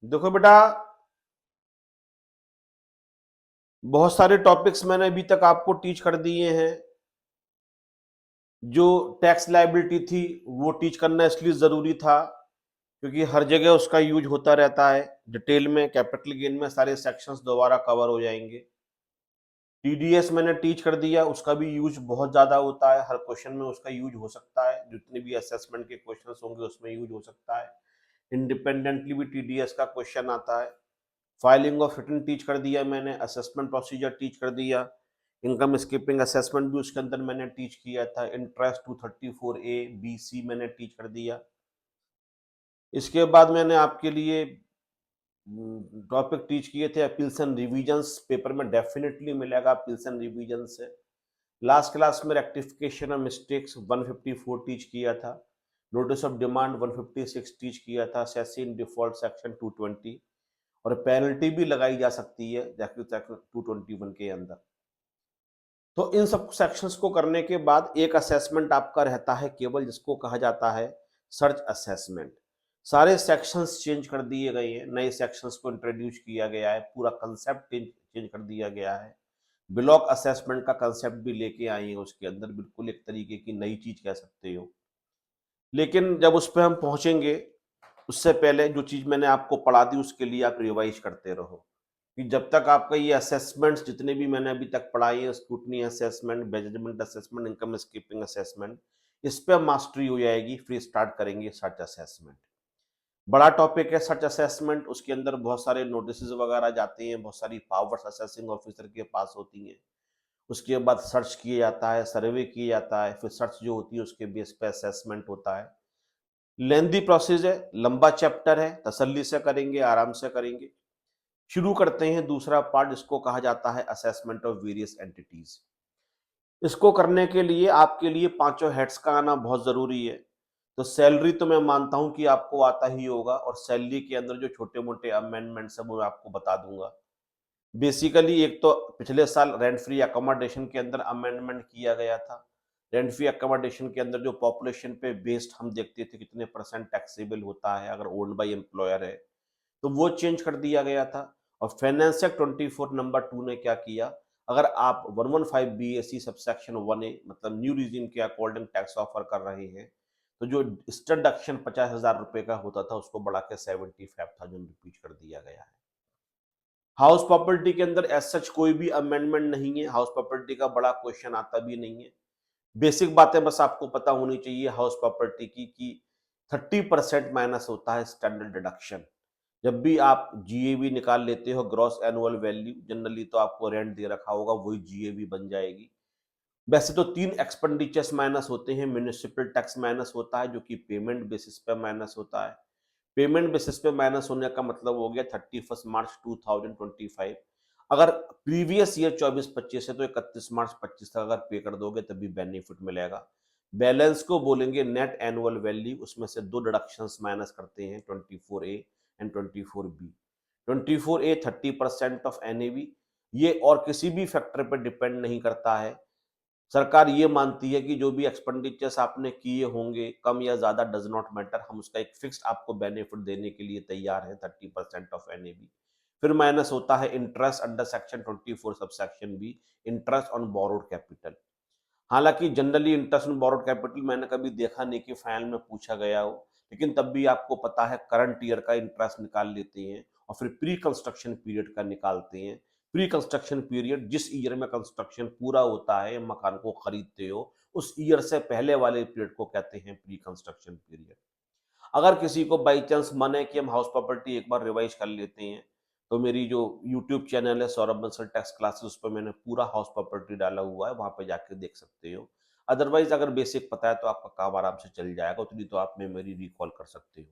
देखो बेटा, बहुत सारे टॉपिक्स मैंने अभी तक आपको टीच कर दिए हैं। जो टैक्स लायबिलिटी थी वो टीच करना इसलिए ज़रूरी था क्योंकि हर जगह उसका यूज़ होता रहता है। डिटेल में कैपिटल गेन में सारे सेक्शंस दोबारा कवर हो जाएँगे। टीडीएस मैंने टीच कर दिया, उसका भी यूज़ बहुत ज़्यादा होता है, हर क्वेश्चन में उसका यूज़ हो सकता है, जितने भी असेसमेंट के क्वेश्चंस होंगे उसमें यूज़ हो सकता है। इंडिपेंडेंटली भी टीडीएस का क्वेश्चन आता है। फाइलिंग ऑफ रिटर्न टीच कर दिया मैंने, असेसमेंट प्रोसीजर टीच कर दिया, इनकम स्कीपिंग असेसमेंट भी उसके अंदर मैंने टीच किया था, इंटरेस्ट 234A, BC मैंने टीच कर दिया। इसके बाद मैंने आपके लिए टॉपिक टीच किए थे अपील्स एंड रिविजन्स, पेपर में डेफिनेटली मिलेगा अपील्स एंड रिविजन से। लास्ट क्लास में रेक्टिफिकेशन ऑफ मिस्टेक्स 154 टीच किया था, नोटिस ऑफ डिमांड 156 टीच किया था, सेसी इन डिफॉल्ट सेक्शन 220 और पेनल्टी भी लगाई जा सकती है सेक्शन 221 के अंदर। तो इन सब सेक्शंस को करने के बाद एक असेसमेंट आपका रहता है केवल, जिसको कहा जाता है सर्च असेसमेंट। सारे सेक्शंस चेंज कर दिए गए हैं, नए सेक्शंस को इंट्रोड्यूस किया गया है, पूरा कंसेप्ट चेंज कर दिया गया है। ब्लॉक असेसमेंट का कंसेप्ट भी लेके आए हैं उसके अंदर, बिल्कुल एक तरीके की नई चीज कह सकते हो। लेकिन जब उस पर हम पहुंचेंगे उससे पहले जो चीज मैंने आपको पढ़ा दी उसके लिए आप रिवाइज करते रहो कि जब तक आपका ये असेसमेंट्स जितने भी मैंने अभी तक पढ़ाई है, scrutiny assessment, management assessment, income escaping assessment, इस पे मास्टरी हो जाएगी, फिर स्टार्ट करेंगे सर्च असेसमेंट। बड़ा टॉपिक है सर्च असेसमेंट, उसके अंदर बहुत सारे नोटिस वगैरह जाते हैं, बहुत सारी पावर्स असेसिंग ऑफिसर के पास होती हैं। उसके बाद सर्च किया जाता है, सर्वे किया जाता है, फिर सर्च जो होती है उसके बेस पे असेसमेंट होता है। लेंदी प्रोसेस है, लंबा चैप्टर है, तसल्ली से करेंगे, आराम से करेंगे। शुरू करते हैं दूसरा पार्ट, जिसको कहा जाता है असेसमेंट ऑफ वेरियस एंटिटीज। इसको करने के लिए आपके लिए पांचों हेड्स का आना बहुत जरूरी है। तो सैलरी तो मैं मानता हूं कि आपको आता ही होगा, और सैलरी के अंदर जो छोटे मोटे अमेंडमेंट्स है वो मैं आपको बता दूंगा। बेसिकली एक तो पिछले साल रेंट फ्री अकोमोडेशन के अंदर अमेंडमेंट किया गया था। रेंट फ्री अकोमोडेशन के अंदर जो पॉपुलेशन पे बेस्ड हम देखते थे कितने परसेंट टैक्सेबल होता है अगर ओन्ड बाय एम्प्लॉयर है, तो वो चेंज कर दिया गया था। और फाइनेंस एक्ट 24 नंबर 2 ने क्या किया, अगर आप 115 बीएसई सबसेक्शन 1A मतलब न्यू रीजन के अकॉर्डिंग टैक्स ऑफर कर रहे हैं, तो जो डिडक्शन 50,000 रुपए का होता था उसको बढ़ा के 75,000 रुपीज कर दिया गया है। हाउस प्रॉपर्टी के अंदर एज सच कोई भी अमेंडमेंट नहीं है, हाउस प्रॉपर्टी का बड़ा क्वेश्चन आता भी नहीं है। बेसिक बातें बस आपको पता होनी चाहिए हाउस प्रॉपर्टी की कि 30% माइनस होता है स्टैंडर्ड डिडक्शन। जब भी आप जीएवी निकाल लेते हो, ग्रॉस एनुअल वैल्यू, जनरली तो आपको रेंट दे रखा होगा वही जीएवी बन जाएगी। वैसे तो 3 एक्सपेंडिचर्स माइनस होते हैं, म्युनिसिपल टैक्स माइनस होता है जो कि पेमेंट बेसिस पे माइनस होता है। पेमेंट बेसिस पे माइनस होने का मतलब हो गया 31 मार्च 2025। अगर प्रीवियस ईयर 24-25 है तो 31 मार्च 25 तक अगर पे कर दोगे तभी बेनिफिट मिलेगा। बैलेंस को बोलेंगे नेट एनुअल वैल्यू, उसमें से दो डिडक्शंस माइनस करते हैं 24A and 24B। 24A 30% of NAV, ये और किसी भी फैक्टर पर डिपेंड नहीं करता है। सरकार ये मानती है कि जो भी एक्सपेंडिचर्स आपने किए होंगे कम या ज्यादा डज नॉट मैटर, हम उसका एक फिक्स्ड आपको बेनिफिट देने के लिए तैयार है 30% ऑफ एनएबी। फिर माइनस होता है interest under section 24 sub section B, interest on borrowed capital. हालांकि generally interest on borrowed capital मैंने कभी देखा नहीं कि फाइनल में पूछा गया हो, लेकिन तब भी आपको पता है करंट ईयर का इंटरेस्ट निकाल लेते हैं और फिर प्री कंस्ट्रक्शन पीरियड का निकालते हैं। प्री कंस्ट्रक्शन पीरियड जिस ईयर में कंस्ट्रक्शन पूरा होता है, मकान को खरीदते हो, उस ईयर से पहले वाले पीरियड को कहते हैं प्री कंस्ट्रक्शन पीरियड। अगर किसी को बाई चांस मन है कि हम हाउस प्रॉपर्टी एक बार रिवाइज कर लेते हैं, तो मेरी जो यूट्यूब चैनल है सौरभ बंसल टैक्स क्लासेस, उस पर मैंने पूरा हाउस प्रॉपर्टी डाला हुआ है, वहां पे जाके देख सकते हो। अदरवाइज अगर बेसिक पता है तो आपका काम आराम से चल जाएगा, उतनी तो आप मेमोरी रिकॉल कर सकते हो।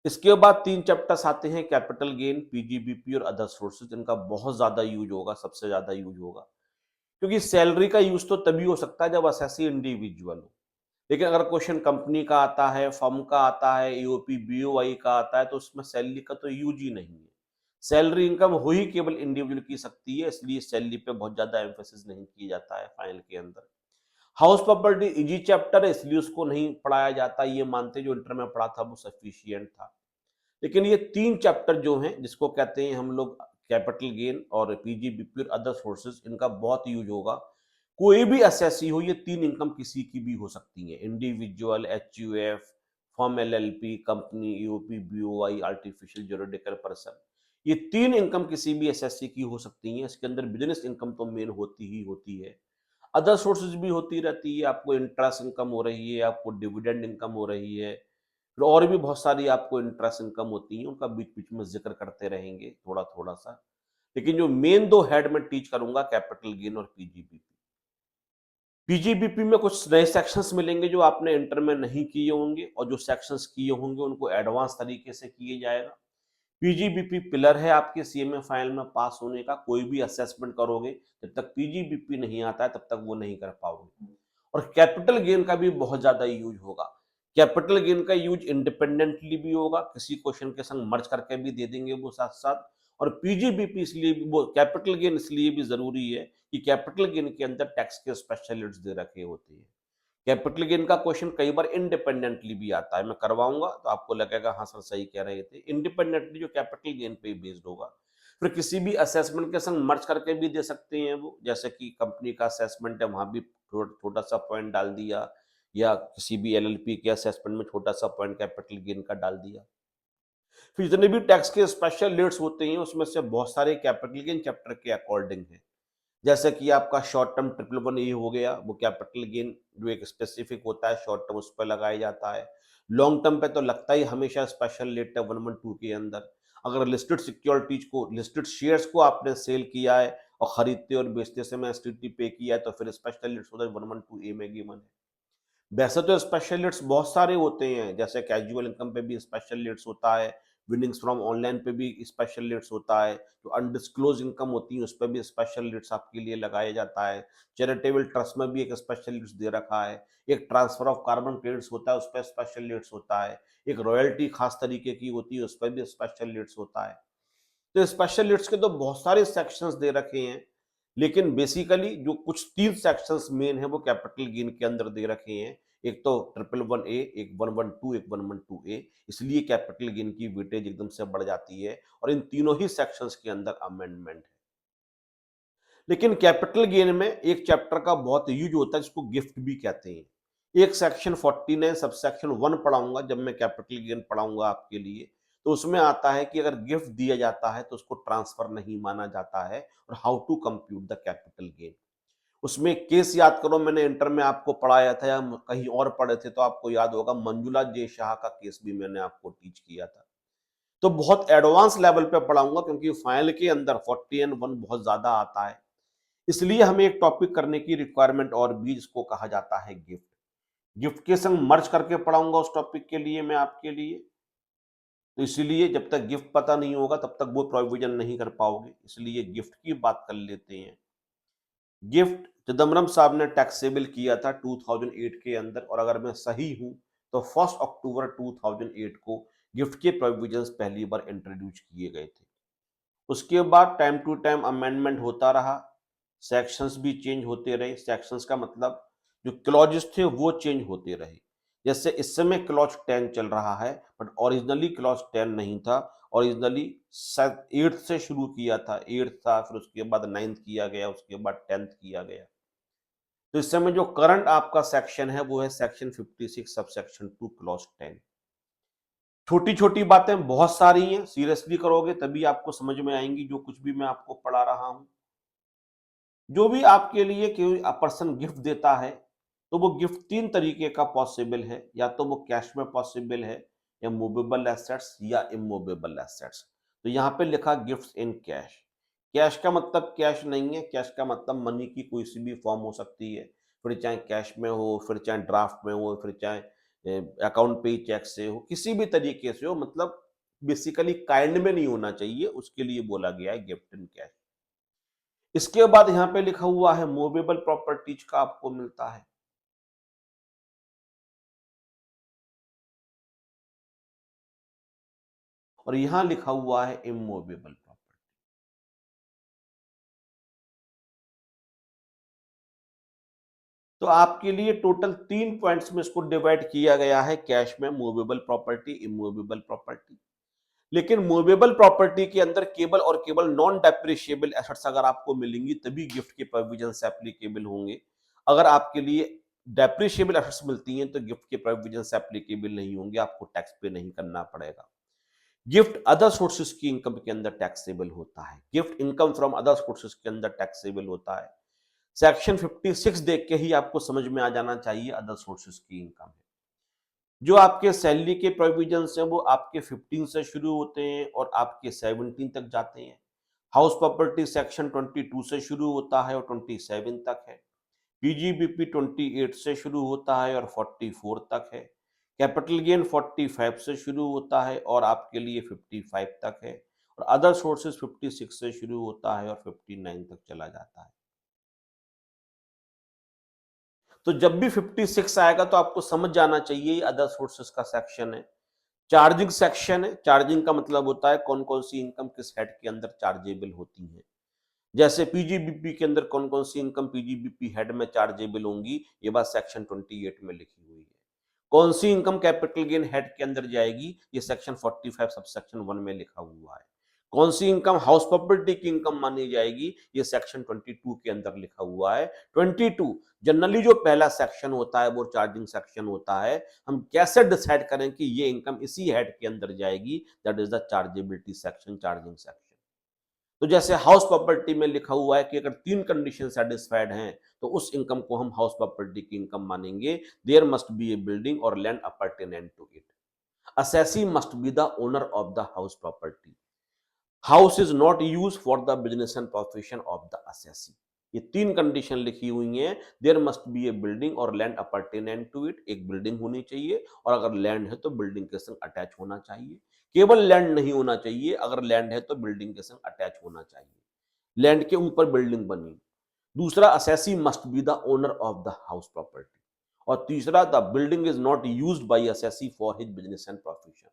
इसके बाद 3 चैप्टर्स आते हैं, कैपिटल गेन, पीजीबीपी और अदर सोर्सेज। इनका बहुत ज्यादा यूज होगा, सबसे ज्यादा यूज होगा, क्योंकि सैलरी का यूज तो तभी हो सकता है जब असेसी इंडिविजुअल हो। लेकिन अगर क्वेश्चन कंपनी का आता है, फर्म का आता है, ईओपी बीओआई का आता है, तो उसमें सैलरी का तो यूज ही नहीं है। सैलरी इनकम हो ही केवल इंडिविजुअल की सकती है, इसलिए सैलरी पे बहुत ज्यादा एम्फेसिस नहीं किया जाता है फाइनल के अंदर। हाउस प्रॉपर्टी इजी चैप्टर है इसलिए उसको नहीं पढ़ाया जाता, ये मानते जो इंटर में पढ़ा था वो सफिशियंट था। लेकिन ये 3 चैप्टर जो हैं, जिसको कहते हैं हम लोग कैपिटल गेन और पीजीबीपी और अदर सोर्सेज़, इनका बहुत यूज़ होगा। कोई भी एसएससी हो, ये 3 इनकम किसी की भी हो सकती है। Individual, HUF, firm LLP, company, EOP, BOI, artificial juridical person. ये 3 इनकम किसी भी एसएससी की हो सकती हैं। इसके अंदर बिज़नेस इनकम तो मेन होती ही होती है। अदर सोर्सेज़ भी होती रहती है, आपको इंटरेस्ट इनकम हो रही है, आपको डिविडेंड इनकम हो रही है, फिर और भी बहुत सारी आपको इंटरेस्ट इनकम होती हैं, उनका बीच-बीच में ज़िक्र करते रहेंगे थोड़ा-थोड़ा सा। लेकिन जो मेन 2 हेड मैं टीच करूँगा, कैपिटल गेन और पीजीबीपी। पीजीबीपी में कुछ नए सेक्शंस मिलेंगे जो आपने इंटर में नहीं किए होंगे, और जो सेक्शंस किए होंगे उनको एडवांस तरीके से किए जाएगा। पीजीबीपी पिलर है आपके सीएमए फाइनल में पास होने का। कोई भी असेसमेंट करोगे, जब तक पीजीबीपी नहीं आता है तब तक वो नहीं कर पाओगे। और कैपिटल गेन का भी बहुत ज्यादा यूज होगा। कैपिटल गेन का यूज इंडिपेंडेंटली भी होगा, किसी क्वेश्चन के संग मर्ज करके भी दे देंगे वो साथ साथ। और पीजीबीपी इसलिए भी, वो कैपिटल गेन इसलिए भी जरूरी है कि कैपिटल गेन के अंदर टैक्स के स्पेशल रेट्स दे रखे होते हैं। कैपिटल गेन का क्वेश्चन कई बार इंडिपेंडेंटली भी आता है, मैं करवाऊंगा तो आपको लगेगा हाँ सर सही कह रहे थे। इंडिपेंडेंटली जो कैपिटल गेन पे बेस्ड होगा, फिर किसी भी असेसमेंट के संग मर्ज करके भी दे सकते हैं वो, जैसे कि कंपनी का असेसमेंट है, वहां भी छोटा सा पॉइंट डाल दिया, या किसी भी एलएलपी के असेसमेंट में छोटा सा पॉइंट कैपिटल गेन का डाल दिया। फिर जितने भी टैक्स के स्पेशल रेट्स होते हैं उसमें से बहुत सारे कैपिटल गेन चैप्टर के अकॉर्डिंग है। जैसे कि आपका शॉर्ट टर्म 111A हो गया, वो कैपिटल गेन जो एक स्पेसिफिक होता है शॉर्ट टर्म, उस पर लगाया जाता है। लॉन्ग टर्म पे तो लगता ही हमेशा स्पेशल रेट है 112 के अंदर। अगर लिस्टेड सिक्योरिटीज को, लिस्टेड शेयर्स को आपने सेल किया है और खरीदते और बेचते समय एसटीटी पे किया है, तो फिर स्पेशल रेट्स उधर 112A में गिवन है। वैसे तो स्पेशल रेट्स बहुत सारे होते हैं, जैसे कैजुअल इनकम पे भी स्पेशल रेट्स होता है, विनिंग्स फ्रॉम ऑनलाइन पे भी स्पेशल रेट्स होता है, जो अनडिस्क्लोज इनकम होती है उस पर भी स्पेशल रेट्स आपके लिए लगाया जाता है। चैरिटेबल ट्रस्ट में भी एक स्पेशल रेट्स दे रखा है। एक ट्रांसफर ऑफ कार्बन क्रेडिट्स होता है, उस पर स्पेशल रेट्स होता है। एक रॉयल्टी खास तरीके की होती है, उस पर भी स्पेशल रेट्स होता है। तो स्पेशल रेट्स के तो बहुत सारे सेक्शंस दे रखे हैं, लेकिन बेसिकली जो कुछ 3 सेक्शंस मेन है वो कैपिटल गेन के अंदर दे रखे हैं। एक तो 111A, एक 112, एक 112A। इसलिए कैपिटल गेन की वेटेज एकदम से बढ़ जाती है, और इन तीनों ही सेक्शंस के अंदर अमेंडमेंट है। लेकिन कैपिटल गेन में एक चैप्टर का बहुत यूज होता है जिसको गिफ्ट भी कहते हैं। एक सेक्शन 49 सब सेक्शन 1 पढ़ाऊंगा जब मैं कैपिटल गेन पढ़ाऊंगा आपके लिए। तो उसमें आता है कि अगर गिफ्ट दिया जाता है तो उसको ट्रांसफर नहीं माना जाता है, और how to compute the capital gain. उसमें केस याद करो, मैंने इंटर में आपको पढ़ाया था या कहीं और पढ़े थे तो आपको याद होगा, मंजुला जे शाह का केस भी मैंने आपको टीच किया था। तो बहुत एडवांस लेवल पे पढ़ाऊंगा, क्योंकि फाइनल के अंदर 40N1 बहुत ज्यादा आता है। इसलिए हमें एक टॉपिक करने की रिक्वायरमेंट और भी, जिसको कहा जाता है गिफ्ट। गिफ्ट के संग मर्ज करके पढ़ाऊंगा उस टॉपिक के लिए मैं आपके लिए। तो इसीलिए जब तक गिफ्ट पता नहीं होगा तब तक वो प्रोविजन नहीं कर पाओगे, इसलिए गिफ्ट की बात कर लेते हैं। गिफ्ट चिदम्बरम साहब ने टैक्सेबल किया था 2008 के अंदर, और अगर मैं सही हूं तो 1 अक्टूबर 2008 को गिफ्ट के प्रोविजंस पहली बार इंट्रोड्यूस किए गए थे। उसके बाद टाइम टू टाइम अमेंडमेंट होता रहा, सेक्शंस भी चेंज होते रहे। सेक्शंस का मतलब जो क्लॉजेस थे वो चेंज होते रहे। जैसे इस समय क्लॉज 10 चल रहा है, बट ओरिजिनली क्लॉज 10 नहीं था। ओरिजिनली शायद 8th से शुरू किया था, 8th था, फिर उसके बाद 9th किया गया, उसके बाद 10th किया गया। तो इस समय जो करंट आपका सेक्शन है वो है सेक्शन 56 सब सेक्शन 2 क्लॉज 10। छोटी छोटी बातें बहुत सारी हैं, सीरियसली करोगे तभी आपको समझ में आएंगी जो कुछ भी मैं आपको पढ़ा रहा हूं। जो भी आपके लिए कोई पर्सन गिफ्ट देता है, तो वो गिफ्ट 3 तरीके का पॉसिबल है। या तो वो कैश में पॉसिबल है, या मूवेबल एसेट्स, या इमूवेबल एसेट्स। तो यहाँ पे लिखा गिफ्ट्स इन कैश। कैश का मतलब कैश नहीं है, कैश का मतलब मनी की कोई सी भी फॉर्म हो सकती है। फिर चाहे कैश में हो, फिर चाहे ड्राफ्ट में हो, फिर चाहे अकाउंट पे चेक से हो, किसी भी तरीके से हो, मतलब बेसिकली काइंड में नहीं होना चाहिए, उसके लिए बोला गया है गिफ्ट इन कैश। इसके बाद यहाँ पे लिखा हुआ है मूवेबल प्रॉपर्टीज का आपको मिलता है। और यहां लिखा हुआ है इमूवेबल प्रॉपर्टी। तो आपके लिए टोटल 3 पॉइंट्स में इसको डिवाइड किया गया है, कैश में, मूवेबल प्रॉपर्टी, इमूवेबल प्रॉपर्टी। लेकिन मूवेबल प्रॉपर्टी के अंदर केवल और केवल नॉन डेप्रिशिएबल एसेट्स अगर आपको मिलेंगी तभी गिफ्ट के प्रोविजन से एप्लीकेबल होंगे। अगर आपके लिए डेप्रिशिएबल एसेट्स मिलती हैं तो गिफ्ट के प्रोविजन से एप्लीकेबल नहीं होंगे, आपको टैक्स पे नहीं करना पड़ेगा। गिफ्ट अदर सोर्सेज की इनकम के अंदर टैक्सेबल होता है। Gift income from other sources के अंदर टैक्सेबल होता है। सेक्शन 56 देख के ही आपको समझ में आ जाना चाहिए अदर सोर्सेज की इनकम है। जो आपके सैलरी के प्रोविजंस हैं वो आपके 15 से शुरू होते हैं और आपके 17 तक जाते हैं। हाउस प्रॉपर्टी सेक्शन 22 से शुरू होता है और 27 तक है। पीजीबीपी 28 से शुरू होता है और 44 तक है। कैपिटल गेन 45 से शुरू होता है और आपके लिए 55 तक है। और अदर सोर्सेज 56 से शुरू होता है और 59 तक चला जाता है। तो जब भी 56 आएगा तो आपको समझ जाना चाहिए अदर सोर्सेज का सेक्शन है। चार्जिंग सेक्शन है। चार्जिंग का मतलब होता है कौन कौन सी इनकम किस हेड के अंदर चार्जेबल होती है। जैसे पीजीबीपी के अंदर कौन कौन सी इनकम पीजीबीपी हेड में चार्जेबल होंगी, ये बात सेक्शन 28 में लिखी हुई है। कौन सी इनकम कैपिटल गेन हेड के अंदर जाएगी, ये सेक्शन 45 सब सेक्शन 1 में लिखा हुआ है। कौन सी इनकम हाउस प्रॉपर्टी की इनकम मानी जाएगी, ये सेक्शन 22 के अंदर लिखा हुआ है। 22 जनरली जो पहला सेक्शन होता है वो चार्जिंग सेक्शन होता है। हम कैसे डिसाइड करें कि ये इनकम इसी हेड के अंदर जाएगी, that is the chargeability section, charging section. तो जैसे हाउस प्रॉपर्टी में लिखा हुआ है कि अगर 3 कंडीशन सेटिस्फाइड हैं तो उस इनकम को हम हाउस प्रॉपर्टी की इनकम मानेंगे। There must be a building और land appurtenant to it. assessee must be the owner of the house property. House is not used for the business and profession of the assessee. ये 3 condition लिखी हुई हैं। There must be a building और land appurtenant to it, एक building होनी चाहिए और अगर लैंड है तो बिल्डिंग के संग अटैच होना चाहिए। केवल लैंड नहीं होना चाहिए, अगर लैंड है तो बिल्डिंग के संग अटैच होना चाहिए। लैंड के ऊपर बिल्डिंग बनी। दूसरा, assessee must be the owner of the house property. और तीसरा, the building is not used by assessee for his business and profession.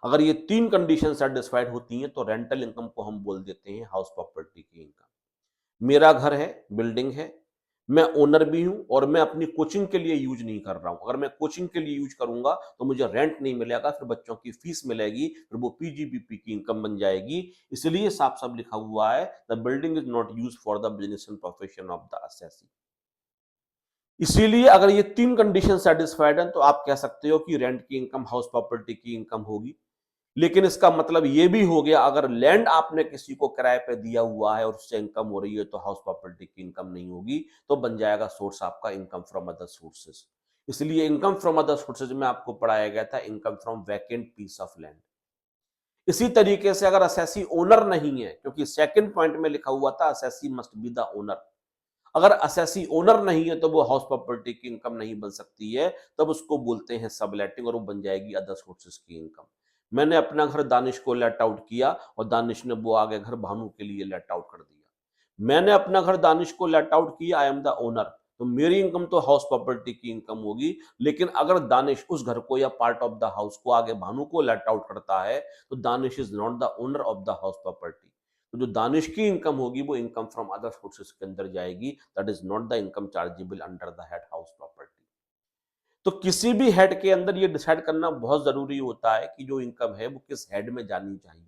अगर ये 3 कंडीशन सेटिस्फाइड होती हैं तो रेंटल इनकम को हम बोल देते हैं हाउस प्रॉपर्टी की इनकम। मेरा घर है, बिल्डिंग है, मैं ओनर भी हूं और मैं अपनी कोचिंग के लिए यूज नहीं कर रहा हूं। अगर मैं कोचिंग के लिए यूज करूंगा तो मुझे रेंट नहीं मिलेगा, फिर बच्चों की फीस मिलेगी, फिर वो पीजीबीपी की इनकम बन जाएगी। इसलिए साफ साफ लिखा हुआ है the building is not use for the business and profession of the assessee. इसीलिए अगर ये 3 कंडीशन सेटिस्फाइड हैं तो आप कह सकते हो कि रेंट की इनकम हाउस प्रॉपर्टी की इनकम होगी। लेकिन इसका मतलब ये भी हो गया अगर लैंड आपने किसी को किराए पे दिया हुआ है और उससे इनकम हो रही है तो हाउस प्रॉपर्टी की इनकम नहीं होगी, तो बन जाएगा सोर्स आपका इनकम फ्रॉम अदर सोर्सेज। इसलिए इनकम फ्रॉम अदर सोर्सेज में आपको पढ़ाया गया था income from vacant piece of land. इसी तरीके से अगर असेसी ओनर नहीं है, क्योंकि सेकंड पॉइंट में लिखा हुआ था assessee must be the owner, अगर असेसी ओनर नहीं है तो वो हाउस प्रॉपर्टी की इनकम नहीं बन सकती है, तब उसको बोलते हैं सबलेटिंग और वो बन जाएगी अदर सोर्सेज की इनकम। मैंने अपना घर दानिश को लेट आउट किया और दानिश ने वो आगे घर भानु के लिए लेट आउट कर दिया। मैंने अपना घर दानिश को लेट आउट किया, आई एम द ओनर, तो मेरी इनकम तो हाउस प्रॉपर्टी की इनकम होगी। लेकिन अगर दानिश उस घर को या पार्ट ऑफ द हाउस को आगे भानु को लेट आउट करता है तो Danish is not the owner of the house property. तो जो दानिश की इनकम होगी वो इनकम फ्रॉम अदर सोर्सेज के अंदर जाएगी, that is not the income chargeable under the head house property. तो किसी भी हेड के अंदर ये डिसाइड करना बहुत जरूरी होता है कि जो इनकम है वो किस हेड में जानी चाहिए।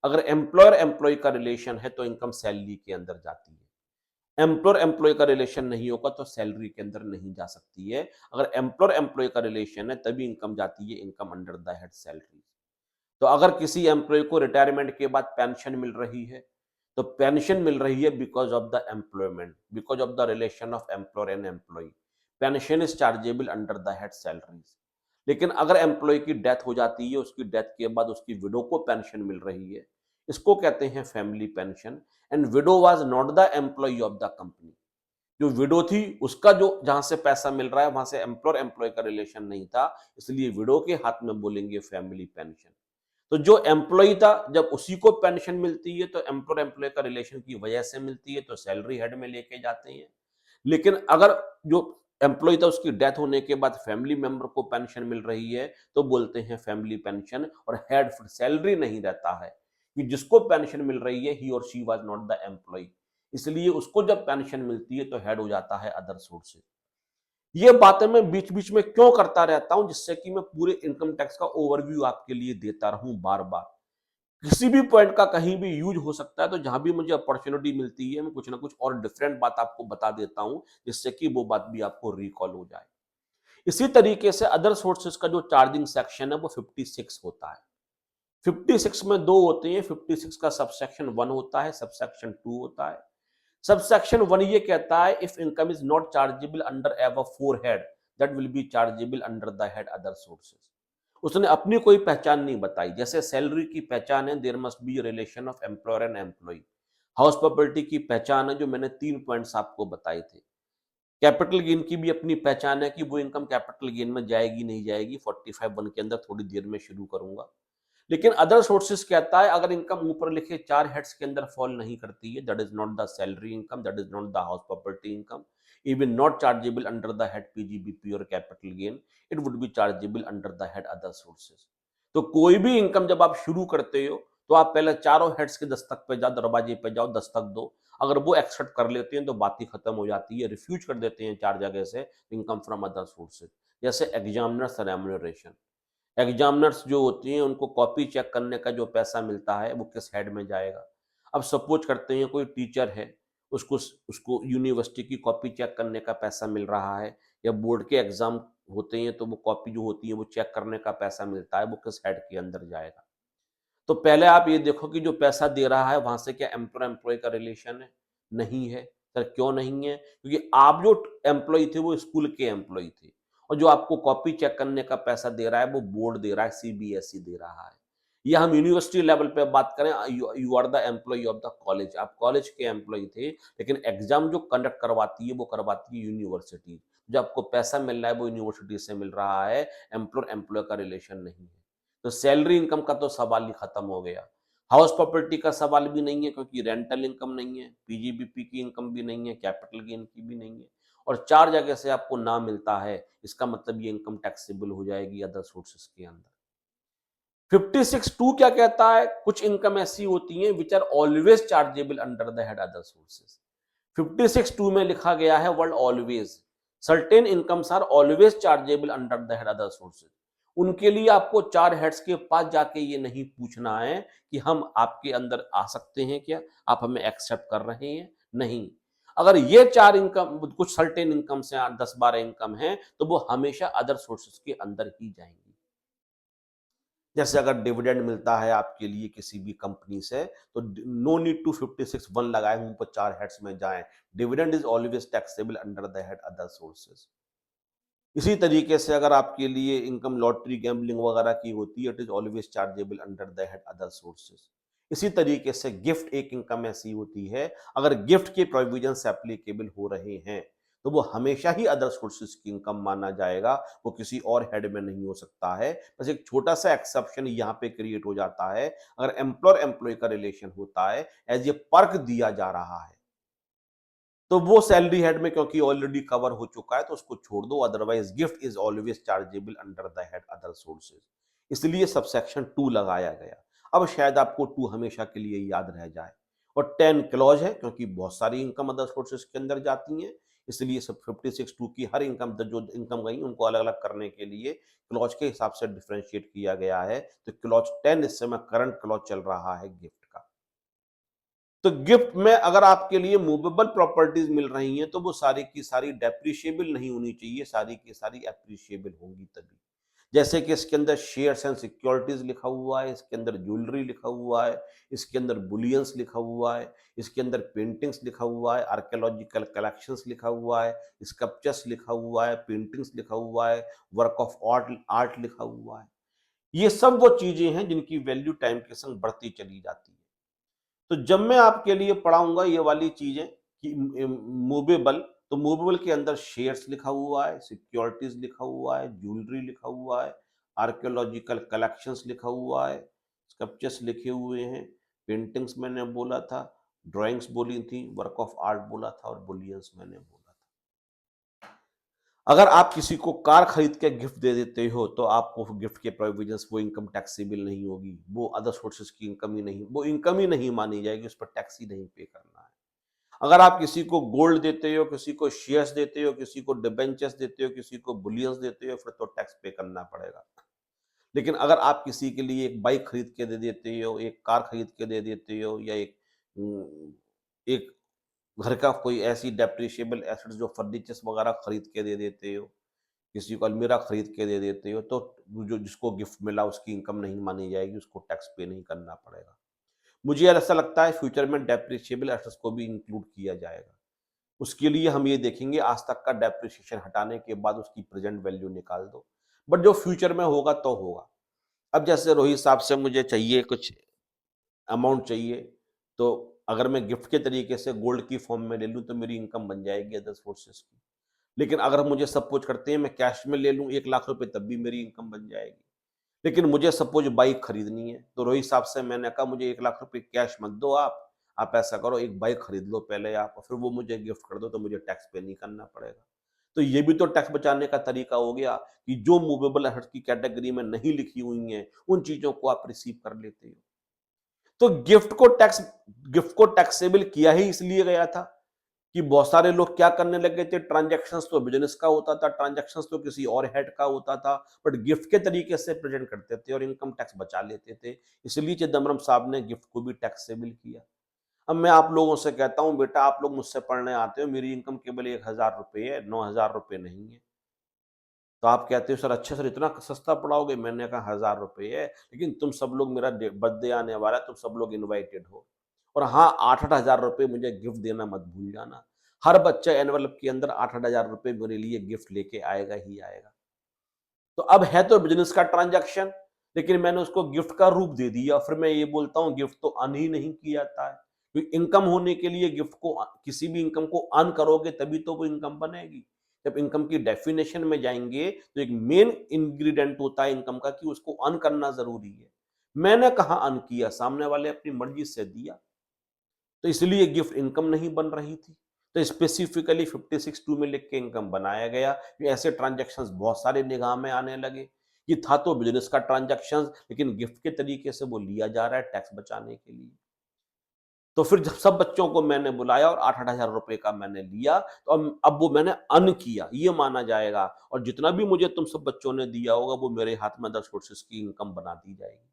अगर एम्प्लॉयर एम्प्लॉय का रिलेशन है तो इनकम सैलरी के अंदर जाती है। एम्प्लॉयर एम्प्लॉय का रिलेशन नहीं होगा तो सैलरी के अंदर नहीं जा सकती है। अगर एम्प्लॉयर एम्प्लॉय का रिलेशन है तभी इनकम जाती है, income under the head salary. तो अगर किसी एम्प्लॉय को रिटायरमेंट के बाद पेंशन मिल रही है तो पेंशन मिल रही है because of the employment, because of the relation of employer and employee. Pension is chargeable under the head salaries. लेकिन अगर एम्प्लॉय की डेथ हो जाती है, उसकी डेथ के बाद उसकी विडो को पेंशन मिल रही है, इसको कहते हैं family pension. And widow was not the employee of the company. जो विडो थी उसका जो जहां से पैसा मिल रहा है वहां से एम्प्लॉयर एम्प्लॉय का रिलेशन नहीं था, इसलिए विडो के हाथ में बोलेंगे फैमिली पेंशन। तो जो एम्प्लॉय था जब उसी को पेंशन मिलती है तो एम्प्लॉयर एम्प्लॉय का रिलेशन की वजह से मिलती है, तो सैलरी हेड में लेके जाते हैं। लेकिन अगर जो एम्प्लॉय था उसकी डेथ होने के बाद फैमिली मेंबर को पेंशन मिल रही है तो बोलते हैं फैमिली पेंशन, और हेड सैलरी नहीं रहता है कि जिसको पेंशन मिल रही है ही और she was not the employee, इसलिए उसको जब पेंशन मिलती है तो हेड हो जाता है अदर सोर्सेज। ये बातें मैं बीच बीच में क्यों करता रहता हूं, जिससे कि मैं पूरे इनकम टैक्स का ओवरव्यू आपके लिए देता रहूं बार बार। किसी भी पॉइंट का कहीं भी यूज हो सकता है, तो जहां भी मुझे अपॉर्चुनिटी मिलती है मैं कुछ ना कुछ और डिफरेंट बात आपको बता देता हूं, जिससे कि वो बात भी आपको रिकॉल हो जाए। इसी तरीके से अदर सोर्सेज का जो चार्जिंग सेक्शन है वो 56 होता है। 56 में दो होते हैं। 56 का सबसेक्शन 1 होता है, सबसेक्शन 2 होता है। सबसेक्शन 1 ये कहता है if income is not chargeable under above 4 head that will be chargeable under the head other sources. उसने अपनी कोई पहचान नहीं बताई। जैसे सैलरी की पहचान है there must be relation of employer and employee. House property की पहचान है जो मैंने 3 पॉइंट्स आपको बताए थे। कैपिटल गेन की भी अपनी पहचान है कि वो इनकम कैपिटल गेन में जाएगी नहीं जाएगी। 45(1) के अंदर थोड़ी देर में शुरू करूंगा। लेकिन अदर सोर्सेस कहता है अगर इनकम ऊपर लिखे 4 हेड्स के अंदर फॉल नहीं करती है, that is not the salary income, that is not the house property income, even not chargeable under the head PGBP और capital gain, it would be chargeable under the head other sources. तो कोई भी income जब आप शुरू करते हो तो आप पहले चारों हेड्स के दस्तक पे जाओ, दरवाजे पे जाओ, दस्तक दो। अगर वो एक्सेप्ट कर लेते हैं तो बात ही खत्म हो जाती है। रिफ्यूज कर देते हैं 4 जगह से इनकम फ्रॉम अदर सोर्सेज। जैसे एग्जामिनर्स रेम्यूनरेशन। एग्जामिनर्स जो होती हैं उनको कॉपी चेक करने का जो पैसा मिलता है वो किस हेड में जाएगा। अब सपोज करते हैं कोई टीचर है, उसको उसको यूनिवर्सिटी की कॉपी चेक करने का पैसा मिल रहा है, या बोर्ड के एग्जाम होते हैं तो वो कॉपी जो होती है वो चेक करने का पैसा मिलता है, वो किस हेड के अंदर जाएगा। तो पहले आप ये देखो कि जो पैसा दे रहा है वहां से क्या एम्प्लॉय एम्प्लॉय का रिलेशन है? नहीं है। सर क्यों नहीं है? क्योंकि आप जो एम्प्लॉय थे वो स्कूल के एम्प्लॉय थे, और जो आपको कॉपी चेक करने का पैसा दे रहा है वो बोर्ड दे रहा है, सीबीएसई दे रहा है। या हम यूनिवर्सिटी लेवल पे बात करें, you are the employee of the college, आप कॉलेज के एम्प्लॉय थे, लेकिन एग्जाम जो कंडक्ट करवाती है वो करवाती है यूनिवर्सिटी। जो आपको पैसा मिल रहा है वो यूनिवर्सिटी से मिल रहा है, एम्प्लॉयर एम्प्लॉय का रिलेशन नहीं है। तो सैलरी इनकम का तो सवाल ही खत्म हो गया। हाउस प्रॉपर्टी का सवाल भी नहीं है क्योंकि रेंटल इनकम नहीं है, पीजीबीपी की इनकम भी नहीं है, कैपिटल गेन की भी नहीं है, और 4 जगह से आपको ना मिलता है, इसका मतलब ये इनकम टैक्सेबल हो जाएगी अदर सोर्सेज के अंदर। 56(2) क्या कहता है? कुछ इनकम ऐसी होती हैं which are always chargeable under the head other sources. 56(2) में लिखा गया है word always. Certain incomes are always chargeable under the head other sources. उनके लिए आपको 4 हेड्स के पास जाके ये नहीं पूछना है कि हम आपके अंदर आ सकते हैं क्या, आप हमें एक्सेप्ट कर रहे हैं, नहीं। अगर ये 4 इनकम, कुछ सर्टेन इनकम्स हैं, 10-12 इनकम हैं, तो वो हमेशा अदर सोर्सेज के अंदर ही जाएंगी। जैसे अगर डिविडेंड मिलता है आपके लिए किसी भी कंपनी से, तो नो नीड टू 56(1) लगाए हम ऊपर 4 हेड्स में जाएं। Dividend is always taxable under the head other sources. इसी तरीके से अगर आपके लिए इनकम लॉटरी गैम्बलिंग वगैरह की होती है, it is always chargeable under the head other sources. इसी तरीके से गिफ्ट एक इनकम ऐसी होती है, अगर गिफ्ट के प्रोविजंस एप्लीकेबल हो रहे हैं तो वो हमेशा ही अदर सोर्सेज की इनकम माना जाएगा, वो किसी और हेड में नहीं हो सकता है। बस एक छोटा सा एक्सेप्शन यहाँ पे क्रिएट हो जाता है, अगर एम्प्लॉयर एम्प्लॉय का रिलेशन होता है, एज ए पर्क दिया जा रहा है, तो वो सैलरी हेड में क्योंकि ऑलरेडी कवर हो चुका है तो उसको छोड़ दो, otherwise gift is always chargeable under the head other sources. इसलिए सबसेक्शन 2 लगाया गया। अब शायद आपको 2 हमेशा के लिए याद रह जाए। और 10 क्लॉज है क्योंकि बहुत सारी इनकम अदर सोर्सेज के अंदर जाती हैं, इसलिए सब 56(2) की हर इनकम, जो इनकम गई उनको अलग अलग करने के लिए क्लॉज के हिसाब से डिफ्रेंशिएट किया गया है। तो क्लॉज 10 इस समय करंट क्लॉज चल रहा है गिफ्ट का। तो गिफ्ट में अगर आपके लिए मूवेबल प्रॉपर्टीज मिल रही हैं तो वो सारी की सारी डेप्रिशिएबल नहीं होनी चाहिए, सारी की सारी एप्रिशिएबल होंगी तभी। जैसे कि इसके अंदर शेयर्स एंड सिक्योरिटीज लिखा हुआ है, इसके अंदर ज्वेलरी लिखा हुआ है, इसके अंदर बुलियंस लिखा हुआ है, इसके अंदर पेंटिंग्स लिखा हुआ है, आर्कियोलॉजिकल कलेक्शंस लिखा हुआ है, स्कल्पचर्स लिखा हुआ है, पेंटिंग्स लिखा हुआ है, वर्क ऑफ आर्ट आर्ट लिखा हुआ है। ये सब वो चीजें हैं जिनकी वैल्यू टाइम के संग बढ़ती चली जाती है। तो जब मैं आपके लिए पढ़ाऊंगा ये वाली चीजें कि मूवेबल, तो मूवेबल के अंदर शेयर्स लिखा हुआ है, सिक्योरिटीज लिखा हुआ है, ज्वेलरी लिखा हुआ है, आर्कियोलॉजिकल कलेक्शंस लिखा हुआ है, स्कल्पचर्स लिखे हुए हैं, पेंटिंग्स मैंने बोला था, ड्राइंग्स बोली थी, वर्क ऑफ आर्ट बोला था, और बुलियंस मैंने बोला था। अगर आप किसी को कार खरीद के गिफ्ट दे देते हो तो आपको गिफ्ट के प्रोविजंस, वो इनकम टैक्सेबल नहीं होगी, वो अदर सोर्सेज की इनकम ही नहीं, वो इनकम ही नहीं मानी जाएगी, उस पर टैक्स ही नहीं पे करना है। अगर आप किसी को गोल्ड देते हो, किसी को शेयर्स देते हो, किसी को डिबेंचर्स देते हो, किसी को बुलियंस देते हो, फिर तो टैक्स पे करना पड़ेगा। लेकिन अगर आप किसी के लिए एक बाइक खरीद के दे देते हो, एक कार खरीद के दे देते हो या एक घर का कोई ऐसी डेप्रिशिएबल एसेट्स जो फर्नीचर्स वगैरह खरीद के दे देते हो, किसी को अलमीरा खरीद के दे देते हो, तो जो जिसको गिफ्ट मिला उसकी इनकम नहीं मानी जाएगी, उसको टैक्स पे नहीं करना पड़ेगा। मुझे ऐसा लगता है फ्यूचर में डेप्रिशिएबल एसेट्स को भी इंक्लूड किया जाएगा। उसके लिए हम ये देखेंगे आज तक का डेप्रिसिएशन हटाने के बाद उसकी प्रेजेंट वैल्यू निकाल दो। बट जो फ्यूचर में होगा तो होगा। अब जैसे रोहित साहब से मुझे चाहिए कुछ अमाउंट चाहिए, तो अगर मैं गिफ्ट के तरीके से गोल्ड की फॉर्म में ले लूँ तो मेरी इनकम बन जाएगी अदर सोर्सेज़ की। लेकिन अगर मुझे सपोज़ करते हैं मैं कैश में ले लूँ 1 लाख रुपए तब भी मेरी इनकम बन जाएगी। लेकिन मुझे सपोज़ बाइक खरीदनी है, तो रोहित साहब से मैंने कहा मुझे 1 लाख रुपए कैश मत दो आप ऐसा करो एक बाइक खरीद लो पहले आप और फिर वो मुझे गिफ्ट कर दो तो मुझे टैक्स पे नहीं करना पड़ेगा। तो ये भी तो टैक्स बचाने का तरीका हो गया कि जो मूवेबल एसेट्स की कैटेगरी में नहीं लिखी हुई हैं, उन चीज़ों को आप रिसीव कर लेते हो। तो गिफ्ट को टैक्सेबल किया ही इसलिए गया था कि बहुत सारे लोग क्या करने लगे थे, ट्रांजैक्शंस तो बिजनेस का होता था, ट्रांजैक्शंस तो किसी और हेड का होता था, बट गिफ्ट के तरीके से प्रेजेंट करते थे और इनकम टैक्स बचा लेते थे। इसलिए चिदम्बरम साहब ने गिफ्ट को भी टैक्सेबल किया। अब मैं आप लोगों से कहता हूं बेटा आप लोग मुझसे पढ़ने आते हो, मेरी इनकम केवल 1,000 रुपए है, 9,000 रुपए नहीं है। तो आप कहते हो सर अच्छा सर इतना सस्ता पढ़ाओगे, मैंने कहा 1,000 रुपए है, लेकिन तुम सब लोग मेरा बर्थडे आने वाला है, तुम सब लोग इनवाइटेड हो। और हाँ 8,000 रुपए मुझे गिफ्ट देना मत भूल जाना। हर बच्चा एनवलप के अंदर 8,000 रुपए मेरे लिए गिफ्ट लेके आएगा ही आएगा। तो अब है तो बिजनेस का ट्रांजैक्शन, लेकिन मैंने उसको गिफ्ट का रूप दे दिया। फिर मैं ये बोलता हूँ गिफ्ट तो अर्न ही नहीं किया जाता है, क्योंकि इनकम होने के लिए गिफ्ट को किसी भी इनकम को अर्न करोगे तभी तो वो इनकम बनेगी। जब इनकम की डेफिनेशन में जाएंगे तो एक मेन इंग्रेडिएंट होता है इनकम का कि उसको अर्न करना जरूरी है। मैंने कहा अर्न किया, सामने वाले अपनी मर्जी से दिया, तो इसलिए गिफ्ट इनकम नहीं बन रही थी। तो स्पेसिफिकली 56(2) में लिख के इनकम बनाया गया कि ऐसे ट्रांजैक्शंस बहुत सारे निगाह में आने लगे। ये था तो बिजनेस का ट्रांजैक्शन, लेकिन गिफ्ट के तरीके से वो लिया जा रहा है टैक्स बचाने के लिए। तो फिर जब सब बच्चों को मैंने बुलाया और 8,000 रुपए का मैंने लिया, तो अब वो मैंने अर्न किया ये माना जाएगा, और जितना भी मुझे तुम सब बच्चों ने दिया होगा वो मेरे हाथ में 10 सोर्सेस की इनकम बना दी जाएगी।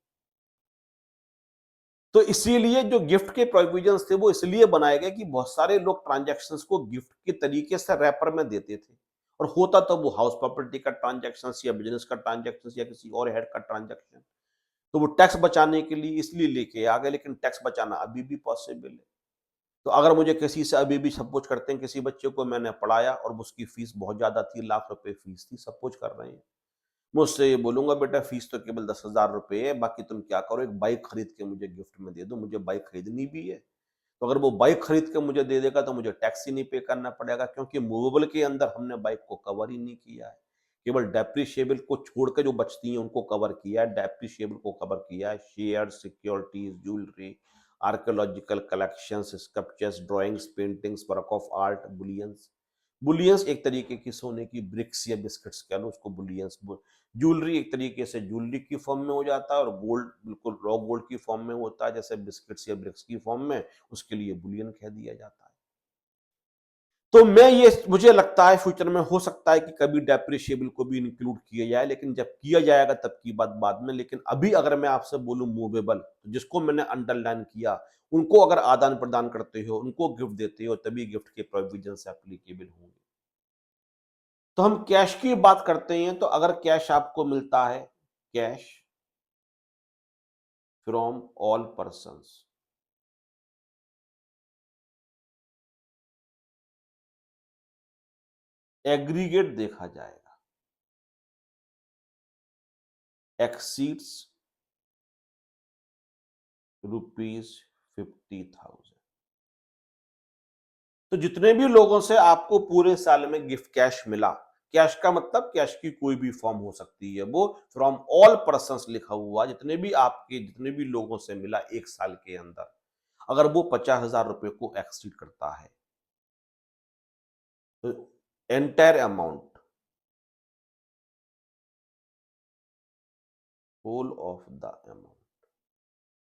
तो इसीलिए जो गिफ्ट के प्रोविजंस थे वो इसलिए बनाए गए कि बहुत सारे लोग ट्रांजैक्शंस को गिफ्ट के तरीके से रैपर में देते थे, और होता तो वो हाउस प्रॉपर्टी का ट्रांजैक्शंस या बिजनेस का ट्रांजैक्शंस या किसी और हेड का ट्रांजैक्शन। तो वो टैक्स बचाने के लिए इसलिए लेके आ गए, लेकिन टैक्स बचाना अभी भी पॉसिबल है। तो अगर मुझे किसी से अभी भी सपोज करते हैं किसी बच्चे को मैंने पढ़ाया और उसकी फीस बहुत ज्यादा थी, लाख रुपए फीस थी, सपोज कर रहे हैं, मैं उससे ये बोलूंगा बेटा फीस तो केवल 10,000 रुपए है, बाकी तुम क्या करो एक बाइक खरीद के मुझे गिफ्ट में दे दो, मुझे बाइक खरीदनी भी है। तो अगर वो बाइक खरीद के मुझे दे देगा तो मुझे टैक्स ही नहीं पे करना पड़ेगा, क्योंकि मूवेबल के अंदर हमने बाइक को कवर ही नहीं किया है। केवल डेप्रिशिएबल को छोड़ के जो बचती हैं उनको कवर किया है, डेप्रिशिएबल को कवर किया है, share, securities, jewellery, archaeological collections, sculptures, drawings, paintings, work of art, bullions. Bullions एक तरीके की सोने की ब्रिक्स या बिस्किट्स कह लो उसको बुलियंस। ज्वेलरी एक तरीके से ज्वेलरी की फॉर्म में हो जाता है, और गोल्ड बिल्कुल रॉ गोल्ड की फॉर्म में होता है जैसे बिस्किट्स या ब्रिक्स की फॉर्म में, उसके लिए बुलियन कह दिया जाता है। तो मैं ये मुझे लगता है फ्यूचर में हो सकता है कि कभी डेप्रिशिएबल को भी इंक्लूड किया जाए, लेकिन जब किया जाएगा तब की बात बाद में। लेकिन अभी अगर मैं आपसे बोलूं मूवेबल, तो जिसको मैंने अंडरलाइन किया, उनको अगर आदान प्रदान करते हो, उनको गिफ्ट देते हो, तभी गिफ्ट के प्रोविजन एप्लीकेबल होंगे। तो हम कैश की बात करते हैं, तो अगर कैश आपको मिलता है, cash from all persons, aggregate देखा जाएगा, एक्सीड्स ₹50,000, तो जितने भी लोगों से आपको पूरे साल में गिफ्ट कैश मिला, कैश का मतलब कैश की कोई भी फॉर्म हो सकती है, वो फ्रॉम ऑल पर्सन्स लिखा हुआ, जितने भी लोगों से मिला एक साल के अंदर, अगर वो 50,000 रुपए को एक्सीड करता है, तो entire amount, whole of the amount,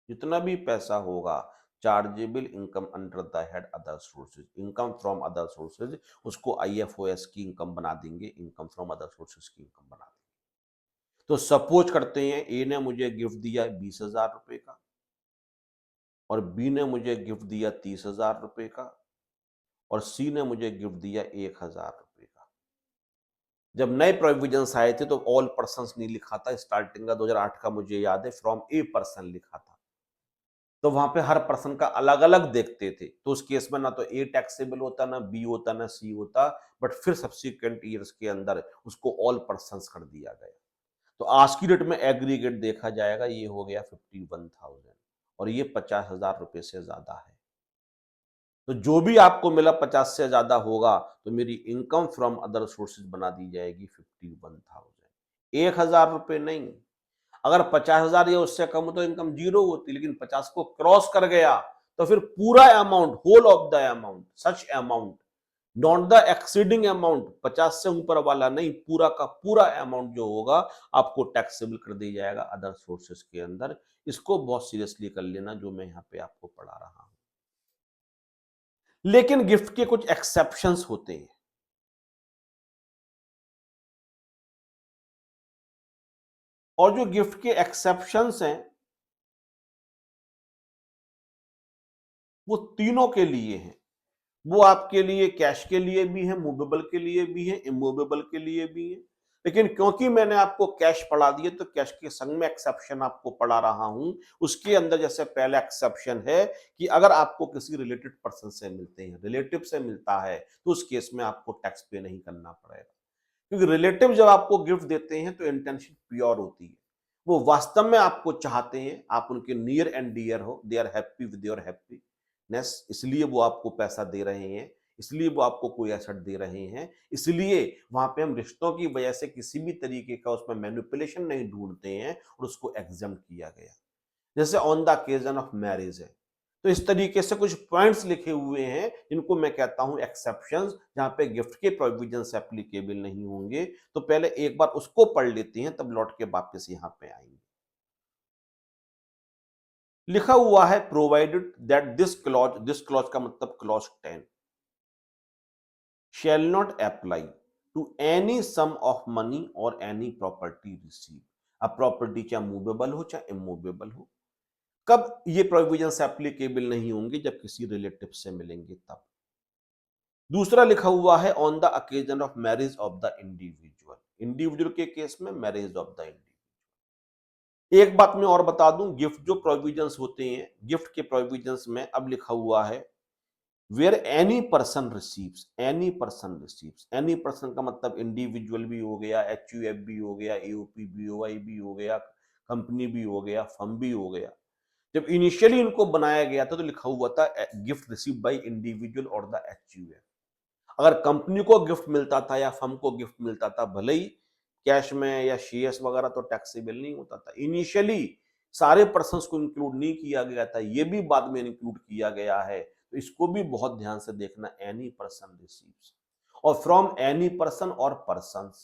जितना भी पैसा होगा chargeable income under the head other sources, income from other sources, उसको आईएफओएस की इनकम बना देंगे, इनकम फ्रॉम अदर सोर्सेज की इनकम बना देंगे। तो सपोज करते हैं ए ने मुझे गिफ्ट दिया 20,000 रुपए का और बी ने मुझे गिफ्ट दिया 30,000 रुपए का और सी ने मुझे गिफ्ट दिया 1,000 रुपए का। जब नए प्रोविजंस आए थे तो ऑल पर्सन्स नहीं लिखा था, स्टार्टिंग का 2008 का मुझे याद है, फ्रॉम ए पर्सन लिखा था। तो वहां पे हर पर्सन का अलग अलग देखते थे, तो उस केस में ना तो ए टैक्सेबल होता, ना बी होता, ना सी होता, बट फिर सब्सिक्वेंट ईयर्स के अंदर उसको ऑल पर्सन्स कर दिया गया। तो आज की डेट में एग्रीगेट देखा जाएगा, ये हो गया 51,000 और ये 50,000 रुपए से ज्यादा है। तो जो भी आपको मिला 50 से ज्यादा होगा तो मेरी इनकम फ्रॉम अदर सोर्सेज बना दी जाएगी 51,000, 1,000 रुपए नहीं। अगर 50,000 या उससे कम हो तो इनकम जीरो होती, लेकिन 50 को क्रॉस कर गया तो फिर पूरा amount, whole of the amount, such amount, not the exceeding amount, 50 से ऊपर वाला नहीं, पूरा का पूरा अमाउंट जो होगा आपको टैक्सेबल कर दिया जाएगा अदर सोर्सेस के अंदर। इसको बहुत सीरियसली कर लेना, जो मैं यहाँ पे आपको पढ़ा रहा हूं। लेकिन गिफ्ट के कुछ एक्सेप्शंस होते हैं, और जो गिफ्ट के एक्सेप्शंस हैं वो तीनों के लिए हैं। वो आपके लिए कैश के लिए भी है, मूवेबल के लिए भी है, इमूवेबल के लिए भी है। लेकिन क्योंकि मैंने आपको कैश पढ़ा दिए तो कैश के संग में एक्सेप्शन आपको पढ़ा रहा हूं। उसके अंदर जैसे पहला एक्सेप्शन है कि अगर आपको किसी रिलेटेड पर्सन से मिलते हैं, रिलेटिव से मिलता है, तो उस केस में आपको टैक्स पे नहीं करना पड़ेगा। क्योंकि रिलेटिव जब आपको गिफ्ट देते हैं तो इंटेंशन प्योर होती है, वो वास्तव में आपको चाहते हैं, आप उनके नियर एंड डियर हो, they are happy with your happiness, इसलिए वो आपको पैसा दे रहे हैं, इसलिए वो आपको कोई एसेट दे रहे हैं। इसलिए वहां पे हम रिश्तों की वजह से किसी भी तरीके का उसमें मैनिपुलेशन नहीं ढूंढते हैं और उसको एग्जाम किया गया, जैसे on the occasion of marriage है। तो इस तरीके से कुछ पॉइंट्स लिखे हुए हैं जिनको मैं कहता हूं एक्सेप्शंस, जहां पे गिफ्ट के प्रोविजंस एप्लीकेबल नहीं होंगे। तो पहले एक बार उसको पढ़ लेते हैं, तब लौट के वापस यहां पे आएंगे। लिखा हुआ है प्रोवाइडेड दैट दिस क्लॉज का मतलब clause 10 shall not apply to any sum of money or any property received। अब प्रॉपर्टी चाहे मूवेबल हो चाहे इमूवेबल हो, कब ये प्रोविजंस एप्लीकेबल नहीं होंगे, जब किसी रिलेटिव से मिलेंगे तब। दूसरा लिखा हुआ है on the occasion of marriage of the individual, individual के केस में मैरिज ऑफ द इंडिविजुअल। एक बात मैं और बता दूं, गिफ्ट जो प्रोविजंस होते हैं, गिफ्ट के प्रोविजंस में अब लिखा हुआ है where any person receives, any person receives, any person का मतलब इंडिविजुअल भी हो गया, एचयूएफ भी हो गया, एओपी बीओआई भी हो गया, कंपनी भी हो गया, फर्म भी हो गया। जब इनिशियली इनको बनाया गया था तो लिखा हुआ था गिफ्ट रिसीव बाय इंडिविजुअल और द एचयूएफ। अगर कंपनी को गिफ्ट मिलता था या फर्म को गिफ्ट मिलता था, भले ही कैश में या शेयर्स वगैरह, तो टैक्सेबल नहीं होता था। इनिशियली सारे पर्सन्स को इंक्लूड नहीं किया गया था, ये भी बाद में इंक्लूड किया गया है। तो इसको भी बहुत ध्यान से देखना, एनी पर्सन रिसीव्स और फ्रॉम एनी पर्सन और पर्सन्स।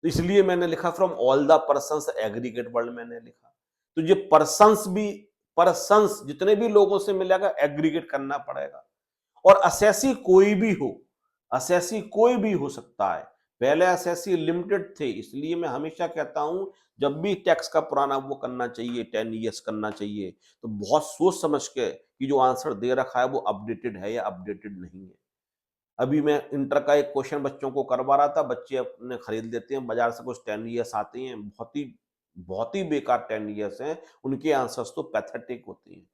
तो इसलिए मैंने लिखा from all the persons, aggregate word मैंने लिखा। तो ये पर्सन्स भी, पर्सन्स जितने भी लोगों से मिलेगा एग्रीगेट करना पड़ेगा। और असेसी कोई भी हो, असेसी कोई भी हो सकता है। पहले असेसी लिमिटेड थे, इसलिए मैं हमेशा कहता हूं जब भी टैक्स का पुराना वो करना चाहिए, 10 ईयर्स करना चाहिए, तो बहुत सोच समझ के कि जो आंसर दे रखा है वो अपडेटेड है या अपडेटेड नहीं है। अभी मैं इंटर का एक क्वेश्चन बच्चों को करवा रहा था, बच्चे अपने खरीद लेते हैं बाजार से, कुछ 10 ईयर्स आते हैं, बहुत ही बेकार 10 ईयर्स हैं, उनके आंसर्स तो पैथेटिक होते हैं।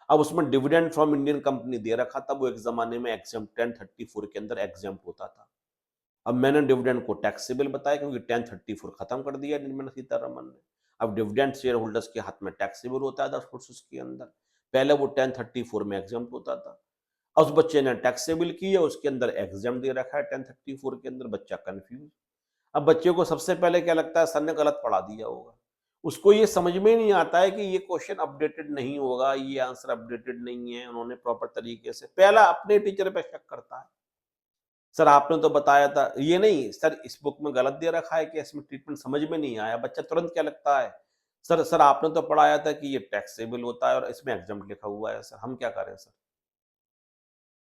अब उसमें डिविडेंड फ्रॉम इंडियन कंपनी दे रखा था, वो एक जमाने में एग्जाम 1034 के अंदर एग्जाम होता था। अब मैंने डिविडेंड को टैक्सेबल बताया क्योंकि 1034 खत्म कर दिया निर्मला सीतारमन ने। अब डिविडेंड शेयर होल्डर्स के हाथ में टैक्सेबल होता है 10% के अंदर, पहले वो 1034 में एग्जाम होता था। उस बच्चे ने टैक्सेबल किया, उसके अंदर एग्जाम दे रखा है 1034 के अंदर, बच्चा कंफ्यूज। अब बच्चे को सबसे पहले क्या लगता है, सर ने गलत पढ़ा दिया होगा। उसको ये समझ में नहीं आता है कि ये क्वेश्चन अपडेटेड नहीं होगा, ये आंसर अपडेटेड नहीं है, उन्होंने प्रॉपर तरीके से, पहला अपने टीचर पे शक करता है। सर आपने तो बताया था, ये नहीं सर इस बुक में गलत दे रखा है कि इसमें ट्रीटमेंट समझ में नहीं आया, बच्चा तुरंत क्या लगता है, सर सर आपने तो पढ़ाया था कि ये टैक्सेबल होता है और इसमें एग्जाम लिखा हुआ है, सर हम क्या करें सर।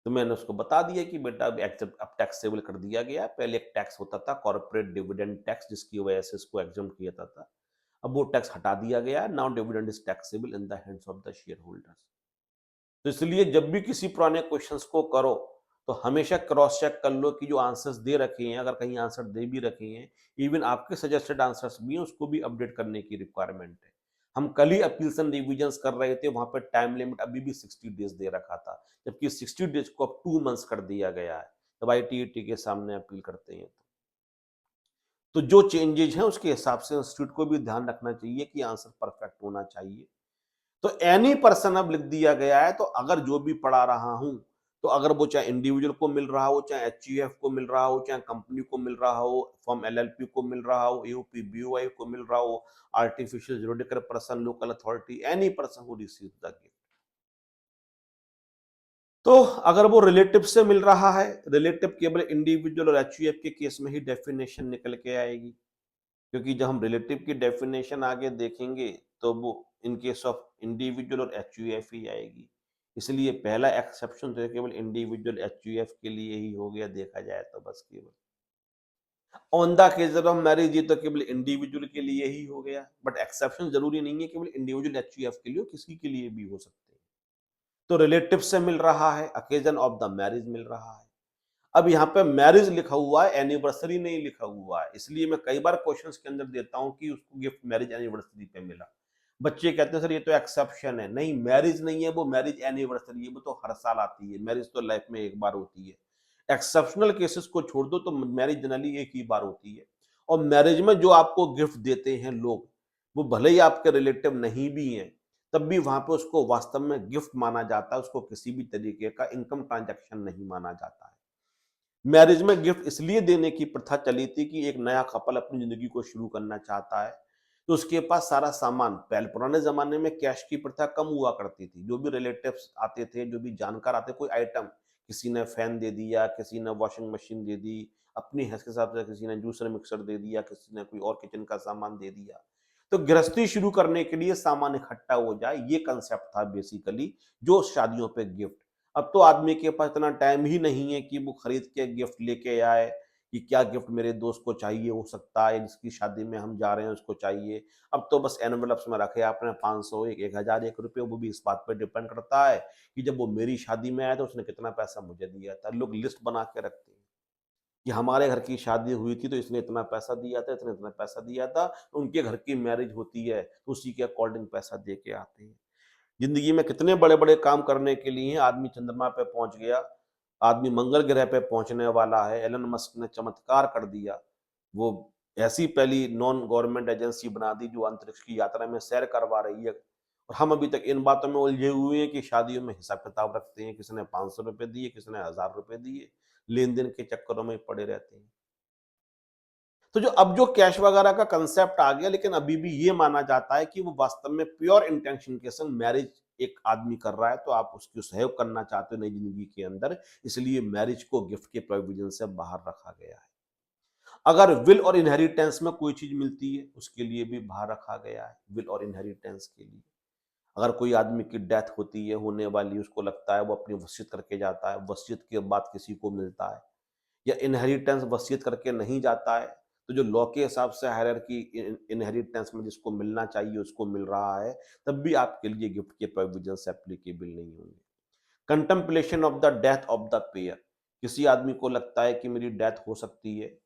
तो मैंने उसको बता दिया कि बेटा अब टैक्सेबल कर दिया गया है। पहले एक टैक्स होता था कॉर्पोरेट डिविडेंड टैक्स, जिसकी वजह से इसको एग्जम्प्ट किया जाता था। अब वो टैक्स हटा दिया गया है। Now dividend is taxable in the hands of the share holders. तो इसलिए जब भी किसी पुराने क्वेश्चंस को करो तो हमेशा क्रॉस चेक कर लो कि जो आंसर्स दे रखे हैं, अगर कहीं आंसर दे भी रखे हैं, इवन आपके सजेस्टेड आंसर्स भी हैं, उसको भी अपडेट करने की रिक्वायरमेंट है। हम कल ही अपील्स एंड रिविजन्स कर रहे थे, वहां पर टाइम लिमिट अभी भी 60 डेज दे रखा था, जबकि 60 डेज को अब 2 मंथ्स कर दिया गया है। जब आईटीईटी के सामने अपील करते हैं तो जो चेंजेज हैं उसके हिसाब से इंस्टीट्यूट को भी ध्यान रखना चाहिए कि आंसर परफेक्ट होना चाहिए। तो एनी पर्सन अब लिख दिया गया है, तो अगर जो भी पढ़ा रहा हूं, तो अगर वो चाहे इंडिविजुअल को मिल रहा हो, चाहे एचयूएफ को मिल रहा हो, चाहे कंपनी को मिल रहा हो, फॉर्म एलएलपी को मिल रहा हो, एओपी बीओआई को मिल रहा हो, artificial judicial person, local authority, any person who receive the gift, तो अगर वो रिलेटिव से मिल रहा है, रिलेटिव केवल इंडिविजुअल और एचयूएफ के केस में ही डेफिनेशन निकल के आएगी, क्योंकि जब हम रिलेटिव की डेफिनेशन आगे देखेंगे तो वो इन केस ऑफ इंडिविजुअल और एचयूएफ ही आएगी। इसलिए पहला एक्सेप्शन तो केवल इंडिविजुअल एचयूएफ के लिए ही हो गया, देखा जाए तो बस केवल on the case of marriage ये तो केवल इंडिविजुअल के लिए ही हो गया, बट एक्सेप्शन जरूरी नहीं है केवल इंडिविजुअल एचयूएफ के लिए, किसी के लिए भी हो सकते हैं। तो रिलेटिव से मिल रहा है, अकेजन ऑफ द मैरिज मिल रहा है। अब यहाँ पे मैरिज लिखा हुआ है, एनिवर्सरी नहीं लिखा हुआ है, इसलिए मैं कई बार क्वेश्चंस के अंदर देता हूं कि उसको गिफ्ट मैरिज एनिवर्सरी पे मिला। बच्चे कहते हैं सर ये तो एक्सेप्शन है। नहीं, मैरिज नहीं है वो, मैरिज एनिवर्सरी है, वो तो हर साल आती है। मैरिज तो लाइफ में एक बार होती है। एक्सेप्शनल केसेस को छोड़ दो तो मैरिज जनरली एक ही बार होती है। और मैरिज में जो आपको गिफ्ट देते हैं लोग, वो भले ही आपके रिलेटिव नहीं भी हैं, तब भी वहां पे उसको वास्तव में गिफ्ट माना जाता है, उसको किसी भी तरीके का इनकम ट्रांजैक्शन नहीं माना जाता है। मैरिज में गिफ्ट इसलिए देने की प्रथा चली थी कि एक नया कपल अपनी जिंदगी को शुरू करना चाहता है, तो उसके पास सारा सामान, पहले पुराने जमाने में कैश की प्रथा कम हुआ करती थी। जो भी रिलेटिव्स आते थे, जो भी जानकार आते, कोई आइटम, किसी ने फैन दे दिया, किसी ने वॉशिंग मशीन दे दी, अपनी हैसियत के हिसाब से किसी ने जूसर मिक्सर दे दिया, किसी ने कोई और किचन का सामान दे दिया। तो गृहस्थी शुरू करने के लिए सामान इकट्ठा हो जाए, ये कंसेप्ट था बेसिकली, जो शादियों पे गिफ्ट। अब तो आदमी के पास इतना टाइम ही नहीं है कि वो खरीद के गिफ्ट लेके आए, कि क्या गिफ्ट मेरे दोस्त को चाहिए हो सकता है, जिसकी शादी में हम जा रहे हैं उसको चाहिए। अब तो बस एनवेलप्स में रखे आपने 500, 1000, 1 रुपये, वो भी इस बात पर डिपेंड करता है कि जब वो मेरी शादी में आया तो उसने कितना पैसा मुझे दिया था। लोग लिस्ट बना के रखते हैं कि हमारे घर की शादी हुई थी तो इसने इतना पैसा दिया था, इसने इतना पैसा दिया था, तो उनके घर की मैरिज होती है तो उसी के अकॉर्डिंग पैसा दे के आते हैं। जिंदगी में कितने बड़े-बड़े काम करने के लिए आदमी चंद्रमा पे पहुंच गया, आदमी मंगल ग्रह पे पहुंचने वाला है, एलन मस्क ने चमत्कार कर दिया। वो ऐसी पहली नॉन गवर्नमेंट एजेंसी बना दी जो अंतरिक्ष की यात्रा में सैर करवा रही है। और हम अभी तक इन बातों में उलझे हुए हैं कि शादियों में हिसाब-किताब रखते हैं, किसी ने 500 रुपए दिए, किसी ने 1000 रुपए दिए, लेन-देन के चक्करों में पड़े रहते हैं। तो जो कैश वगैरह का कंसेप्ट आ गया, लेकिन अभी भी ये माना जाता है कि वो वास्तव में प्योर इंटेंशन के संग मैरिज एक आदमी कर रहा है, तो आप उसकी सहयोग करना चाहते हो नई जिंदगी के अंदर, इसलिए मैरिज को गिफ्ट के प्रोविजन से बाहर रखा गया है। अगर विल और इनहेरिटेंस में कोई चीज मिलती है, उसके लिए भी बाहर रखा गया है, विल और इनहेरिटेंस के लिए। अगर कोई आदमी की डेथ होती है, होने वाली, उसको लगता है वो अपनी वसीयत करके जाता है, वसीयत के बाद किसी को मिलता है, या इनहेरिटेंस वसीयत करके नहीं जाता है, तो जो लॉ के हिसाब से हायरार्की इनहेरिटेंस में जिसको मिलना चाहिए उसको मिल रहा है, तब भी आपके लिए गिफ्ट के प्रोविजंस एप्लीकेबल नहीं होंगे। Contemplation of the death of the pair, किसी आदमी को लगता है कि मेरी डेथ हो सकती है,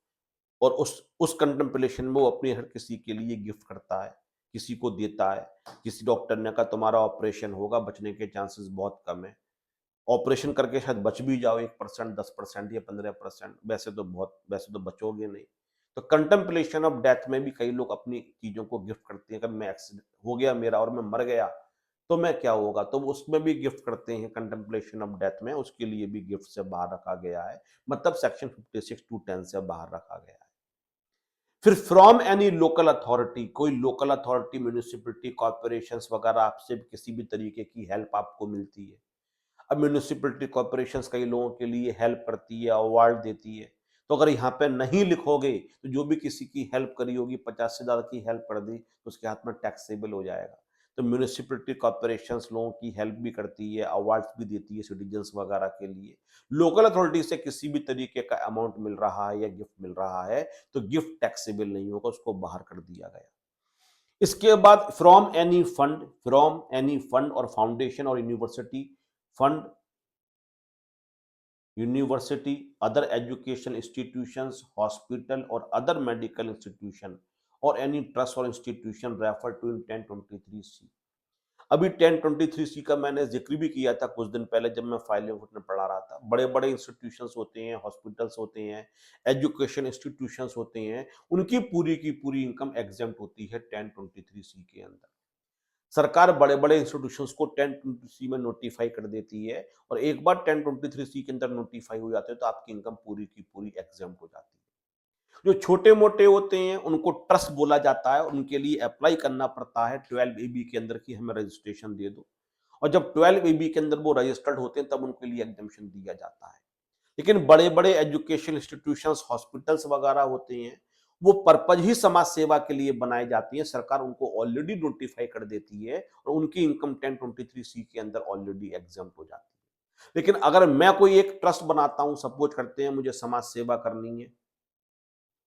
और उस कंटेम्पलेशन में वो अपने हर किसी के लिए गिफ्ट करता है, किसी को देता है। किसी डॉक्टर ने कहा तुम्हारा ऑपरेशन होगा, बचने के चांसेस बहुत कम है, ऑपरेशन करके शायद बच भी जाओ, 1%, 10% या 15%, वैसे तो बचोगे नहीं। तो कंटेम्पलेशन ऑफ डेथ में भी कई लोग अपनी चीजों को गिफ्ट करते हैं। अगर मैं एक्सीडेंट हो गया मेरा और मैं मर गया तो मैं क्या होगा, तो वो उसमें भी गिफ्ट करते हैं। कंटेम्पलेशन ऑफ डेथ में उसके लिए भी गिफ्ट से बाहर रखा गया है, मतलब सेक्शन 56(2)(10) से बाहर रखा गया है। फिर फ्रॉम एनी लोकल अथॉरिटी, कोई लोकल अथॉरिटी, म्यूनिसिपैलिटी, कॉर्पोरेशंस वगैरह आपसे किसी भी तरीके की हेल्प आपको मिलती है। अब म्यूनिसिपैलिटी कॉर्पोरेशंस कई लोगों के लिए हेल्प करती है, अवार्ड देती है, तो अगर यहाँ पे नहीं लिखोगे तो जो भी किसी की हेल्प करी होगी, 50 से ज्यादा की हेल्प कर दी, तो उसके हाथ में टैक्सेबल हो जाएगा। तो म्यूनिसिपैलिटी कॉर्पोरेशंस लोगों की हेल्प भी करती है, अवार्ड्स भी देती है सिटीजन्स वगैरह के लिए। लोकल अथॉरिटी से किसी भी तरीके का अमाउंट मिल रहा है या गिफ्ट मिल रहा है तो गिफ्ट टैक्सेबल नहीं होगा, उसको बाहर कर दिया गया। इसके बाद फ्रॉम एनी फंड और फाउंडेशन और fund university, other education institutions, hospital और अदर मेडिकल इंस्टीट्यूशन और एनी ट्रस्ट और institution refer to in 1023C। अभी 1023C का मैंने जिक्र भी किया था कुछ दिन पहले जब मैं फाइलें में पढ़ा रहा था। बड़े बड़े इंस्टीट्यूशंस होते हैं, हॉस्पिटल्स होते हैं, एजुकेशन इंस्टीट्यूशंस होते हैं, उनकी पूरी की पूरी इनकम एग्जेम्प्ट होती है 1023C के अंदर। सरकार बड़े बड़े इंस्टीट्यूशंस को 1023C में नोटिफाई कर देती है और एक बार 1023C के अंदर नोटिफाई हो जाते हैं तो आपकी इनकम पूरी की पूरी एग्जेम्प्ट हो जाती है। जो छोटे मोटे होते हैं उनको ट्रस्ट बोला जाता है, उनके लिए अप्लाई करना पड़ता है 12AB के अंदर की हमें रजिस्ट्रेशन दे दो, और जब 12AB के अंदर वो रजिस्टर्ड होते हैं तब उनके लिए एग्जम्पशन दिया जाता है। लेकिन बड़े बड़े एजुकेशन इंस्टीट्यूशंस, हॉस्पिटल्स वगैरह होते हैं, वो पर्पज ही समाज सेवा के लिए बनाई जाती है। सरकार उनको ऑलरेडी नोटिफाई कर देती है और उनकी इनकम 1023C के अंदर ऑलरेडी एग्जम्प्ट हो जाती है। लेकिन अगर मैं कोई एक ट्रस्ट बनाता हूं, सपोज करते हैं मुझे समाज सेवा करनी है,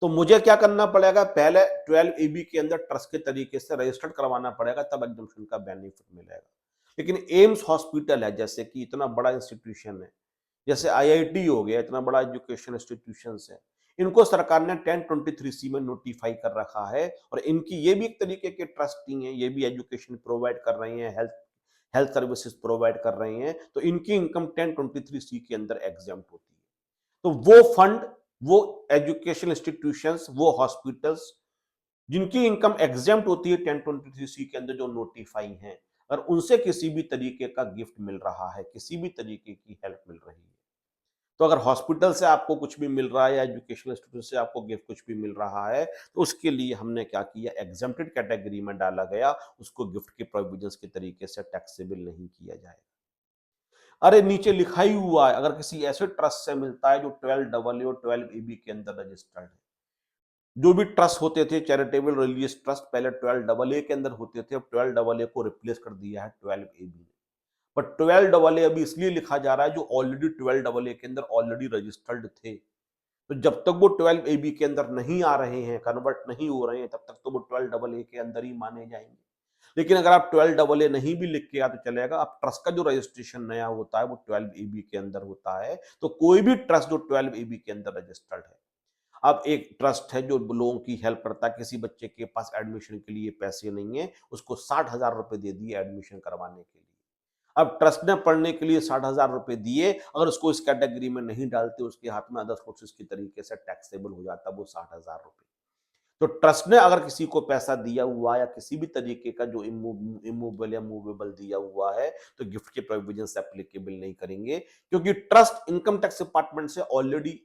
तो मुझे क्या करना पड़ेगा, पहले 12AB के अंदर ट्रस्ट के तरीके से रजिस्टर्ड करवाना पड़ेगा, तब एग्जम्पशन का बेनिफिट मिलेगा। लेकिन एम्स हॉस्पिटल है, जैसे कि इतना बड़ा इंस्टीट्यूशन है, जैसे IIT हो गया, इतना बड़ा एजुकेशन इंस्टीट्यूशन है, इनको सरकार ने 1023C में नोटिफाई कर रखा है और इनकी ये भी एक तरीके के ट्रस्टी हैं, ये भी एजुकेशन प्रोवाइड कर रहे हैं, हेल्थ हेल्थ सर्विसेज प्रोवाइड कर रहे हैं, तो इनकी इनकम 1023C के अंदर एग्जम्प्ट होती है। तो वो फंड, वो एजुकेशन इंस्टीट्यूशंस, वो हॉस्पिटल्स जिनकी इनकम एग्जम्प्ट होती है 1023C के अंदर, जो नोटिफाई हैं, अगर उनसे किसी भी तरीके का गिफ्ट मिल रहा है, किसी भी तरीके की हेल्प मिल रही है, तो अगर हॉस्पिटल से आपको कुछ भी मिल रहा है या एजुकेशन इंस्टीट्यूट से आपको गिफ्ट कुछ भी मिल रहा है, तो उसके लिए हमने क्या किया, एग्जम्प्टेड कैटेगरी में डाला गया, उसको गिफ्ट के प्रोविजंस के तरीके से टैक्सेबल नहीं किया जाएगा। अरे नीचे लिखा ही हुआ है, अगर किसी ऐसे ट्रस्ट से मिलता है जो 12AA और 12AB के अंदर रजिस्टर्ड है। जो भी ट्रस्ट होते थे चैरिटेबल रिलीजियस ट्रस्ट पहले 12AA के अंदर होते थे, अब 12AA को रिप्लेस कर दिया है 12AB ने। बट 12AA अभी इसलिए लिखा जा रहा है जो ऑलरेडी 12AA के अंदर ऑलरेडी रजिस्टर्ड थे। तो जब तक वो 12AB के अंदर नहीं आ रहे हैं, कन्वर्ट नहीं हो रहे हैं, तब तक तो वो 12AA के अंदर ही माने जाएंगे। लेकिन अगर आप 12AA नहीं भी लिख के आ तो चलेगा, अब ट्रस्ट का जो रजिस्ट्रेशन नया होता है वो 12AB के अंदर होता है। तो कोई भी ट्रस्ट जो 12AB के अंदर रजिस्टर्ड है, अब एक ट्रस्ट है जो लोगों की हेल्प करता है, किसी बच्चे के पास एडमिशन के लिए पैसे नहीं है, उसको 60,000 रुपए दे दिए एडमिशन करवाने के लिए। अब ट्रस्ट ने पढ़ने के लिए 60,000 रुपए दिए, अगर उसको इस कैटेगरी में नहीं डालते, उसके हाथ में अदर सोर्सेज की तरीके से टैक्सेबल हो जाता वो 60,000 रुपए। तो ट्रस्ट ने अगर किसी को पैसा दिया हुआ या किसी भी तरीके का जो इमूवेबल या मूवेबल दिया हुआ है, तो गिफ्ट के प्रोविजंस एप्लीकेबल नहीं करेंगे, क्योंकि ट्रस्ट इनकम टैक्स डिपार्टमेंट से ऑलरेडी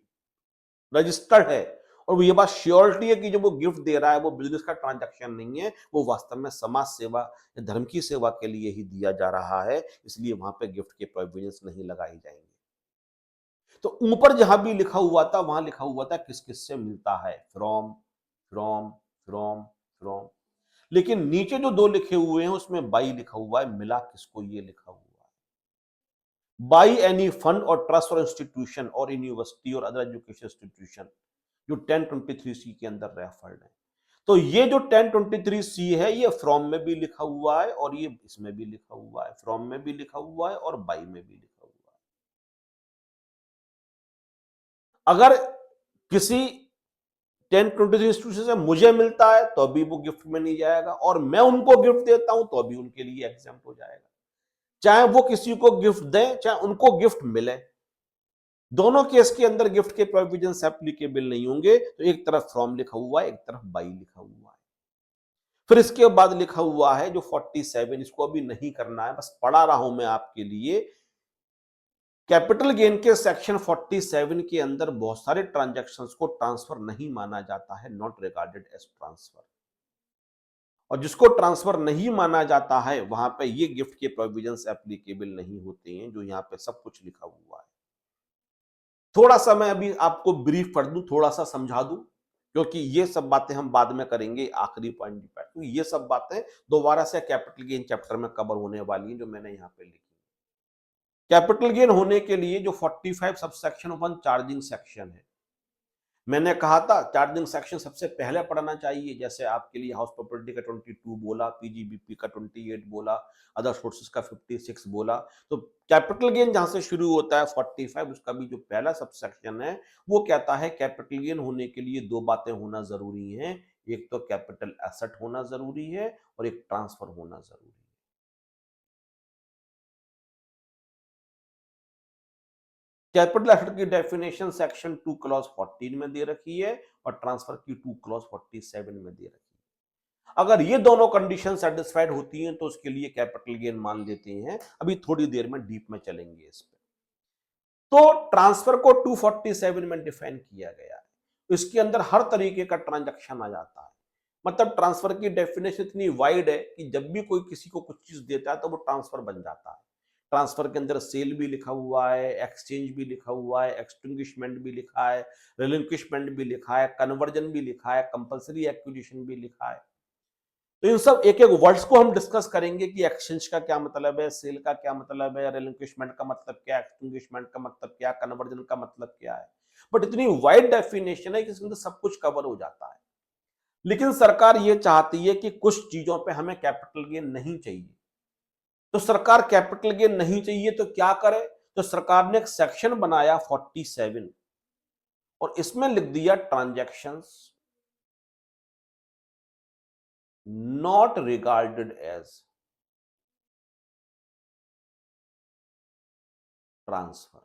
रजिस्टर्ड है। और वो ये बात श्योरिटी है कि जो वो गिफ्ट दे रहा है वो बिजनेस का ट्रांजैक्शन नहीं है, वो वास्तव में समाज सेवा या धर्म की सेवा के लिए ही दिया जा रहा है, इसलिए वहां पे गिफ्ट के प्रोविजंस नहीं लगाए जाएंगे। तो ऊपर जहां भी लिखा हुआ था वहां लिखा हुआ था किस किस से मिलता है, फ्रॉम फ्रॉम फ्रॉम फ्रॉम। लेकिन नीचे जो दो लिखे हुए हैं उसमें बाई लिखा हुआ है, मिला किसको, ये लिखा हुआ है बाई एनी फंड और ट्रस्ट और इंस्टीट्यूशन और यूनिवर्सिटी और अदर एजुकेशन इंस्टीट्यूशन जो 1023C के अंदर रेफर्ड है। तो ये जो 1023C है ये फ्रॉम में भी लिखा हुआ है और ये इसमें भी लिखा हुआ है, फ्रॉम में भी लिखा हुआ है और बाई में भी लिखा हुआ है। अगर किसी 1023 इंस्टीट्यूशन से मुझे मिलता है तो भी वो गिफ्ट में नहीं जाएगा, और मैं उनको गिफ्ट देता हूं तो भी उनके लिए एग्जाम्प्ट हो जाएगा। चाहे वो किसी को गिफ्ट दें चाहे उनको गिफ्ट मिले, दोनों केस के अंदर गिफ्ट के प्रोविजंस एप्लीकेबल नहीं होंगे। तो एक तरफ फ्रॉम लिखा हुआ है, एक तरफ बाई लिखा हुआ है। फिर इसके बाद लिखा हुआ है जो 47, इसको अभी नहीं करना है, बस पढ़ा रहा हूं मैं आपके लिए। कैपिटल गेन के सेक्शन 47 के अंदर बहुत सारे ट्रांजैक्शंस को ट्रांसफर नहीं माना जाता है, नॉट रिगार्डेड एज ट्रांसफर। और जिसको ट्रांसफर नहीं माना जाता है वहां पे ये गिफ्ट के प्रोविजंस एप्लीकेबल नहीं होते हैं, जो यहाँ पे सब कुछ लिखा हुआ है। थोड़ा सा मैं अभी आपको ब्रीफ कर दूं, थोड़ा सा समझा दूं। क्योंकि ये सब बातें हम बाद में करेंगे आखिरी पॉइंट पे, क्योंकि ये सब बातें दोबारा से कैपिटल गेन चैप्टर में कवर होने वाली हैं जो मैंने यहाँ पे लिखी। कैपिटल गेन होने के लिए जो 45 सबसेक्शन 1 चार्जिंग सेक्शन है, मैंने कहा था चार्जिंग सेक्शन सबसे पहले पढ़ना चाहिए। जैसे आपके लिए हाउस प्रॉपर्टी का 22 बोला, पीजीबीपी का 28 बोला, अदर सोर्सेज का 56 बोला। तो कैपिटल गेन जहां से शुरू होता है 45, उसका भी जो पहला सबसेक्शन है वो कहता है कैपिटल गेन होने के लिए दो बातें होना जरूरी हैं। एक तो कैपिटल एसेट होना जरूरी है और एक ट्रांसफर होना जरूरी है। कैपिटल एसेट की डेफिनेशन सेक्शन 2 क्लॉज 14 में दे रखी है और ट्रांसफर की 2 क्लॉज 47 में दे रखी है। अगर ये दोनों कंडीशन सेटिस्फाइड होती हैं तो उसके लिए कैपिटल गेन मान लेते हैं। अभी थोड़ी देर में डीप में चलेंगे इस पे। तो ट्रांसफर को 247 में डिफाइन किया गया है। इसके अंदर हर तरीके का ट्रांजैक्शन आ जाता है। मतलब ट्रांसफर की डेफिनेशन इतनी वाइड है कि जब भी कोई किसी को कुछ चीज देता है तो वो ट्रांसफर बन जाता है। ट्रांसफर के अंदर सेल भी लिखा हुआ है, एक्सचेंज भी लिखा हुआ है, एक्सटिंग्विशमेंट भी लिखा है, रिलिंक्विशमेंट भी लिखा है, कन्वर्जन भी लिखा है, कंपलसरी एक्विजिशन भी लिखा है। तो इन सब एक एक वर्ड्स को हम डिस्कस करेंगे कि एक्सचेंज का क्या मतलब है, सेल का क्या मतलब है, रिलिंक्विशमेंट का मतलब क्या है, एक्सटिंग्विशमेंट का मतलब क्या है, कन्वर्जन का मतलब क्या है। बट इतनी वाइड डेफिनेशन है कि इसके अंदर सब कुछ कवर हो जाता है। लेकिन सरकार ये चाहती है कि कुछ चीजों पे हमें कैपिटल गेन नहीं चाहिए। तो सरकार कैपिटल गेन नहीं चाहिए तो क्या करे? तो सरकार ने एक सेक्शन बनाया 47 और इसमें लिख दिया transactions not regarded as transfer.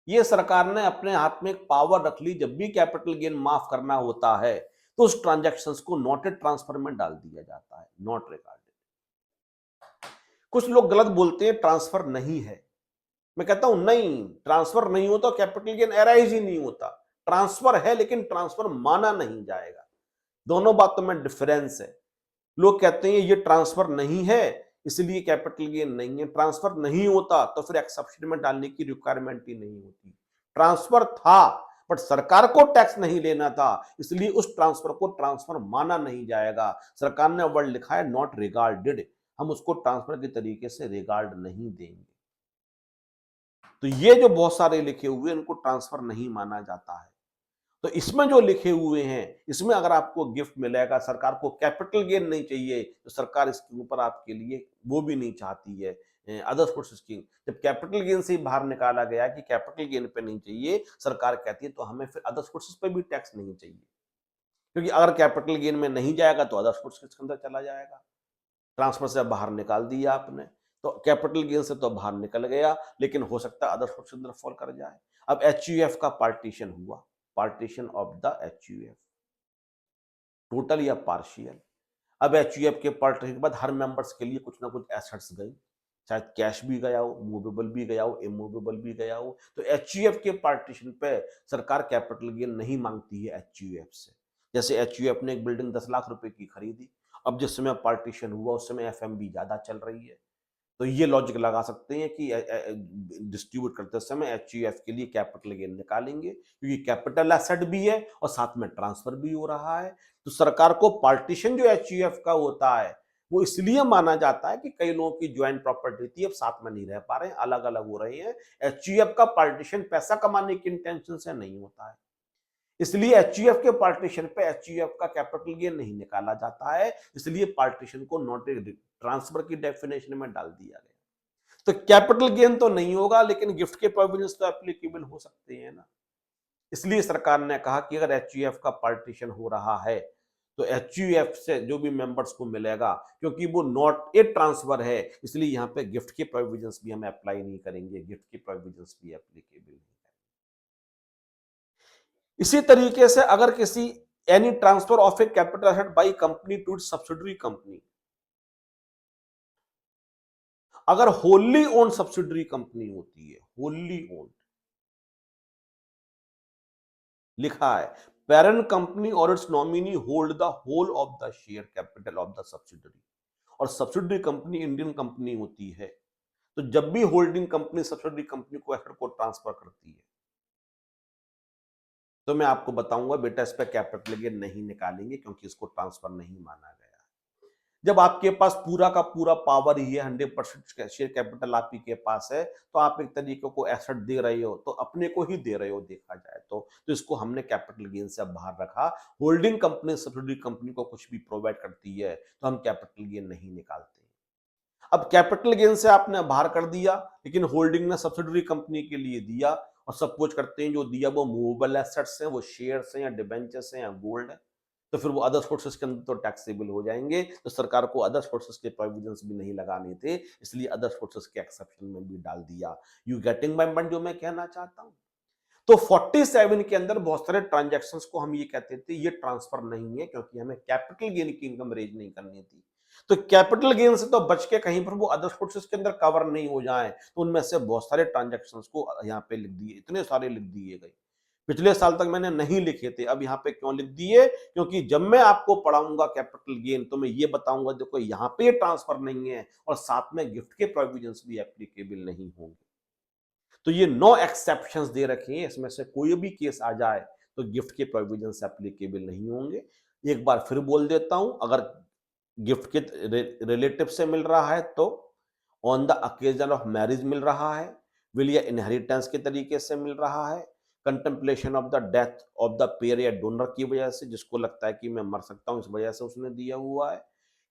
ये सरकार ने अपने हाथ में एक पावर रख ली, जब भी कैपिटल गेन माफ करना होता है तो उस ट्रांजैक्शंस को नॉटेड ट्रांसफर में डाल दिया जाता है, नॉट रिगार्डेड। कुछ लोग गलत बोलते हैं ट्रांसफर नहीं है। मैं कहता हूं नहीं, ट्रांसफर नहीं होता कैपिटल गेन एराइज ही नहीं होता। ट्रांसफर है लेकिन ट्रांसफर माना नहीं जाएगा। दोनों बातों में डिफरेंस है। लोग कहते हैं ये ट्रांसफर नहीं है इसलिए कैपिटल गेन नहीं है। ट्रांसफर नहीं होता तो फिर एक्सेप्शन में डालने की रिक्वायरमेंट ही नहीं होती। ट्रांसफर था बट सरकार को टैक्स नहीं लेना था, इसलिए उस ट्रांसफर को ट्रांसफर माना नहीं जाएगा। सरकार ने वर्ड लिखा है नॉट रिगार्डेड, हम उसको ट्रांसफर के तरीके से रिगार्ड नहीं देंगे। तो ये जो बहुत सारे लिखे हुए हैं इनको ट्रांसफर नहीं माना जाता है। तो इसमें जो लिखे हुए हैं इसमें अगर आपको गिफ्ट मिलेगा, सरकार को कैपिटल गेन नहीं चाहिए तो सरकार इसके ऊपर आपके लिए वो भी नहीं चाहती है अदर सोर्स स्कीम। जब कैपिटल गेन से ही बाहर निकाला गया कि कैपिटल गेन पे नहीं चाहिए, सरकार कहती है तो हमें फिर अदर सोर्सेज पे भी टैक्स नहीं चाहिए, क्योंकि अगर कैपिटल गेन में नहीं जाएगा तो अदर सोर्स के अंदर चला जाएगा। ट्रांसफर से बाहर निकाल दिया आपने तो कैपिटल गेन से तो बाहर निकल गया, लेकिन हो सकता है अदर सोर्स के अंदर फॉल कर जाए। अब एचयूएफ का पार्टीशन हुआ, partition of the HUF, total या पार्शियल। अब एचयूएफ के पार्टीशन के बाद हर मेंबर्स के लिए कुछ ना कुछ एसेट्स गई, शायद कैश भी गया हो, मूवेबल भी गया हो, इमूवेबल भी गया हो। तो एचयूएफ के पार्टीशन पे सरकार कैपिटल गेन नहीं मांगती है एचयूएफ से। जैसे एचयूएफ ने एक बिल्डिंग 10 लाख रुपए की खरीदी, अब जिस समय पार्टीशन हुआ उस समय एफएमबी ज्यादा चल रही है, तो ये लॉजिक लगा सकते हैं कि डिस्ट्रीब्यूट करते समय एचयूएफ के लिए कैपिटल गेन निकालेंगे, क्योंकि कैपिटल एसेट भी है और साथ में ट्रांसफर भी हो रहा है। तो सरकार को पार्टीशन जो एचयूएफ का होता है वो इसलिए माना जाता है कि कई लोगों की ज्वाइंट प्रॉपर्टी थी, अब साथ में नहीं रह पा रहे हैं, अलग अलग हो रहे हैं। एचयूएफ का पार्टीशन पैसा कमाने की इंटेंशन से नहीं होता है, इसलिए एचयूएफ के पार्टीशन पे एचयूएफ का कैपिटल गेन नहीं निकाला जाता है, इसलिए पार्टीशन को नॉट ट्रांसफर की डेफिनेशन में डाल दिया गया। तो कैपिटल गेन तो नहीं होगा लेकिन गिफ्ट के प्रोविजंस तो एप्लीकेबल हो सकते हैं ना। इसलिए सरकार ने कहा कि अगर एचयूएफ का पार्टीशन हो रहा है तो एचयूएफ से जो भी मेंबर्स को मिलेगा, क्योंकि वो नॉट ए ट्रांसफर है, इसलिए यहां पे गिफ्ट के प्रोविजंस भी हम अप्लाई नहीं करेंगे, गिफ्ट के प्रोविजंस भी एप्लीकेबल नहीं। इसी तरीके से अगर किसी any transfer of a capital asset by company to subsidiary company, अगर होली ओन सब्सिडरी कंपनी होती है, होली ओन लिखा है, पेरेंट कंपनी और its nominee hold the whole of the share capital of the subsidiary, और सब्सिडरी कंपनी इंडियन कंपनी होती है, तो जब भी होल्डिंग कंपनी सब्सिडरी कंपनी को एसेट को ट्रांसफर करती है तो मैं आपको बताऊंगा बेटा इस पे कैपिटल गेन नहीं निकालेंगे क्योंकि इसको ट्रांसफर नहीं माना गया। जब आपके पास पूरा का पूरा पावर ही है, 100% शेयर कैपिटल आप ही के पास है, तो आप एक तरीके को एसेट दे रहे हो तो अपने को ही दे रहे हो देखा जाए तो इसको हमने कैपिटल गेन से बाहर रखा। होल्डिंग कंपनी सब्सिडरी कंपनी को कुछ भी प्रोवाइड करती है तो हम कैपिटल गेन नहीं निकालते। अब कैपिटल गेन से आपने बाहर कर दिया, लेकिन होल्डिंग ने सब्सिडरी कंपनी के लिए दिया, और सपोज करते हैं जो दिया वो मूवेबल एसेट्स हैं, वो शेयर्स हैं या डिबेंचर्स हैं या गोल्ड है, तो फिर वो अदर सोर्सेस के अंदर तो टैक्सेबल हो जाएंगे। तो सरकार को अदर सोर्सेस के प्रोविजंस भी नहीं लगाने थे, इसलिए अदर सोर्सेस के एक्सेप्शन में भी डाल दिया। यू गेटिंग माय पॉइंट जो मैं कहना चाहता हूं? तो 47 के अंदर बहुत सारे ट्रांजैक्शंस को हम ये कहते थे ये ट्रांसफर नहीं है, क्योंकि हमें कैपिटल गेन की इनकम रेज नहीं करनी थी। तो कैपिटल गेन से तो बच के कहीं पर वो अदर सोर्सेस के अंदर कवर नहीं हो जाए, तो उनमें से बहुत सारे ट्रांजैक्शंस को यहाँ पे लिख दिए, इतने सारे लिख दिए गए। पिछले साल तक मैंने नहीं लिखे थे, अब यहाँ पे क्यों लिख दिए? क्योंकि जब मैं आपको पढ़ाऊंगा कैपिटल गेन तो मैं ये बताऊंगा देखो यहाँ पे ट्रांसफर नहीं है, और साथ में गिफ्ट के प्रोविजंस भी एप्लीकेबल नहीं होंगे। तो ये नो एक्सेप्शंस दे रखे हैं, इसमें से कोई भी केस आ जाए तो गिफ्ट के प्रोविजंस एप्लीकेबल नहीं होंगे। एक बार फिर बोल देता हूं, अगर गिफ्ट के रिलेटिव से मिल रहा है तो on the occasion of marriage मिल रहा है, विल या इनहेरिटेंस के तरीके से मिल रहा है, contemplation of the death of the pair या डोनर की वजह से, जिसको लगता है कि मैं मर सकता हूं इस वजह से उसने दिया हुआ है,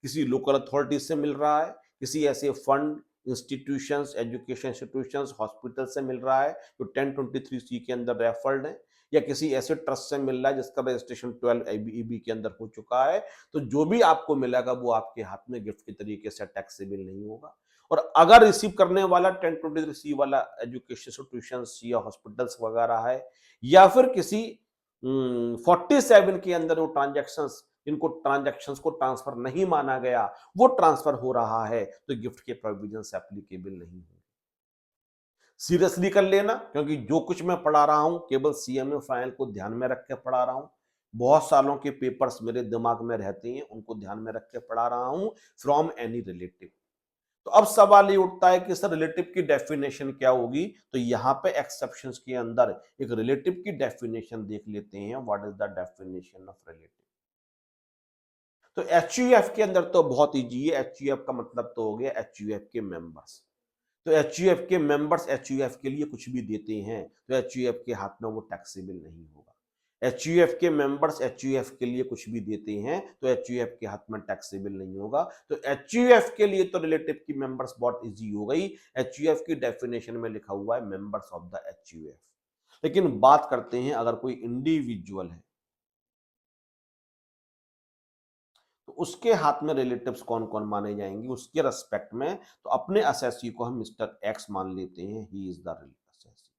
किसी लोकल अथॉरिटी से मिल रहा है, किसी ऐसे fund institutions education institutions hospital से मिल रहा है जो 1023C के अंदर रेफर्ड है, या किसी ऐसे ट्रस्ट से मिल रहा है जिसका रजिस्ट्रेशन 12 ABEB के अंदर हो चुका है, तो जो भी आपको मिलेगा वो आपके हाथ में गिफ्ट के तरीके से टैक्सेबल नहीं होगा। और अगर रिसीव करने वाला 1023C वाला एजुकेशन इंस्टीट्यूशंस या हॉस्पिटल्स वगैरह है, या फिर किसी 47 के अंदर वो ट्रांजैक्शंस इनको ट्रांजैक्शंस को ट्रांसफर नहीं माना गया, वो ट्रांसफर हो रहा है, तो गिफ्ट के प्रोविजंस एप्लीकेबल नहीं होंगे। सीरियसली कर लेना, क्योंकि जो कुछ मैं पढ़ा रहा हूं केवल CMA फाइल को ध्यान में रख के पढ़ा रहा हूं। बहुत सालों के पेपर्स मेरे दिमाग में रहते हैं, उनको ध्यान में रख के पढ़ा रहा हूं फ्रॉम एनी रिलेटिव। तो अब सवाल ये उठता है कि सर रिलेटिव की डेफिनेशन क्या होगी? तो यहाँ पे एक्सेप्शंस के अंदर एक रिलेटिव की डेफिनेशन देख लेते हैं। What is the definition of relative? तो HUF के अंदर तो बहुत ईजी है। HUF का मतलब तो हो गया HUF के मेंबर्स। तो HUF के मेंबर्स HUF के लिए कुछ भी देते हैं तो HUF के हाथ में वो टैक्सेबल नहीं होगा। HUF के मेंबर्स HUF के लिए कुछ भी देते हैं तो HUF के हाथ में टैक्सेबल नहीं होगा। तो HUF के लिए तो रिलेटिव की मेंबर्स बहुत इजी हो गई। HUF की डेफिनेशन में लिखा हुआ है मेंबर्स ऑफ द HUF। लेकिन बात करते हैं अगर कोई इंडिविजुअल है तो उसके हाथ में रिलेटिव्स कौन कौन माने जाएंगे उसके रेस्पेक्ट में। तो अपने असेसी को हम मिस्टर एक्स मान लेते हैं, ही इज द असेसी।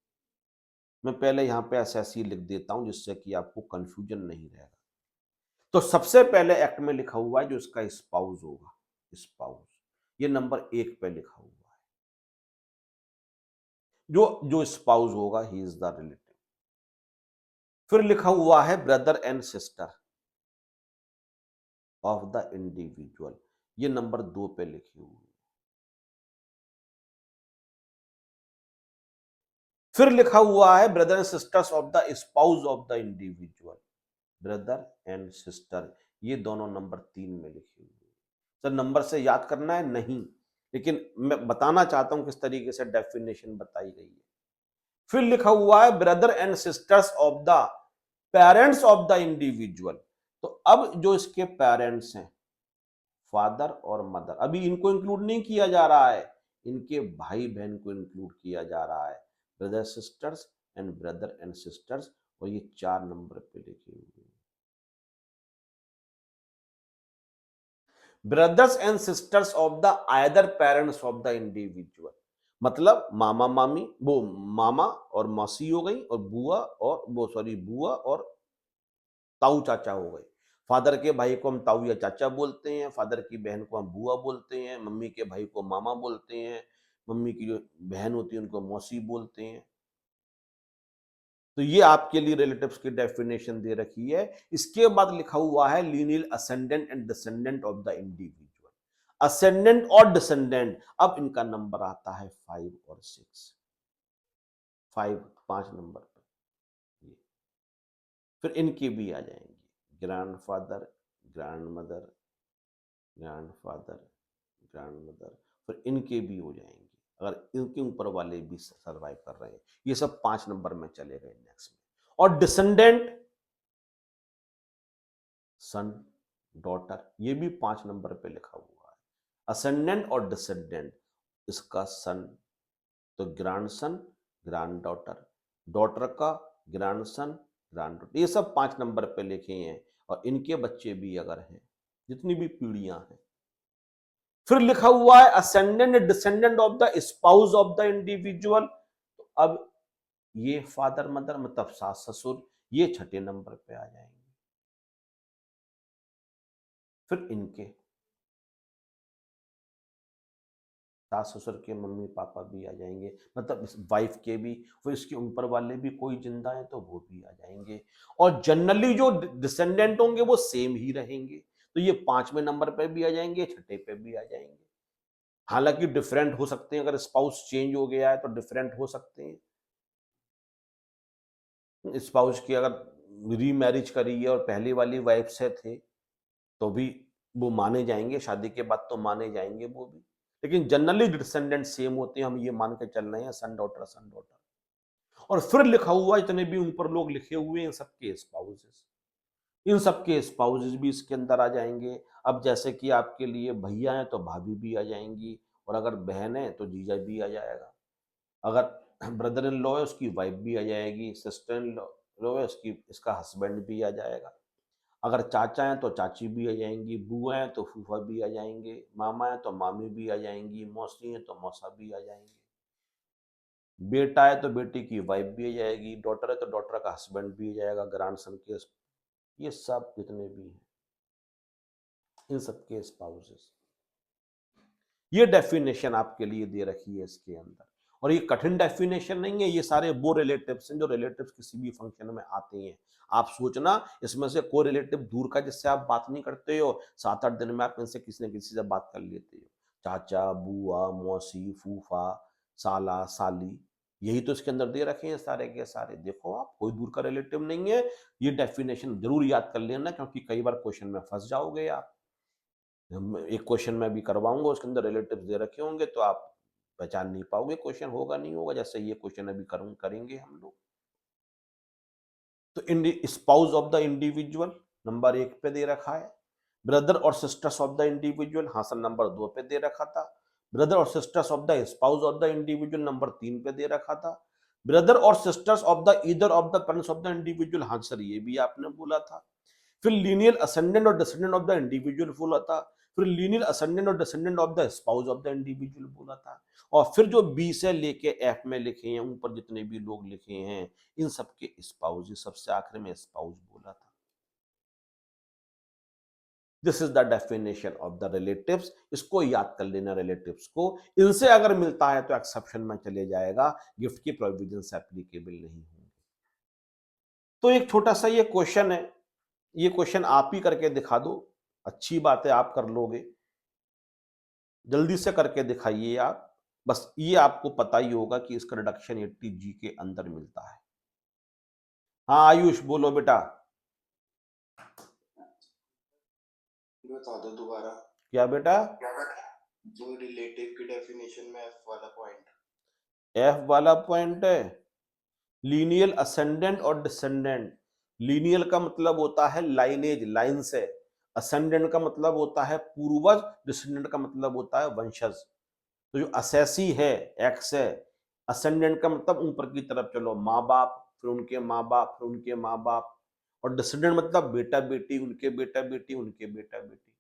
मैं पहले यहाँ पे असेसी लिख देता हूं जिससे कि आपको कंफ्यूजन नहीं रहेगा। तो सबसे पहले एक्ट में लिखा हुआ है जो इसका स्पाउस होगा, स्पाउस, ये नंबर 1 पे लिखा हुआ है। जो जो स्पाउस होगा ही इज द रिलेटिव। फिर लिखा हुआ है brother and sister of the individual, ये नंबर 2 पे लिखी हुई है। फिर लिखा हुआ है brother and sisters of the spouse of the individual, brother and sister, ये दोनों नंबर 3 में लिखी हुई है। सर नंबर से याद करना है नहीं, लेकिन मैं बताना चाहता हूं किस तरीके से डेफिनेशन बताई गई है। फिर लिखा हुआ है brother and sisters of the parents of the individual. तो अब जो इसके पेरेंट्स हैं फादर और मदर, अभी इनको इंक्लूड नहीं किया जा रहा है, इनके भाई बहन को इंक्लूड किया जा रहा है, brother sisters and brother and sisters, और ये 4 नंबर पे लिखी हुई है। Brothers and sisters of the either parents of the individual, मतलब मामा मामी, वो मामा और मौसी हो गई, और बुआ और वो सॉरी बुआ और ताऊ चाचा हो गए। फादर के भाई को हम ताऊ या चाचा बोलते हैं, फादर की बहन को हम बुआ बोलते हैं, मम्मी के भाई को मामा बोलते हैं, मम्मी की जो बहन होती है उनको मौसी बोलते हैं। तो ये आपके लिए रिलेटिव्स की डेफिनेशन दे रखी है। इसके बाद लिखा हुआ है lineal ascendant and descendant of the individual. Ascendant और डिसेंडेंट, अब इनका नंबर आता है 5 और 6, 5 नंबर पे। फिर इनके भी आ जाएंगे, ग्रैंडफादर, ग्रैंडमदर, ग्रैंडफादर, ग्रैंडमदर, फिर इनके भी हो जाएंगे अगर इनके ऊपर वाले भी सर्वाइव कर रहे हैं। ये सब 5 नंबर में चले गए नेक्स्ट में। और डिसेंडेंट, सन, डॉटर, ये भी 5 नंबर पे लिखा हुआ है। असेंडेंट और डिसेंडेंट, इसका सन तो ग्रैंडसन, ग्रैंड डॉटर, डॉटर का ग्रैंडसन, ग्रैंड डॉटर, ये सब 5 नंबर पे लिखे हैं। और इनके बच्चे भी अगर हैं, जितनी भी पीढ़ियां हैं। फिर लिखा हुआ है ascendant descendant of the spouse of the individual. तो अब ये फादर मदर मतलब सास ससुर, ये 6ठे नंबर पे आ जाएंगे। फिर इनके सास ससुर के मम्मी पापा भी आ जाएंगे, मतलब इस वाइफ के भी। फिर इसके ऊपर वाले भी कोई जिंदा है तो वो भी आ जाएंगे। और जनरली जो डिसेंडेंट होंगे वो सेम ही रहेंगे, तो ये 5वें नंबर पे भी आ जाएंगे, 6ठे पे भी आ जाएंगे। हालांकि डिफरेंट हो सकते हैं, अगर स्पाउस चेंज हो गया है तो डिफरेंट हो सकते हैं। स्पाउस की अगर रीमैरिज करी है और पहली वाली वाइफ से थे तो भी वो माने जाएंगे, शादी के बाद तो माने जाएंगे वो भी। लेकिन जनरली डिसेंडेंट सेम होते हैं, हम ये मान के चल रहे हैं, सन डॉटर सन डॉटर। और फिर लिखा हुआ जितने भी ऊपर लोग लिखे हुए हैं सबके स्पाउसेस, इन सबके स्पाउसेस भी इसके अंदर आ जाएंगे। अब जैसे कि आपके लिए भैया हैं तो भाभी भी आ जाएंगी, और अगर बहन है तो जीजा भी आ जाएगा। अगर ब्रदर इन लॉ है उसकी वाइफ भी आ जाएगी, सिस्टर इन लॉ है उसकी इसका हस्बैंड भी आ जाएगा। अगर चाचा हैं तो चाची भी आ जाएंगी, बुआ हैं तो फूफा भी आ जाएंगे, मामा हैं तो मामी भी आ जाएंगी, मौसी हैं तो मौसा भी आ जाएंगे। बेटा है तो बेटी की वाइफ भी आ जाएगी, डॉटर है तो डॉटर का हस्बैंड भी आ जाएगा, ग्रैंडसन के, ये सब जितने भी हैं इन सबके स्पाउसेस। ये डेफिनेशन आपके लिए दे रखी है इसके अंदर। और ये कठिन डेफिनेशन नहीं है, ये सारे वो रिलेटिव्स हैं जो रिलेटिव्स किसी भी फंक्शन में आते हैं। आप सोचना, इसमें से कोई रिलेटिव दूर का जिससे आप बात नहीं करते हो, 7-8 दिन में आप इनसे किसी न किसी से बात कर लेते हो। चाचा, बुआ, मौसी, फूफा, साला, साली, यही तो इसके अंदर दे रखे हैं सारे के सारे। देखो आप, कोई दूर का रिलेटिव नहीं है। ये डेफिनेशन जरूर याद कर लेना, क्योंकि कई बार क्वेश्चन में फंस जाओगे आप। एक क्वेश्चन मैं भी करवाऊंगा, उसके अंदर रिलेटिव्स दे रखे होंगे तो आप पहचान नहीं पाओगे, क्वेश्चन होगा नहीं होगा, जैसे ये क्वेश्चन अभी करेंगे हम लोग। तो spouse of the individual number 1 पे दे रखा है। ब्रदर और सिस्टर्स ऑफ द इंडिविजुअल, हाँ सर, नंबर 2 पे दे रखा था। ब्रदर और sisters of the spouse of the individual number 3 पे दे रखा था। ब्रदर और sisters of the either of the parents of the individual, हाँ सर ये भी आपने बोला था। फिर लीनियर असेंडेंट और डिसेंडेंट ऑफ द इंडिविजुअल बोला था। फिर लीनियर असेंडेंट और descendant of the spouse of the individual बोला था। और फिर जो बी से लेके एफ में लिखे हैं, ऊपर जितने भी लोग लिखे हैं, इन सबके स्पाउस, सबसे आखिर में स्पाउस बोला था। This is the definition of the relatives. इसको याद कर लेना रिलेटिव्स को। इनसे अगर मिलता है तो एक्सेप्शन में चले जाएगा, गिफ्ट की प्रोविजंस एप्लीकेबल नहीं होंगे। तो एक छोटा सा ये क्वेश्चन है, ये क्वेश्चन आप ही करके दिखा दो। अच्छी बात है, आप कर लोगे, जल्दी से करके दिखाइए आप। बस ये आपको पता ही होगा कि इसका रिडक्शन 80G के अंदर मिलता है। हाँ आयुष बोलो बेटा। बता दो दोबारा। क्या बेटा? जो रिलेटिव की डेफिनेशन में एफ वाला पॉइंट। एफ वाला पॉइंट है लीनियल असेंडेंट और डिसेंडेंट। लीनियल का मतलब होता है लाइनेज, लाइन से। असेंडेंट का मतलब होता है पूर्वज, डिसेंडेंट का मतलब होता है वंशज। तो जो असेसी है, एक्स है, असेंडेंट का मतलब ऊपर की तरफ चलो, माँ बाप, फिर उनके माँ बाप, फिर उनके माँ बाप। और डिसेंडेंट मतलब बेटा बेटी, उनके बेटा बेटी, उनके बेटा बेटी।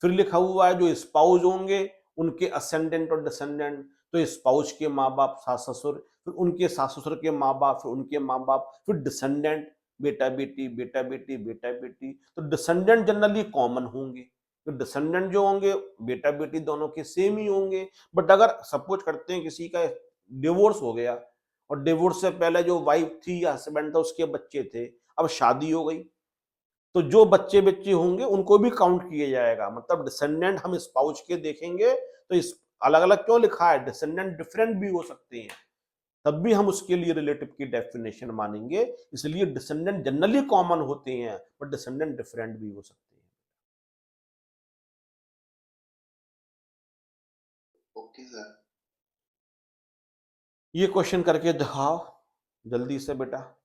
फिर लिखा हुआ है जो स्पाउस होंगे उनके असेंडेंट और डिसेंडेंट। तो स्पाउस के माँ बाप सास ससुर, फिर उनके सास ससुर के माँ बाप, फिर उनके माँ बाप, फिर डिसेंडेंट बेटा बेटी, बेटा बेटी, बेटा बेटी। तो डिसेंडेंट जनरली कॉमन होंगे, तो डिसेंडेंट जो होंगे बेटा बेटी दोनों के सेम ही होंगे। बट अगर सपोज करते हैं किसी का डिवोर्स हो गया, और डिवोर्स से पहले जो वाइफ थी या हस्बैंड था उसके बच्चे थे, अब शादी हो गई, तो जो बच्चे बच्चे होंगे उनको भी काउंट किया जाएगा। मतलब डिसेंडेंट हम स्पाउस के देखेंगे तो इस अलग अलग क्यों लिखा है, डिसेंडेंट डिफरेंट भी हो सकते हैं। तब भी हम उसके लिए रिलेटिव की डेफिनेशन मानेंगे। इसलिए डिसेंडेंट जनरली कॉमन होते हैं, बट डिसेंडेंट डिफरेंट भी हो सकते हैं। Okay sir. ये क्वेश्चन करके दिखाओ जल्दी से बेटा।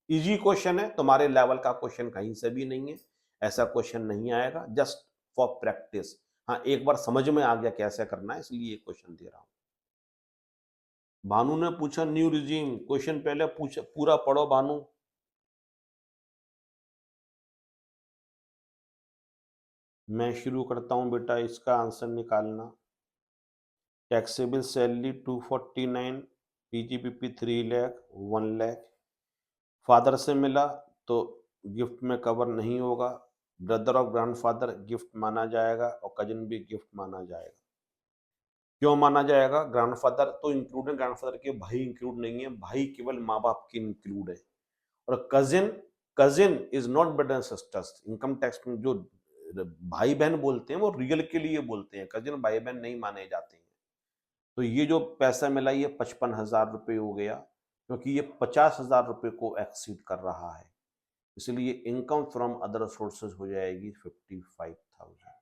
इजी क्वेश्चन है, तुम्हारे लेवल का क्वेश्चन कहीं से भी नहीं है, ऐसा क्वेश्चन नहीं आएगा, जस्ट फॉर प्रैक्टिस। हाँ, एक बार समझ में आ गया कैसे करना है, इसलिए ये क्वेश्चन दे रहा हूं। भानु ने पूछा न्यू रिजीम, क्वेश्चन पहले पूरा पढ़ो भानु। मैं शुरू करता हूं बेटा, इसका आंसर निकालना। Taxable salary 249, PGPP 3 lakh, 1 lakh. Father से मिला तो गिफ्ट में कवर नहीं होगा, ब्रदर और ग्रैंडफादर गिफ्ट माना जाएगा और कजिन भी गिफ्ट माना जाएगा। क्यों माना जाएगा? ग्रैंडफादर तो इंक्लूड है, ग्रैंडफादर के भाई इंक्लूड नहीं है, भाई केवल माँ बाप के इंक्लूड है। और cousin, cousin is not brother and sisters. Income tax में जो भाई बहन बोलते हैं वो रियल के लिए बोलते हैं, कजिन भाई बहन नहीं माने जाते हैं। तो ये जो पैसा मिला ये 55,000 रुपये हो गया, क्योंकि ये 50,000 रुपये को एक्सीड कर रहा है, इसलिए इनकम फ्रॉम अदर सोर्सेज हो जाएगी 55,000।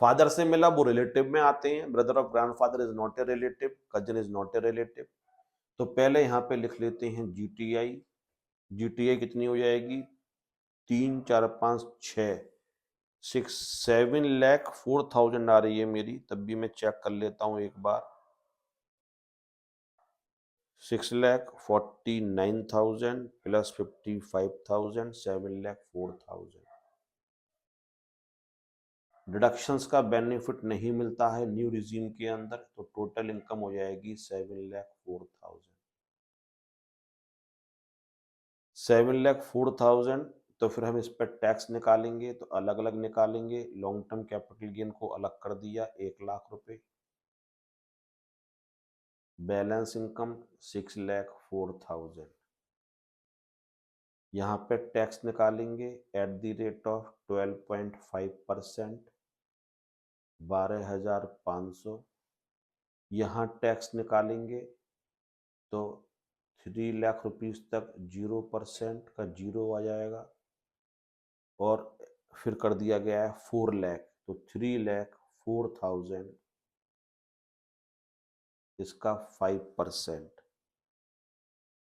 फादर से मिला वो रिलेटिव में आते हैं, brother of grandfather is not a relative, cousin is not a relative. तो पहले यहाँ पे लिख लेते हैं जीटीआई। जीटीआई कितनी हो जाएगी? 3 4 5 6 6 7 लाख 4,000 आ रही है मेरी, तब भी मैं चेक कर लेता हूँ एक बार। 6,49,000 प्लस 55,000, 7,04,000। डिडक्शंस का बेनिफिट नहीं मिलता है न्यू रिजीम के अंदर, तो टोटल इनकम हो जाएगी 7,04,000। 7,04,000, तो फिर हम इस पर टैक्स निकालेंगे तो अलग अलग निकालेंगे। लॉन्ग टर्म कैपिटल गेन को अलग कर दिया 1,00,000 रुपए। Balance income 6,04,000। यहाँ पे टैक्स निकालेंगे एट द रेट ऑफ 12.5%, 12,500। यहाँ टैक्स निकालेंगे तो 3,00,000 रुपीज तक 0% का 0 आ जाएगा, और फिर कर दिया गया है 4,00,000, तो 3,04,000 इसका 5%।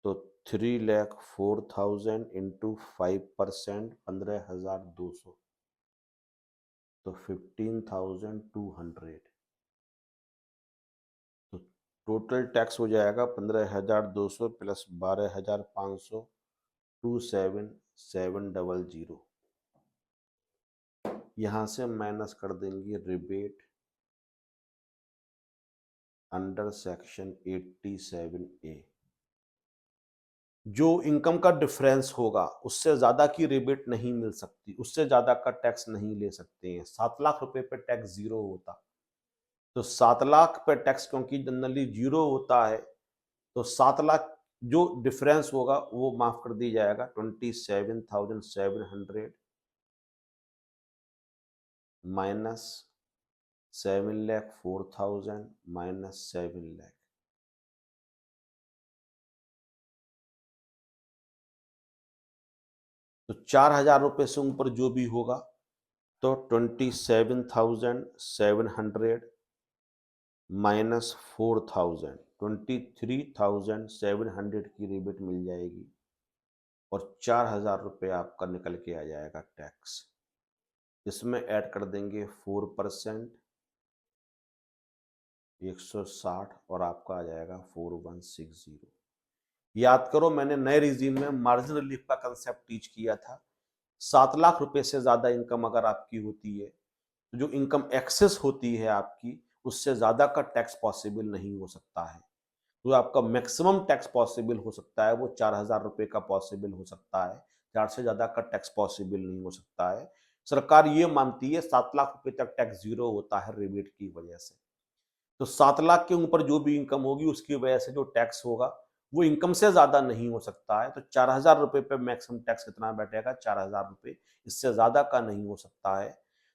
तो 3,04,000 इंटू 5%, 15,200, तो 15,200। तो टोटल टैक्स हो जाएगा 15,200 प्लस 12,500, 27,700। यहाँ से माइनस कर देंगे रिबेट अंडर सेक्शन 87A। जो इनकम का डिफरेंस होगा उससे ज्यादा की रिबेट नहीं मिल सकती, उससे ज्यादा का टैक्स नहीं ले सकते हैं। 7,00,000 रुपए पे टैक्स 0 होता, तो 7,00,000 पे टैक्स क्योंकि जनरली 0 होता है, तो 7,00,000 जो डिफरेंस होगा वो माफ कर दी जाएगा। 27,700 माइनस 7,04,000 माइनस 7,00,000। तो 4,000 रुपए से ऊपर जो भी होगा तो 27,700 माइनस 4,000, 23,700 की रिबेट मिल जाएगी, और 4,000 रुपये आपका निकल के आ जाएगा टैक्स। इसमें ऐड कर देंगे 4%, 160, और आपका आ जाएगा 4160। याद करो मैंने नए रिजीम में मार्जिन रिलीफ का कंसेप्ट टीच किया था। 7,00,000 रुपए से ज्यादा इनकम अगर आपकी होती है, तो जो इनकम एक्सेस होती है आपकी, उससे ज्यादा का टैक्स पॉसिबल नहीं हो सकता है। तो आपका मैक्सिमम टैक्स पॉसिबल हो सकता है वो 4,000 रुपए का पॉसिबल हो सकता है, 4 से ज्यादा का टैक्स पॉसिबल नहीं हो सकता है। सरकार ये मानती है 7,00,000 रुपए तक टैक्स 0 होता है रिबेट की वजह से। तो 7,00,000 के ऊपर जो भी इनकम होगी उसकी वजह से जो टैक्स होगा वो इनकम से ज्यादा नहीं हो सकता है। तो 4,000 रुपए पे मैक्सिमम टैक्स कितना बैठेगा? 4,000 रुपए, इससे ज्यादा का नहीं हो सकता है।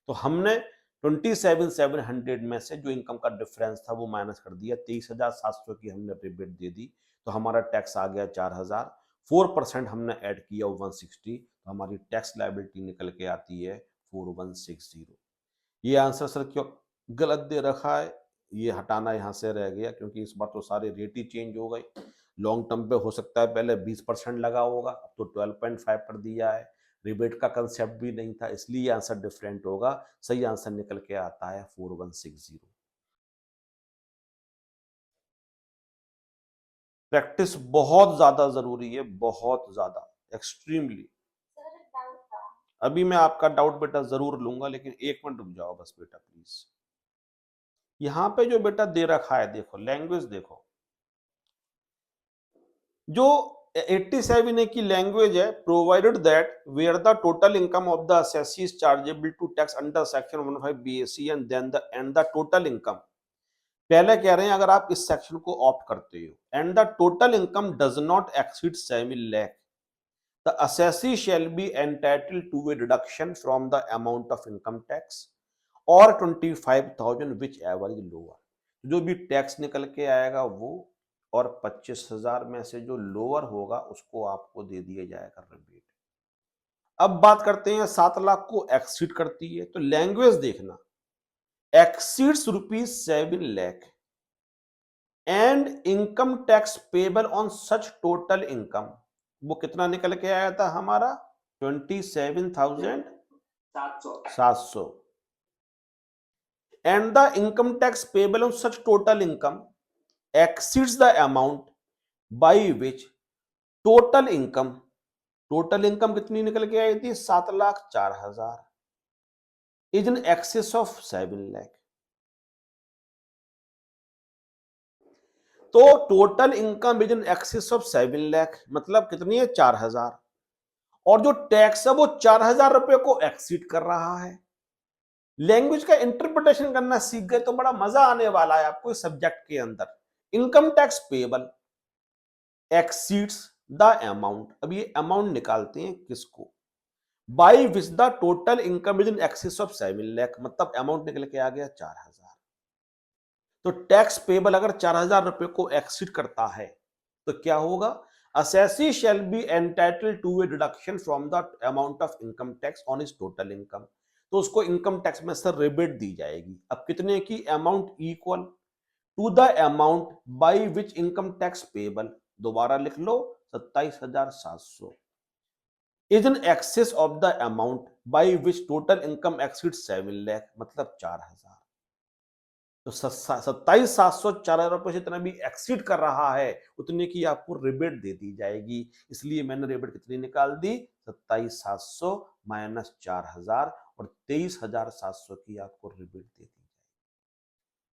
तो हमने 27,700 में से जो इनकम का डिफरेंस था वो माइनस कर दिया, 23,700 की हमने रिबेट दे दी, तो हमारा टैक्स आ गया 4,000। 4% हमने ऐड किया 160, तो हमारी टैक्स लायबिलिटी निकल के आती है 4160। ये आंसर सर क्यों गलत दे रखा है, ये हटाना यहाँ से रह गया, क्योंकि इस बार तो सारे रेट ही चेंज हो गए। लॉन्ग टर्म पे हो सकता है पहले 20% लगा होगा, अब तो 12.5 पर दिया है। रिबेट का कंसेप्ट भी नहीं था, इसलिए आंसर डिफरेंट होगा। सही आंसर निकल के आता है 4160। प्रैक्टिस बहुत ज्यादा जरूरी है, बहुत ज्यादा, एक्सट्रीमली। अभी मैं आपका डाउट बेटा जरूर लूंगा, लेकिन 1 मिनट रुक जाओ बस बेटा प्लीज। यहां पे जो बेटा दे रखा है, देखो लैंग्वेज देखो, जो 87A की लैंग्वेज है, provided that where the total income of the assessee is chargeable to tax under section 15 BAC and then the total income. पहले कह रहे हैं अगर आप इस सेक्शन को ऑप्ट करते हो and the total income does not exceed 7 lakh, the assessee shall be entitled to a deduction from the amount of income tax और 25,000 विच एवर इज लोअर। जो भी टैक्स निकल के आएगा वो, और 25,000 में से जो लोअर होगा उसको आपको दे दिया जाएगा रिबेट। अब बात करते हैं 7 लाख को एक्सीड करती है, तो लैंग्वेज देखना, exceeds ₹7 lakh and income tax payable on such total income, वो कितना निकल के आया था हमारा 27,700। and the income tax payable on such total income exceeds the amount by which total income कितनी निकल के आई थी 7,04,000 is in excess of 7 lakh. तो total income is in excess of 7 lakh मतलब कितनी है 4,000, और जो टैक्स है वो 4,000 रुपए को एक्सीड कर रहा है। लैंग्वेज का इंटरप्रिटेशन करना सीख गए तो बड़ा मजा आने वाला है आपको इस सब्जेक्ट के अंदर। Income tax payable exceeds the amount, अब ये अमाउंट निकालते हैं किसको, by which the total income is in excess of 7 lakh, मतलब अमाउंट निकल के आ गया 4,000। तो टैक्स पेबल अगर 4,000 रुपए को एक्सीड करता है तो क्या होगा, assessee shall be entitled to a deduction from the amount of income tax on is total income, तो उसको इनकम टैक्स में से रिबेट दी जाएगी। अब कितने की, amount equal to the amount by which income tax payable, दोबारा लिख लो 27,700 is in excess of the amount by which total income exceed 7 lakh मतलब 4,000। तो 27,700 4,000 रुपए से इतना भी एक्सीड कर रहा है उतने की आपको रिबेट दे दी जाएगी। इसलिए मैंने रिबेट कितनी निकाल दी, 27,700 माइनस 4,000 और 23,700 की आपको रिबेट दे दी।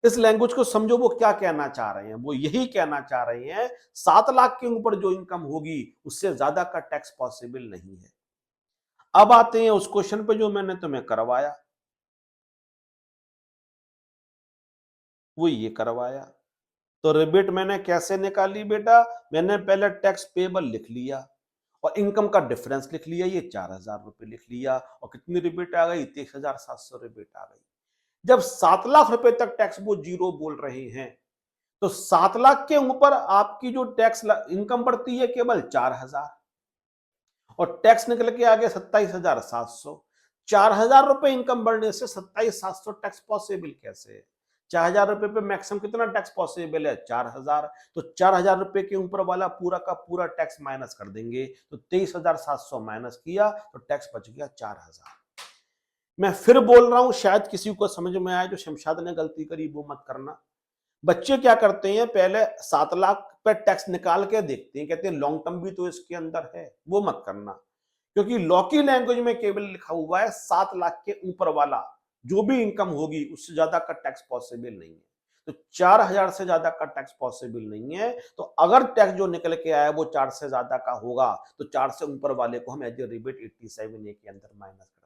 इस लैंग्वेज को समझो, वो क्या कहना चाह रहे हैं, वो यही कहना चाह रहे हैं 7 लाख के ऊपर जो इनकम होगी उससे ज्यादा का टैक्स पॉसिबल नहीं है। अब आते हैं उस क्वेश्चन पे जो मैंने तुम्हें करवाया, वो ये करवाया। तो रिबेट मैंने कैसे निकाली बेटा, मैंने पहले टैक्स पेबल लिख लिया और इनकम का डिफरेंस लिख लिया, ये 4,000 रुपए लिख लिया, और कितनी रिबेट आ गई, 23,700 रिबेट आ गई। जब 7 लाख रुपए तक टैक्स वो जीरो बोल रहे हैं, तो 7 लाख के ऊपर आपकी जो टैक्स इनकम बढ़ती है केवल 4,000, और टैक्स निकल के आ गया 27,700। 4,000 रुपए इनकम बढ़ने से 27,700 टैक्स पॉसिबल कैसे है? 4,000 रुपए पे मैक्सिमम कितना टैक्स पॉसिबल है, 4,000। तो 4,000 रुपए के ऊपर वाला पूरा का पूरा टैक्स माइनस कर देंगे, तो 23,700 माइनस किया तो टैक्स बच गया 4,000। मैं फिर बोल रहा हूं, शायद किसी को समझ में आए, जो शमशाद ने गलती करी वो मत करना। बच्चे क्या करते हैं, पहले 7 लाख पे टैक्स निकाल के देखते हैं, कहते हैं लॉन्ग टर्म भी तो इसके अंदर है, वो मत करना, क्योंकि लॉ की लैंग्वेज में केवल लिखा हुआ है 7 लाख के ऊपर वाला जो भी इनकम होगी उससे ज्यादा का टैक्स पॉसिबल नहीं है। तो 4,000 से ज्यादा का टैक्स पॉसिबल नहीं है, तो अगर टैक्स जो निकल के आया वो 4 से ज्यादा का होगा तो 4 से ऊपर वाले को हम एज ए रिबेट 87A के अंदर माइनस कर देंगे।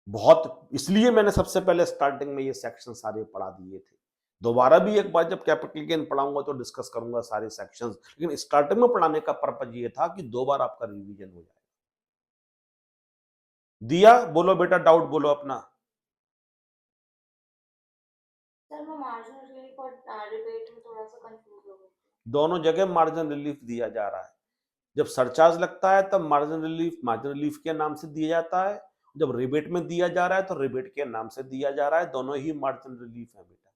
बहुत, इसलिए मैंने सबसे पहले स्टार्टिंग में ये सेक्शन सारे पढ़ा दिए थे। दोबारा भी एक बार जब कैपिटल गेन पढ़ाऊंगा तो डिस्कस करूंगा सारे सेक्शंस, लेकिन स्टार्टिंग में पढ़ाने का पर्पज ये था कि 2 बार आपका रिवीजन हो जाए। दिया, बोलो बेटा, डाउट बोलो अपना। सर मैं मार्जिनल रिलीफ और रिबेट में थोड़ा सा कंफ्यूज हो गई थी। दोनों जगह मार्जिनल रिलीफ दिया जा रहा है। जब सरचार्ज लगता है तब मार्जिनल रिलीफ के नाम से दिया जाता है, जब रिबेट में दिया जा रहा है तो रिबेट के नाम से दिया जा रहा है, दोनों ही मार्जिनल रिलीफ है बेटा।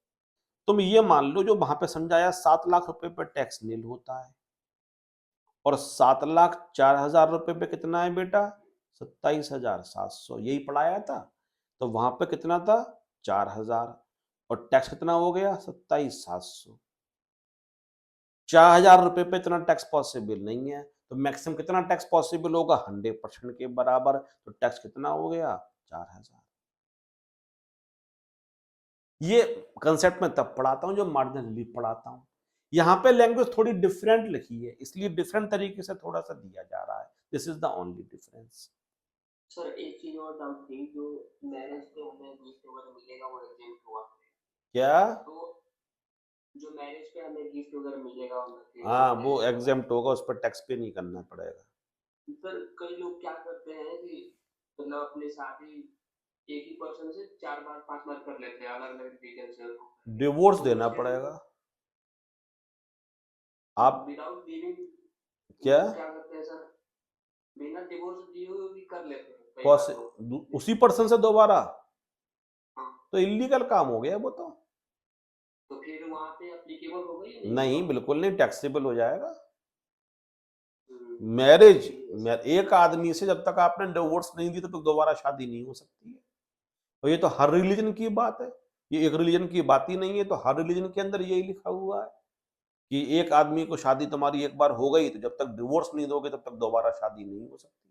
तुम ये मान लो जो वहां पे समझाया 7 लाख रुपए पर टैक्स नील होता है और 7,04,000 रुपए पे कितना है बेटा, 27,700, यही पढ़ाया था। तो वहां पे कितना था, 4,000, और टैक्स कितना हो गया, 27,700। 4,000 रुपए पे इतना टैक्स पॉसिबल नहीं है, तो मैक्सिमम कितना टैक्स पॉसिबल होगा, 100% के बराबर। तो टैक्स कितना हो गया, 4,000। ये कंसेप्ट में तब पढ़ाता हूं जब मार्जिनल रिलीफ पढ़ाता हूं। यहां पे लैंग्वेज थोड़ी डिफरेंट लिखी है, इसलिए डिफरेंट तरीके से थोड़ा सा दिया जा रहा है। This is the only difference. Sir एक चीज और डाउट थी, जो मैरिज पे हमें गिफ्ट वगैरह मिलेगा वो एग्जेम्प्ट हुआ, क्या, तो जो मैरिज पे हमें गिफ्ट वगैरह मिलेगा उनके हाँ वो टैक्स होगा। एग्जेम्प्ट होगा, उस पर टैक्स पे नहीं करना पड़ेगा। सर कई लोग क्या करते हैं कि मतलब अपनी शादी एक ही पर्सन से 4 बार 5 बार कर लेते हैं अलग अलग रीजन से, डिवोर्स तो देना उस केस में पड़ेगा आप। विदाउट गिविंग क्या, वो क्या करते हैं सर, बिना डिवोर्स दिए हुए भी कर लेते हैं कई बार लोग। उसी पर्सन से दोबारा, हाँ, तो इलीगल काम हो गया वो तो। तो फिर वहाँ पे एप्लीकेबल होगा या नहीं नहीं, होगा? बिल्कुल नहीं, टैक्सेबल हो जाएगा। हम्म, मैरिज, ठीक है। एक आदमी से जब तक आपने डिवोर्स नहीं दी तब तक दोबारा शादी नहीं हो सकती है। और ये तो हर रिलीजन की बात है, ये एक रिलीजन की बात ही नहीं है, तो हर रिलीजन के अंदर यही लिखा हुआ है कि एक आदमी को शादी तुम्हारी एक बार हो गई तो जब तक डिवोर्स नहीं दोगे तब तक दोबारा शादी नहीं हो सकती।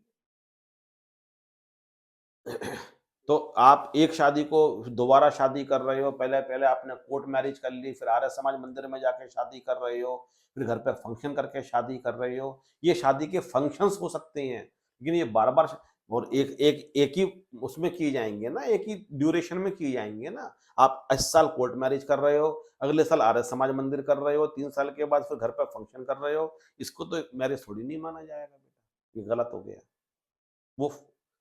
तो आप एक शादी को दोबारा शादी कर रहे हो, पहले पहले आपने कोर्ट मैरिज कर ली, फिर आर्य समाज मंदिर में जाके शादी कर रहे हो, फिर घर पे फंक्शन करके शादी कर रहे हो। ये शादी के फंक्शंस हो सकते हैं, लेकिन ये बार बार और एक ही उसमें की जाएंगे ना, एक ही ड्यूरेशन में की जाएंगे ना। आप इस साल कोर्ट मैरिज कर रहे हो, अगले साल आर्य समाज मंदिर कर रहे हो, 3 साल के बाद फिर घर पे फंक्शन कर रहे हो, इसको तो मैरिज थोड़ी नहीं माना जाएगा बेटा, ये गलत हो गया। वो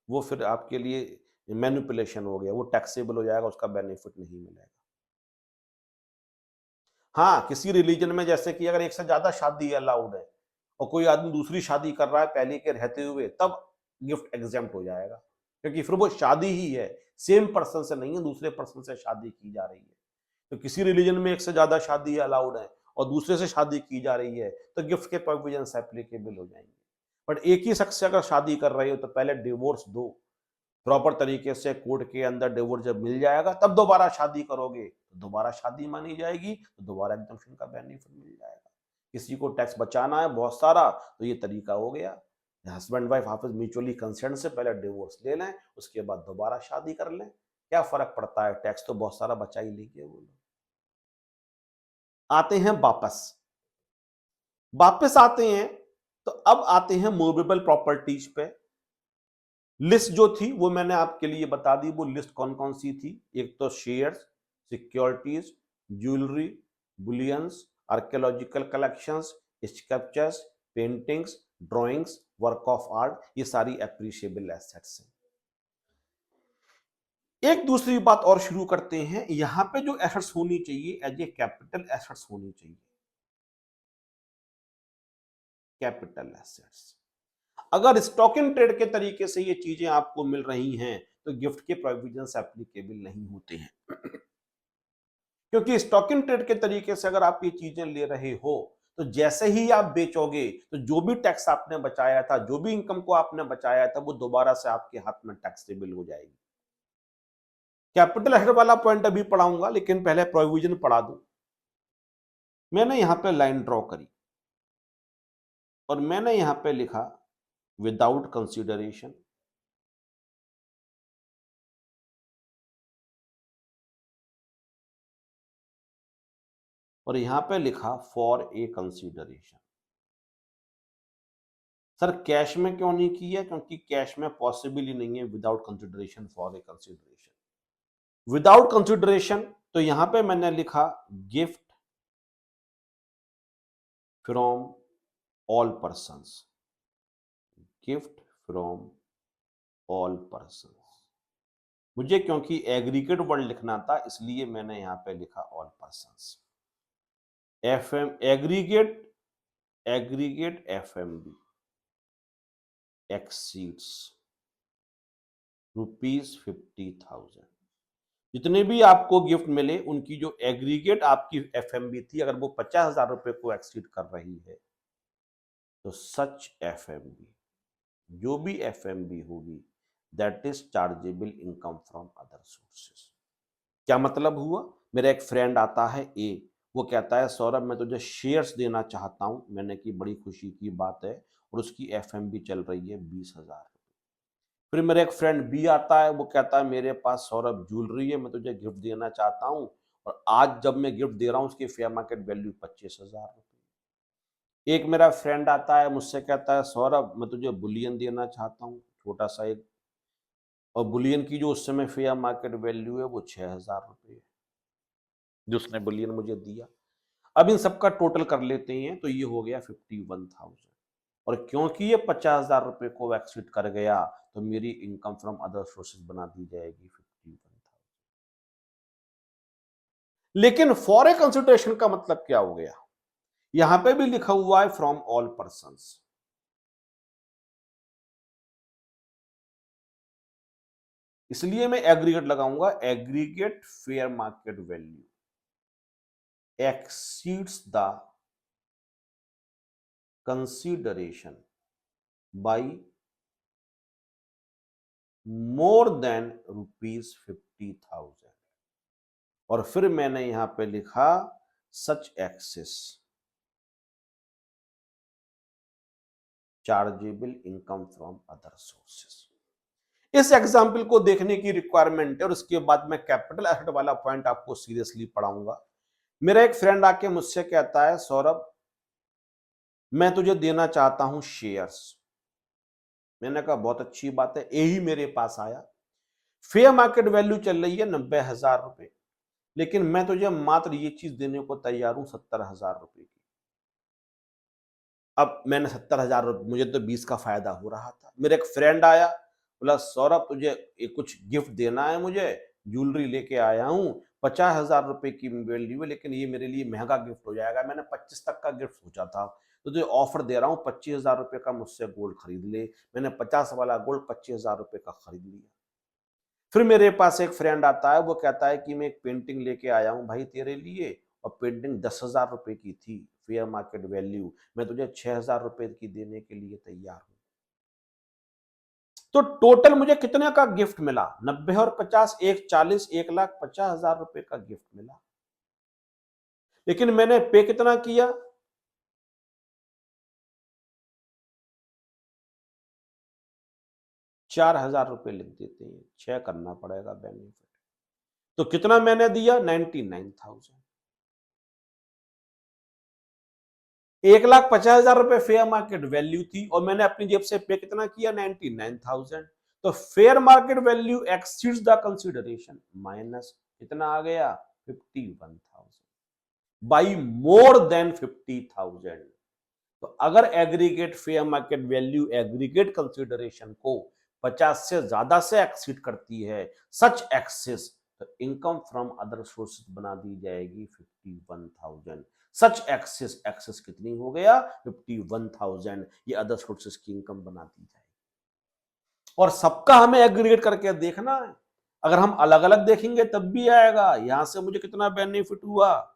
वो फिर आपके लिए मैनिपुलेशन हो गया, वो टैक्सेबल हो जाएगा, उसका बेनिफिट नहीं मिलेगा। हाँ, किसी रिलीजन में जैसे कि अगर एक से ज्यादा शादी अलाउड है और कोई आदमी दूसरी शादी कर रहा है पहले के रहते हुए, तब गिफ्ट एग्जेम्प्ट हो जाएगा, क्योंकि फिर वो शादी ही है, सेम पर्सन से नहीं है, दूसरे पर्सन से शादी की जा रही है। तो किसी रिलीजन में एक से ज्यादा शादी अलाउड है और दूसरे से शादी की जा रही है, तो गिफ्ट के प्रोविजन एप्लीकेबल हो जाएंगे। बट एक ही शख्स से अगर शादी कर रहे हो तो पहले डिवोर्स दो, प्रॉपर तरीके से कोर्ट के अंदर डिवोर्स जब मिल जाएगा तब दोबारा शादी करोगे तो दोबारा शादी मानी जाएगी, तो दोबारा एग्जम्पशन का बेनिफिट मिल जाएगा। किसी को टैक्स बचाना है बहुत सारा, तो ये तरीका हो गया, हस्बैंड वाइफ आपस म्यूचुअली कंसेंट से पहले डिवोर्स ले लें, उसके बाद दोबारा शादी कर लें। क्या फर्क पड़ता है, टैक्स तो बहुत सारा बचा ही लेंगे वो लोग। आते हैं वापस आते हैं, तो अब आते हैं मूवेबल प्रॉपर्टीज पे। लिस्ट जो थी वो मैंने आपके लिए बता दी, वो लिस्ट कौन कौन सी थी। एक तो shares, securities, jewellery, bullions, archaeological collections, sculptures, paintings, drawings, work of art, ये सारी एप्रिशिएबल एसेट्स हैं। एक दूसरी बात और शुरू करते हैं, यहां पे जो एसेट्स होनी चाहिए एज ए कैपिटल एसेट्स होनी चाहिए, कैपिटल एसेट्स। अगर स्टॉक इन ट्रेड के तरीके से ये चीजें आपको मिल रही हैं तो गिफ्ट के प्रोविजंस एप्लीकेबल नहीं होते हैं, क्योंकि स्टॉक इन ट्रेड के तरीके से अगर आप ये चीजें ले रहे हो तो जैसे ही आप बेचोगे तो जो भी टैक्स आपने बचाया था, जो भी इनकम को आपने बचाया था, वो दोबारा से आपके हाथ में टैक्सेबल हो जाएगी। कैपिटल एसेट वाला पॉइंट अभी पढ़ाऊंगा, लेकिन पहले प्रोविजन पढ़ा दूं। मैंने यहां पे लाइन ड्रॉ करी और मैंने यहां पे लिखा विदाउट कंसिडरेशन, और यहां पे लिखा for a consideration. Sir cash में क्यों नहीं किया, क्योंकि कैश में पॉसिबल ही नहीं है without consideration, for a consideration. Without consideration तो यहां पे मैंने लिखा gift from all persons, gift from all persons. मुझे क्योंकि एग्रीगेट वर्ड लिखना था इसलिए मैंने यहां पे लिखा all persons. FM aggregate FMB exceeds ₹50,000। जितने भी आपको गिफ्ट मिले उनकी जो एग्रीगेट आपकी एफएमबी थी, अगर वो 50,000 रुपए को एक्सीड कर रही है तो सच एफएमबी, जो भी एफएमबी होगी, that is chargeable income from other sources. क्या मतलब हुआ? मेरा एक फ्रेंड आता है ए, वो कहता है सौरभ मैं तुझे शेयर्स देना चाहता हूं। मैंने की बड़ी खुशी की बात है, और उसकी एफएमबी चल रही है 20,000। फिर मेरा एक फ्रेंड बी आता है, वो कहता है मेरे पास सौरभ ज्वेलरी है, मैं तुझे गिफ्ट देना चाहता हूं, और आज जब मैं गिफ्ट दे रहा हूं उसकी फेयर मार्केट वैल्यू 25,000 रुपये। एक मेरा फ्रेंड आता है, मुझसे कहता है सौरभ मैं तुझे बुलियन देना चाहता हूँ, छोटा सा एक, और बुलियन की जो उस समय फेयर मार्केट वैल्यू है वो 6,000 रुपये है, जो उसने बुलियन मुझे दिया। अब इन सबका टोटल कर लेते हैं तो ये हो गया 51,000, और क्योंकि ये 50,000 रुपए को एक्सीड कर गया तो मेरी इनकम फ्रॉम अदर सोर्सेज बना दी जाएगी 51,000। लेकिन फॉर ए कंसिडरेशन का मतलब क्या हो गया? यहां पे भी लिखा हुआ है फ्रॉम ऑल पर्संस, इसलिए मैं एग्रीगेट लगाऊंगा। Aggregate fair market value exceeds the consideration by more than ₹50,000। और फिर मैंने यहां पे लिखा such excess chargeable income from other sources. इस एग्जाम्पल को देखने की रिक्वायरमेंट है, और उसके बाद मैं कैपिटल एसेट वाला पॉइंट आपको सीरियसली पढ़ाऊंगा। मेरा एक फ्रेंड आके मुझसे कहता है सौरभ मैं तुझे देना चाहता हूं शेयर्स। मैंने कहा बहुत अच्छी बात है। यही मेरे पास आया, फेयर मार्केट वैल्यू चल रही है 90,000 रुपए, लेकिन मैं तुझे मात्र ये चीज देने को तैयार हूं 70,000 रुपए की। अब मैंने 70,000 रुपए, मुझे तो 20 का फायदा हो रहा था। मेरा एक फ्रेंड आया, बोला सौरभ तुझे कुछ गिफ्ट देना है, मुझे ज्वेलरी लेके आया हूं, 50,000 रुपए की वैल्यू है, लेकिन ये मेरे लिए महंगा गिफ्ट हो जाएगा, मैंने 25 तक का गिफ्ट सोचा था, तो तुझे ऑफर दे रहा हूं 25,000 रुपए का मुझसे गोल्ड खरीद ले। मैंने 50 वाला गोल्ड 25,000 रुपए का खरीद लिया। फिर मेरे पास एक फ्रेंड आता है, वो कहता है कि मैं एक पेंटिंग लेके आया हूं भाई तेरे लिए, और पेंटिंग 10,000 रुपए की थी फेयर मार्केट वैल्यू, मैं तुझे 6,000 रुपए की देने के लिए तैयार हूं। तो टोटल मुझे कितने का गिफ्ट मिला? 90 और 50, 140, 1,50,000 रुपए का गिफ्ट मिला। लेकिन मैंने पे कितना किया? 4,000 रुपए लिख देते हैं, 6 करना पड़ेगा बेनिफिट। तो कितना मैंने दिया? 99,000। 1,50,000 रुपए फेयर मार्केट वैल्यू थी, और मैंने अपनी जेब से पे कितना किया? 99,000। तो fair market value exceeds the consideration, minus कितना आ गया? 51,000 बाई मोर देन 50,000। तो अगर aggregate fair market value aggregate consideration को 50 से ज्यादा से एक्सीड करती है, सच एक्सेस, तो इनकम फ्रॉम अदर सोर्सेज बना दी जाएगी 51,000। सच एक्सेस, एक्सेस कितनी हो गया? 51,000। ये अदर सोर्सेज की इनकम बना दी जाएगी, और सबका हमें एग्रीगेट करके देखना है। अगर हम अलग अलग देखेंगे तब भी आएगा। यहां से मुझे कितना बेनिफिट हुआ,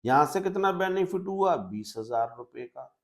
यहां से कितना बेनिफिट हुआ? 20,000 रुपए का।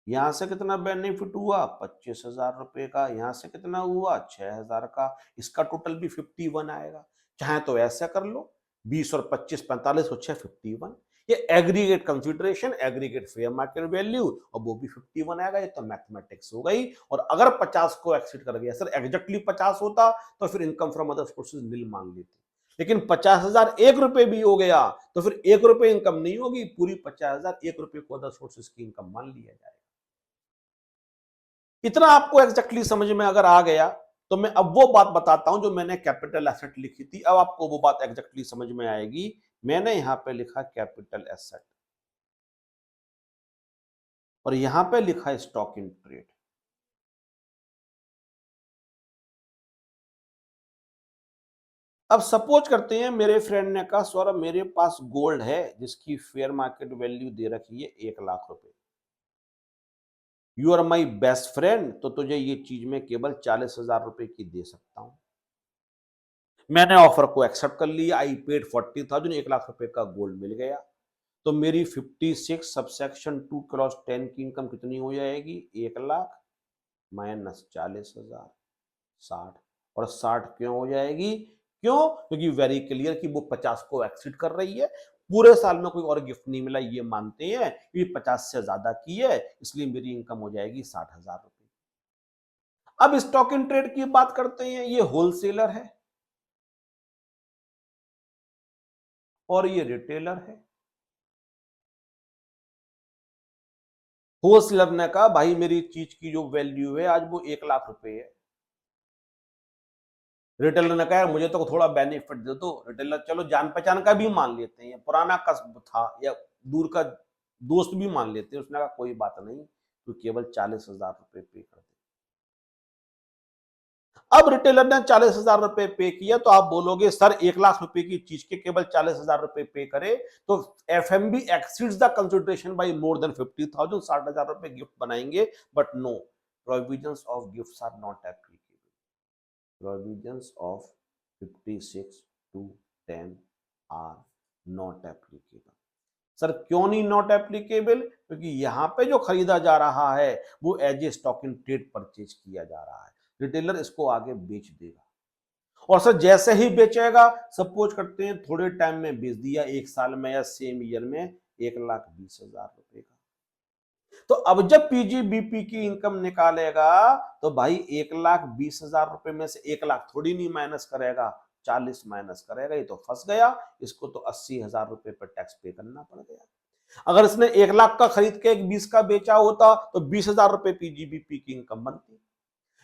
यहां से कितना बेनिफिट हुआ? 25,000 रुपए का। यहां से कितना हुआ? 6,000 का। इसका टोटल भी 51 आएगा। चाहे तो ऐसा कर लो, 20 और 25, 45 और 6, 51। ये aggregate consideration, aggregate fair market value, और वो भी 51 आएगा। ये तो मैथमेटिक्स हो गई। और अगर 50 को एक्सीड कर गया, सर एग्जैक्टली 50 होता तो फिर इनकम फ्रॉम अदर सोर्सेज नील मान लेते, लेकिन 50,000 1 रुपए भी हो गया तो फिर 1 रुपए इनकम नहीं होगी, पूरी 50,000 1 रुपए को अदर सोर्सेज की इनकम मान लिया जाएगा। इतना आपको एग्जैक्टली समझ में अगर आ गया तो मैं अब वो बात बताता हूं जो मैंने कैपिटल एसेट लिखी थी। अब आपको वो बात एग्जैक्टली समझ में आएगी। मैंने यहां पे लिखा कैपिटल एसेट, और यहां पे लिखा स्टॉक इन ट्रेड। अब सपोज करते हैं मेरे फ्रेंड ने कहा सौरभ मेरे पास गोल्ड है जिसकी फेयर मार्केट वैल्यू दे रखी है 1 लाख रुपए, you are my best friend, तो तुझे ये चीज मैं केवल 40,000 रुपए की दे सकता हूं। मैंने ऑफर को एक्सेप्ट कर लिया, आई पेड 40,000, 1 लाख रुपए का गोल्ड मिल गया। तो मेरी 56 सबसेक्शन 2 क्लॉज 10 की इनकम कितनी हो जाएगी? 1 लाख माइनस 40,000, 60। और 60 क्यों हो जाएगी? क्यों? क्योंकि वेरी क्लियर कि वो 50 को एक्सीड कर रही है। पूरे साल में कोई और गिफ्ट नहीं मिला, ये मानते हैं कि 50 से ज्यादा की है, इसलिए मेरी इनकम हो जाएगी 60,000 रुपए। अब स्टॉक इन ट्रेड की बात करते हैं, ये होलसेलर है और ये रिटेलर है। होलसेलर ने कहा भाई मेरी चीज की जो वैल्यू है आज वो 1 लाख रुपए है। रिटेलर ने कहा मुझे तो थोड़ा बेनिफिट दे दो। रिटेलर चलो जान पहचान का भी मान लेते हैं, पुराना कस्ब था या दूर का दोस्त भी मान लेते हैं, उसने कहा कोई बात नहीं, तो केवल 40,000 रुपए पे कर दे। अब रिटेलर ने 40,000 रुपए पे किया तो आप बोलोगे सर 1 लाख रुपए की चीज के केवल 40,000 रुपए पे करे तो FMV exceeds the consideration by more than 50,000, 60,000 रुपए गिफ्ट बनाएंगे। But no, provisions of gifts are not applicable. Provisions of 56 to 10 are not applicable. Sir क्यों नहीं नॉट एप्लीकेबल? क्योंकि यहां पे जो खरीदा जा रहा है वो as a stock in trade purchase किया जा रहा है, रिटेलर इसको आगे बेच देगा। और सर जैसे ही बेचेगा, सपोज करते हैं थोड़े टाइम में बेच दिया, 1 साल में या सेम ईयर में 1,20,000 रुपए का, तो अब जब पीजीबीपी की इनकम निकालेगा तो भाई 1,20,000 रुपए में से 1 लाख थोड़ी नहीं माइनस करेगा, 40 माइनस करेगा, ये तो फंस गया। इसको तो 80,000 रुपए पर टैक्स पे करना पड़ गया। अगर इसने 1 लाख का खरीद के 20 का बेचा होता तो 20,000 रुपए पीजीबीपी की इनकम बनती।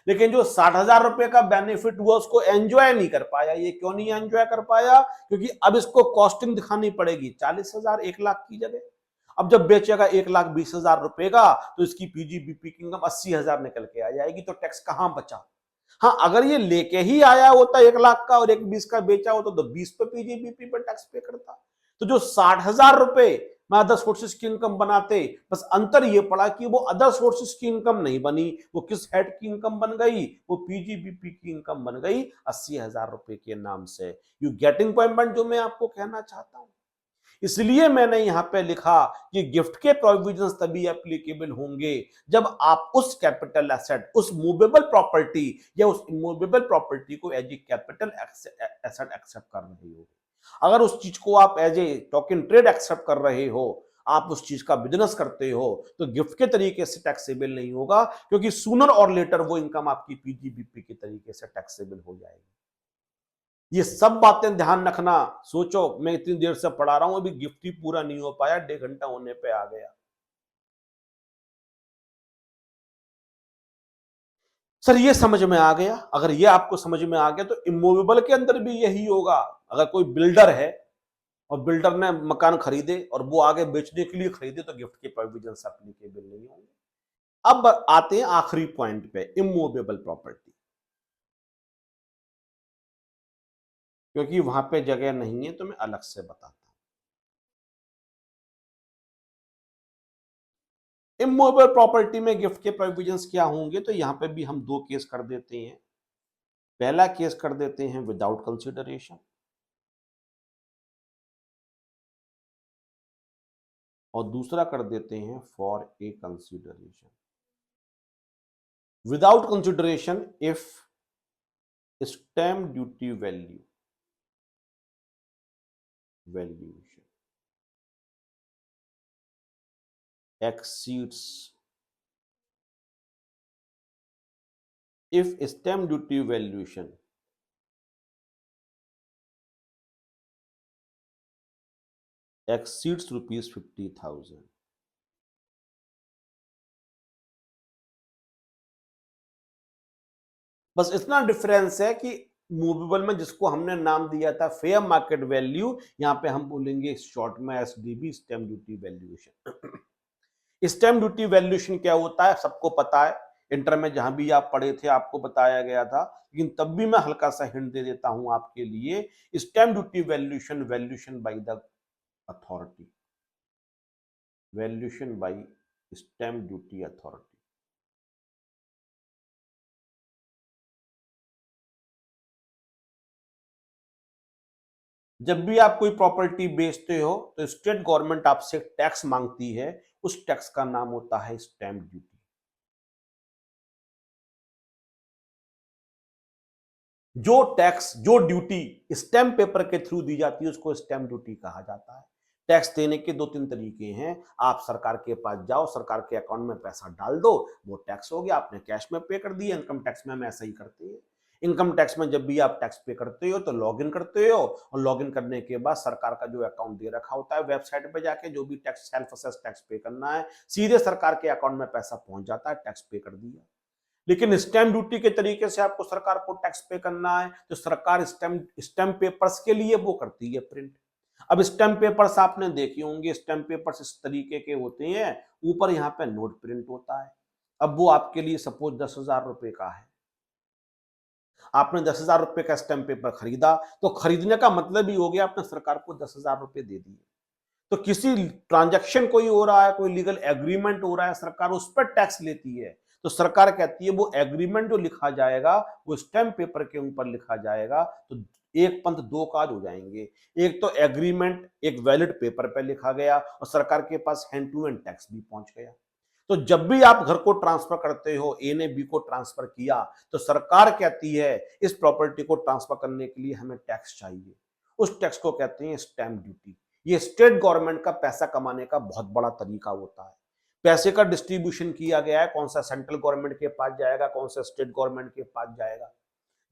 लेकिन जो 60,000 रुपए का बेनिफिट हुआ उसको एंजॉय नहीं कर पाया। ये क्यों नहीं एंजॉय कर पाया? क्योंकि अब इसको कॉस्टिंग दिखानी पड़ेगी 40,000 1 लाख की जगह। अब जब बेचेगा 1,20,000 रुपए का तो इसकी पीजीबीपी की इनकम 80,000 निकल के आ जाएगी, तो टैक्स कहां बचा? हाँ, अगर ये लेके ही आया होता 1 लाख का और 20 का बेचा होता तो 20 पे पीजीबीपी पर टैक्स पे करता। तो जो 60,000 रुपए में अदर सोर्सेज की इनकम बनाते, बस अंतर ये पड़ा कि वो अदर सोर्सेज की इनकम नहीं बनी, वो किस हेड की इनकम बन गई? वो पीजीबीपी की इनकम बन गई 80,000 रुपए के नाम से। यू गेटिंग पॉइंट जो मैं आपको कहना चाहता हूं? इसलिए मैंने यहां पे लिखा कि गिफ्ट के प्रोविजंस तभी एप्लीकेबल होंगे जब आप उस कैपिटल एसेट, उस मूवेबल प्रॉपर्टी या उस इमूवेबल प्रॉपर्टी को as a capital asset accept कर रहे हो। अगर उस चीज को आप as a token trade accept कर रहे हो, आप उस चीज का बिजनेस करते हो, तो गिफ्ट के तरीके से टैक्सेबल नहीं होगा, क्योंकि सूनर और लेटर वो इनकम आपकी पीजीबीपी के तरीके से टैक्सेबल हो जाएगी। ये सब बातें ध्यान रखना। सोचो मैं इतनी देर से पढ़ा रहा हूं, अभी गिफ्ट ही पूरा नहीं हो पाया, 1.5 घंटा होने पे आ गया। सर ये समझ में आ गया? अगर ये आपको समझ में आ गया तो इमूवेबल के अंदर भी यही होगा। अगर कोई बिल्डर है और बिल्डर ने मकान खरीदे और वो आगे बेचने के लिए खरीदे तो गिफ्ट के प्रोविजन एप्लीकेबल नहीं होंगे। अब आते हैं आखिरी पॉइंट पे, इमूवेबल प्रॉपर्टी, क्योंकि वहां पे जगह नहीं है तो मैं अलग से बताता हूं। इमूवेबल प्रॉपर्टी में गिफ्ट के प्रोविजंस क्या होंगे, तो यहां पे भी हम 2 केस कर देते हैं। पहला केस कर देते हैं विदाउट कंसिडरेशन, और दूसरा कर देते हैं for a consideration. Without consideration, if stamp duty valuation exceeds, if stamp duty valuation exceeds rupees 50,000, बस इतना डिफरेंस है कि मूवेबल में जिसको हमने नाम दिया था फेयर मार्केट वैल्यू, यहां पे हम बोलेंगे शॉर्ट में SDB, stamp duty valuation. Stamp duty valuation क्या होता है सबको पता है, इंटर में जहां भी आप पढ़े थे आपको बताया गया था, लेकिन तब भी मैं हल्का सा हिंट दे देता हूं आपके लिए। Stamp duty valuation, valuation by the authority, valuation by stamp duty authority. जब भी आप कोई प्रॉपर्टी बेचते हो तो स्टेट गवर्नमेंट आपसे टैक्स मांगती है, उस टैक्स का नाम होता है स्टैम्प ड्यूटी। जो टैक्स, जो ड्यूटी स्टैम्प पेपर के थ्रू दी जाती है उसको स्टैम्प ड्यूटी कहा जाता है। टैक्स देने के दो तीन तरीके हैं। आप सरकार के पास जाओ, सरकार के अकाउंट में पैसा डाल दो, वो टैक्स हो गया, आपने कैश में पे कर दिया। इनकम टैक्स में हम ऐसा ही करते हैं। इनकम टैक्स में जब भी आप टैक्स पे करते हो तो लॉग इन करते हो, और लॉग इन करने के बाद सरकार का जो अकाउंट दे रखा होता है वेबसाइट पे जाके जो भी टैक्स, सेल्फ असेस टैक्स पे करना है, सीधे सरकार के अकाउंट में पैसा पहुंच जाता है, टैक्स पे कर दिया। लेकिन स्टैम्प ड्यूटी के तरीके से आपको सरकार को टैक्स पे करना है तो सरकार स्टैम्प पेपर्स के लिए वो करती है प्रिंट। अब स्टैम्प पेपर्स आपने देखे होंगे, स्टैम्प पेपर्स इस तरीके के होते हैं, ऊपर यहाँ पे नोट प्रिंट होता है। अब वो आपके लिए सपोज 10,000 रुपए का है, आपने 10,000 रुपए का स्टैम्प पेपर खरीदा, तो खरीदने का मतलब ही हो गया आपने सरकार को 10,000 रुपए दे दिए। तो किसी ट्रांजैक्शन कोई हो रहा है, कोई लीगल एग्रीमेंट हो रहा है, सरकार उस पर टैक्स लेती है, तो सरकार कहती है वो एग्रीमेंट जो लिखा जाएगा वो स्टैम्प पेपर के ऊपर लिखा जाएगा। तो एक पंथ दो काज हो जाएंगे, एक तो एग्रीमेंट एक वैलिड पेपर पे लिखा गया और सरकार के पास हैंड टू हैंड टैक्स भी पहुंच गया। तो जब भी आप घर को ट्रांसफर करते हो, ए ने बी को ट्रांसफर किया, तो सरकार कहती है इस प्रॉपर्टी को ट्रांसफर करने के लिए हमें टैक्स चाहिए, उस टैक्स को कहते हैं स्टैम्प ड्यूटी। ये स्टेट गवर्नमेंट का पैसा कमाने का बहुत बड़ा तरीका होता है। पैसे का डिस्ट्रीब्यूशन किया गया है, कौन सा सेंट्रल गवर्नमेंट के पास जाएगा, कौन सा स्टेट गवर्नमेंट के पास जाएगा।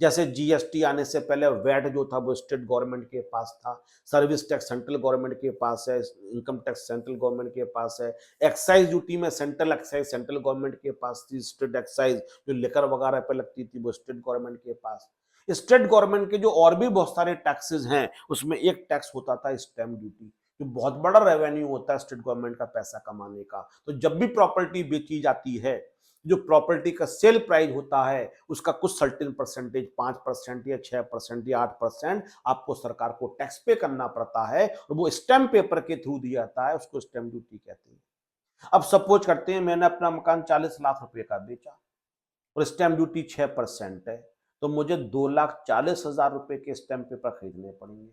जैसे जीएसटी आने से पहले वैट जो था वो स्टेट गवर्नमेंट के पास था, सर्विस टैक्स सेंट्रल गवर्नमेंट के पास है, इनकम टैक्स सेंट्रल गवर्नमेंट के पास है, एक्साइज ड्यूटी में सेंट्रल एक्साइज सेंट्रल गवर्नमेंट के पास थी, स्टेट एक्साइज जो लिकर वगैरह पे लगती थी वो स्टेट गवर्नमेंट के पास। स्टेट गवर्नमेंट के जो और भी बहुत सारे टैक्सेस हैं उसमें एक टैक्स होता था स्टैम्प ड्यूटी, जो बहुत बड़ा रेवेन्यू होता है स्टेट गवर्नमेंट का पैसा कमाने का। तो जब भी प्रॉपर्टी बेची जाती है, जो प्रॉपर्टी का सेल प्राइस होता है उसका कुछ सर्टेन परसेंटेज 5% या 6% या 8% आपको सरकार को टैक्स पे करना पड़ता है, और वो स्टैम्प पेपर के थ्रू दिया जाता है, उसको स्टैम्प ड्यूटी कहते हैं। अब सपोज करते हैं मैंने अपना मकान 40 लाख रुपए का बेचा और स्टैम्प ड्यूटी 6% है, तो मुझे 2,40,000 रुपए के स्टैम्प पेपर खरीदने पड़ेंगे।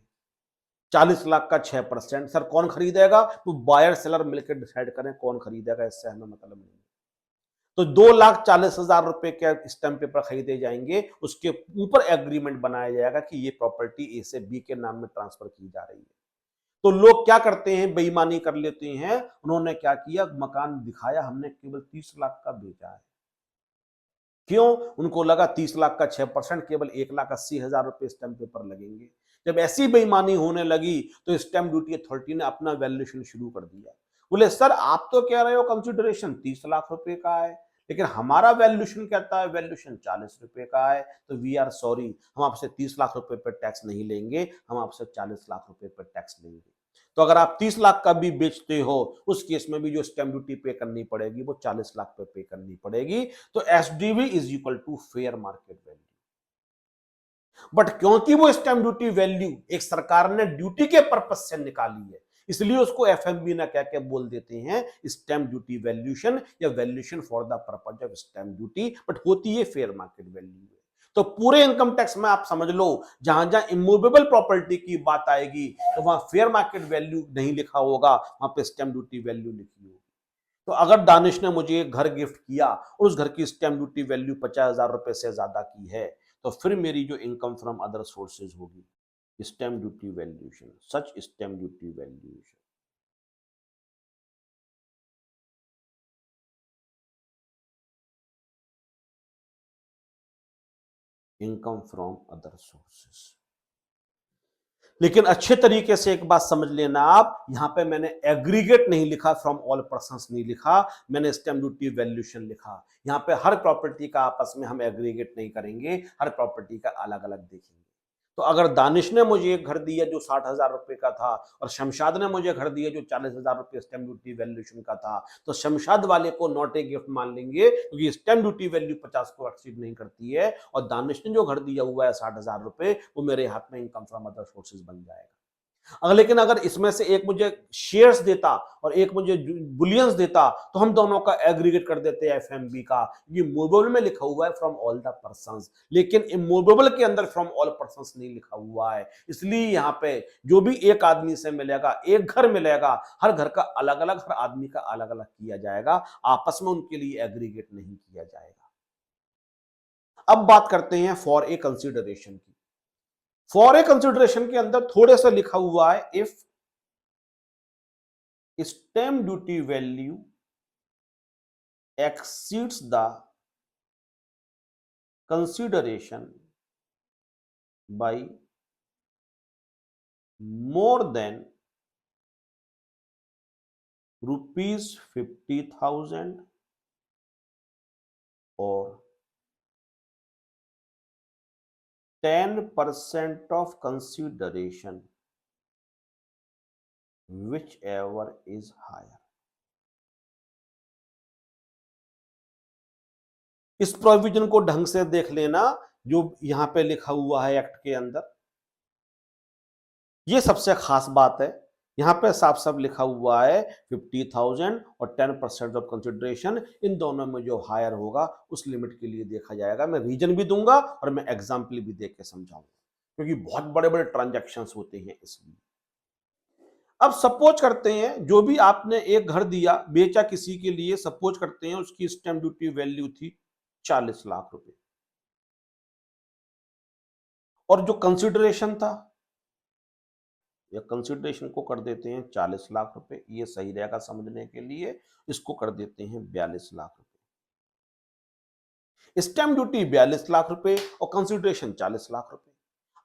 40 लाख का 6%, सर कौन खरीदेगा? वो बायर सेलर मिलकर डिसाइड करें कौन खरीदेगा, इससे हमें मतलब नहीं। तो 2,40,000 रुपए के स्टैम्प पेपर खरीदे जाएंगे, उसके ऊपर एग्रीमेंट बनाया जाएगा कि ये प्रॉपर्टी ए से बी के नाम में ट्रांसफर की जा रही है। तो लोग क्या करते हैं, बेईमानी कर लेते हैं। उन्होंने क्या किया, मकान दिखाया हमने केवल 30 लाख का बेचा है। क्यों? उनको लगा 30 लाख का 6% केवल 1,80,000 रुपए स्टैम्प पेपर लगेंगे। जब ऐसी बेईमानी होने लगी तो स्टैम्प ड्यूटी अथॉरिटी ने अपना वैल्यूएशन शुरू कर दिया। बोले सर आप तो कह रहे हो कंसिडरेशन 30 लाख रुपए का है, लेकिन हमारा वैल्यूएशन कहता है वैल्यूएशन 40 रुपए का है, तो वी आर सॉरी, हम आपसे 30 लाख रुपए पर टैक्स नहीं लेंगे, हम आपसे 40 लाख रुपए पर टैक्स लेंगे। तो अगर आप 30 लाख का भी बेचते हो, उस केस में भी जो स्टैम्प ड्यूटी पे करनी पड़ेगी वो 40 लाख पे करनी पड़ेगी। तो SDV is equal to fair market value. But क्योंकि वो स्टैम्प ड्यूटी वैल्यू एक सरकार ने ड्यूटी के पर्पज से निकाली है, इसलिए उसको एफएमवी ना कह के बोल देते हैं स्टैम्प ड्यूटी वैल्यूएशन या valuation for the purpose of stamp duty, but होती है फेयर मार्केट वैल्यू। तो पूरे इनकम टैक्स में आप समझ लो, जहां जहां इमूवेबल प्रॉपर्टी की बात आएगी तो वहां फेयर मार्केट वैल्यू नहीं लिखा होगा, वहां पे स्टैम्प ड्यूटी वैल्यू लिखी होगी। तो अगर दानिश ने मुझे एक घर गिफ्ट किया और उस घर की स्टैम्प ड्यूटी वैल्यू 50,000 रुपए से ज्यादा की है, तो फिर मेरी जो इनकम फ्रॉम अदर सोर्सेज होगी stamp duty valuation, such stamp duty valuation. Income from other sources. लेकिन अच्छे तरीके से एक बात समझ लेना आप, यहां पे मैंने एग्रीगेट नहीं लिखा, फ्रॉम ऑल पर्संस नहीं लिखा, मैंने स्टैम्प ड्यूटी वैल्यूएशन लिखा। यहां पे हर प्रॉपर्टी का आपस में हम एग्रीगेट नहीं करेंगे, हर प्रॉपर्टी का अलग अलग देखेंगे। तो अगर दानिश ने मुझे एक घर दिया जो 60,000 रुपए का था और शमशाद ने मुझे घर दिया जो 40,000 रुपए स्टैम्प ड्यूटी वैल्यूएशन का था, तो शमशाद वाले को नॉट ए गिफ्ट मान लेंगे क्योंकि स्टैम्प ड्यूटी वैल्यू 50 को एक्सीड नहीं करती है, और दानिश ने जो घर दिया हुआ है 60,000 रुपए, वो मेरे हाथ में इनकम फ्रॉम अदर सोर्सेज बन जाएगा। लेकिन अगर इसमें से एक मुझे शेयर्स देता और एक मुझे बुलियंस देता, तो हम दोनों का एग्रीगेट कर देते हैं एफएमबी का। ये मूवेबल में लिखा हुआ है फ्रॉम ऑल द पर्संस, लेकिन इमूवेबल के अंदर फ्रॉम ऑल पर्संस नहीं लिखा हुआ है। इसलिए यहाँ पे जो भी एक आदमी से मिलेगा, एक घर मिलेगा, हर घर का अलग अलग, हर आदमी का अलग अलग किया जाएगा, आपस में उनके लिए एग्रीगेट नहीं किया जाएगा। अब बात करते हैं फॉर ए कंसिडरेशन की। फॉर ए कंसिडरेशन के अंदर थोड़े सा लिखा हुआ है, if stamp duty value exceeds the consideration by more than rupees 50,000 or 10% of consideration, whichever is higher। इस प्रोविजन को ढंग से देख लेना जो यहां पे लिखा हुआ है एक्ट के अंदर। ये सबसे खास बात है, यहां पे साफ साफ लिखा हुआ है 50,000 और 10% ऑफ कंसिडरेशन, इन दोनों में जो हायर होगा उस लिमिट के लिए देखा जाएगा। मैं रीजन भी दूंगा और मैं एग्जाम्पल भी देख के समझाऊंगा, क्योंकि बहुत बड़े बड़े ट्रांजैक्शंस होते हैं इसलिए। अब सपोज करते हैं जो भी आपने एक घर दिया, बेचा किसी के लिए, सपोज करते हैं उसकी स्टैम्प ड्यूटी वैल्यू थी 40 लाख रुपए, और जो कंसिडरेशन था, या कंसिडरेशन को कर देते हैं 40 लाख रुपए, ये सही रहेगा समझने के लिए, इसको कर देते हैं 42 लाख रुपए। स्टैम्प ड्यूटी 42 लाख रुपए और कंसिडरेशन 40 लाख रुपए।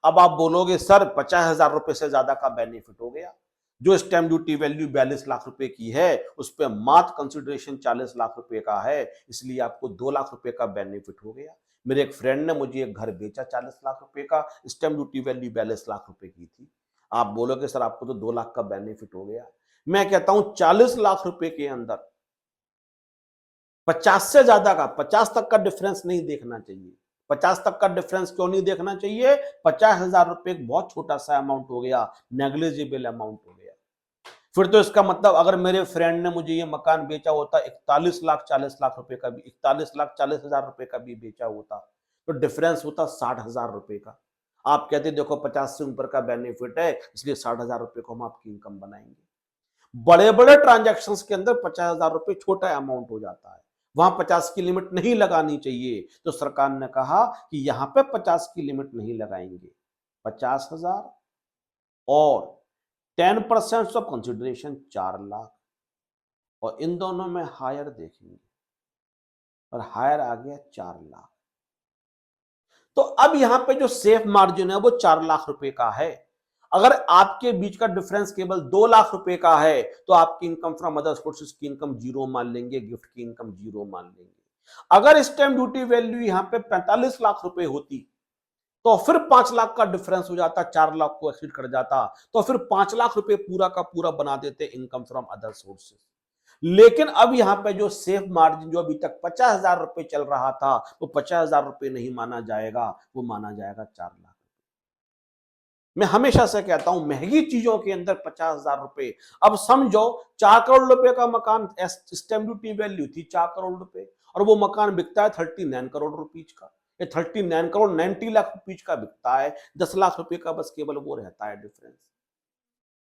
अब आप बोलोगे सर 50,000 रुपए से ज्यादा का बेनिफिट हो गया, जो स्टैम्प ड्यूटी वैल्यू 42 लाख रुपए की है उस पर मात्र कंसिडरेशन 40 लाख रुपए का है, इसलिए आपको 2 लाख रुपए का बेनिफिट हो गया। मेरे एक फ्रेंड ने मुझे एक घर बेचा 40 लाख रुपए का, स्टैम्प ड्यूटी वैल्यू 42 लाख रुपए की थी। आप बोलोगे सर आपको तो 2 लाख का बेनिफिट हो गया। मैं कहता हूं 40 लाख रुपए के अंदर 50 से ज्यादा का, 50 तक का डिफरेंस नहीं देखना चाहिए। 50 तक का डिफरेंस क्यों नहीं देखना चाहिए? 50,000 रुपए एक बहुत छोटा सा अमाउंट हो गया, नेग्लिजिबल अमाउंट हो गया। फिर तो इसका मतलब अगर मेरे फ्रेंड ने मुझे ये मकान बेचा होता 41 लाख 40 लाख रुपए का भी, 41 लाख 40,000 रुपए का भी बेचा होता, तो डिफरेंस होता 60,000 रुपए का। आप कहते देखो 50 से ऊपर का बेनिफिट है, इसलिए 60,000 रुपए को हम आपकी इनकम बनाएंगे। बड़े बड़े ट्रांजैक्शन के अंदर 50,000 रुपए छोटा अमाउंट हो जाता है, वहां 50 की लिमिट नहीं लगानी चाहिए। तो सरकार ने कहा कि यहां पे 50 की लिमिट नहीं लगाएंगे, 50,000 और 10% ऑफ कंसिडरेशन 4 लाख, और इन दोनों में हायर देखेंगे, और हायर आ गया 4 लाख। तो अब यहां पे जो सेफ मार्जिन है वो 4 लाख रुपए का है। अगर आपके बीच का डिफरेंस केवल 2 लाख रुपए का है, तो आपकी इनकम फ्रॉम अदर सोर्सेज की इनकम जीरो मान लेंगे, गिफ्ट की इनकम जीरो मान लेंगे। अगर स्टैम्प ड्यूटी वैल्यू यहां पे 45 लाख रुपए होती, तो फिर 5 लाख का डिफरेंस हो जाता, 4 लाख को एक्सीड कर जाता, तो फिर 5 लाख रुपए पूरा का पूरा बना देते इनकम फ्रॉम अदर सोर्सेज। लेकिन अब यहां पे जो सेफ मार्जिन जो अभी तक 50,000 रुपए चल रहा था, वो 50,000 रुपए नहीं माना जाएगा, वो माना जाएगा 4 लाख। मैं हमेशा से कहता हूं महंगी चीजों के अंदर 50,000 रुपए। अब समझो 4 करोड़ रुपए का मकान, स्टैम्प ड्यूटी वैल्यू थी 4 करोड़ रुपए, और वो मकान बिकता है 39 करोड़ रुपीज का। ये 39 करोड़ 90 लाख रुपीज का बिकता है, 10 लाख रुपए का बस केवल वो रहता है डिफरेंस।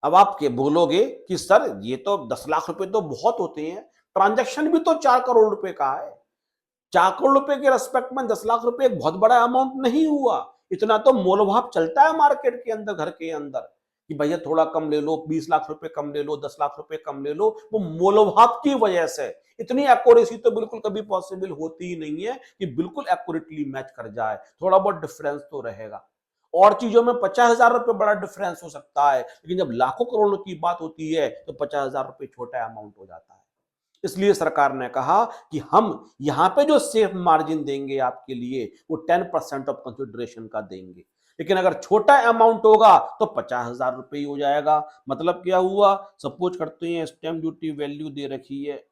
अब आप के बोलोगे कि सर ये तो 10 लाख रुपए तो बहुत होते हैं, ट्रांजैक्शन भी तो 4 करोड़ रुपए का है। 4 करोड़ रुपए के रेस्पेक्ट में 10 लाख रुपए एक बहुत बड़ा अमाउंट नहीं हुआ। इतना तो मोलभाव चलता है मार्केट के अंदर, घर के अंदर, कि भैया थोड़ा कम ले लो, 20 लाख रुपए कम ले लो, 10 लाख रुपए कम ले लो। वो मोलभाव की वजह से इतनी एक्यूरेसी तो बिल्कुल कभी पॉसिबल होती ही नहीं है कि बिल्कुल एक्यूरेटली मैच कर जाए, थोड़ा बहुत डिफरेंस तो रहेगा। और चीजों में 50,000 रुपए बड़ा डिफरेंस हो सकता है, लेकिन जब लाखों करोड़ों की बात होती है तो 50,000 रुपए छोटा अमाउंट हो जाता है। इसलिए सरकार ने कहा कि हम यहां पे जो सेफ मार्जिन देंगे आपके लिए, वो 10% ऑफ कंसिडरेशन का देंगे। लेकिन अगर छोटा अमाउंट होगा तो 50,000 रुपये ही हो जाएगा। मतलब क्या हुआ, सपोज करते हैं स्टैम्प ड्यूटी वैल्यू दे रखी है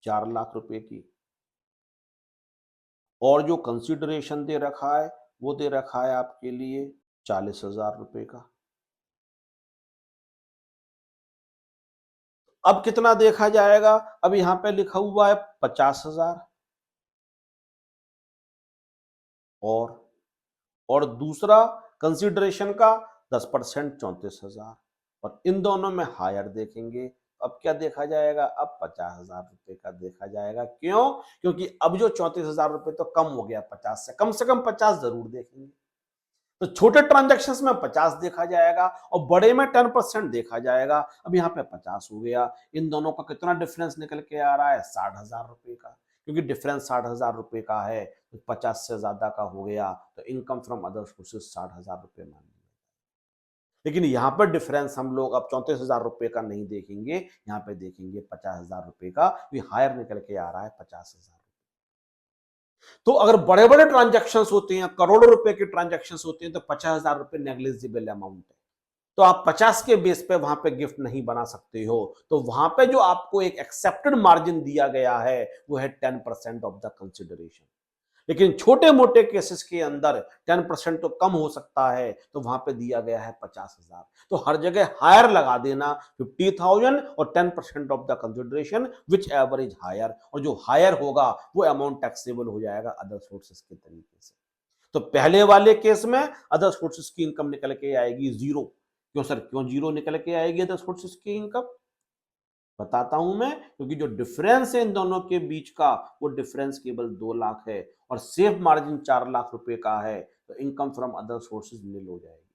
4 लाख रुपए की, और जो कंसिडरेशन दे रखा है वो दे रखा है आपके लिए 40,000 रुपए का। अब कितना देखा जाएगा, अब यहां पे लिखा हुआ है 50,000, और दूसरा कंसिडरेशन का 10% 34,000, और इन दोनों में हायर देखेंगे। अब क्या देखा जाएगा, अब 50,000 रुपए का देखा जाएगा। क्यों? क्योंकि अब जो 34,000 रुपए तो कम हो गया 50 से कम 50 जरूर देखेंगे। तो छोटे ट्रांजैक्शंस में 50 देखा जाएगा और बड़े में 10% देखा जाएगा। अब यहाँ पे 50 हो गया। इन दोनों का कितना डिफरेंस निकल के आ रहा है, 60,000 रुपए का। क्योंकि डिफरेंस 60,000 रुपए का है तो 50 से ज्यादा का हो गया, तो इनकम फ्रॉम अदर सोर्सेज 60,000 रुपए मान लिया। लेकिन यहाँ पर डिफरेंस हम लोग अब 34,000 रुपए का नहीं देखेंगे, यहाँ पे देखेंगे 50,000 रुपए का। हायर निकल के आ रहा है 50,000। तो अगर बड़े बड़े ट्रांजैक्शन होते हैं, करोड़ों रुपए के ट्रांजैक्शन होते हैं, तो 50,000 रुपए नेग्लिजिबल अमाउंट है। तो आप 50 के बेस पे वहां पे गिफ्ट नहीं बना सकते हो। तो वहां पे जो आपको एक एक्सेप्टेड मार्जिन दिया गया है वो है 10% ऑफ द कंसिडरेशन। लेकिन छोटे मोटे केसेस के अंदर 10% तो कम हो सकता है, तो वहां पे दिया गया है 50,000। तो हर जगह हायर लगा देना 50,000 और 10% of the consideration whichever is higher, और जो हायर होगा वो अमाउंट टैक्सेबल हो जाएगा अदर सोर्सेस के तरीके से। तो पहले वाले केस में अदर सोर्सेस की इनकम निकल के आएगी जीरो। क्यों सर, क्यों जीरो निकल के आएगी अदर सोर्सेस की इनकम? बताता हूं मैं, क्योंकि जो डिफरेंस है इन दोनों के बीच का वो डिफरेंस केवल 2 लाख है और सेफ मार्जिन 4 लाख रुपए का है, तो इनकम फ्रॉम अदर सोर्सेज निल हो जाएगी।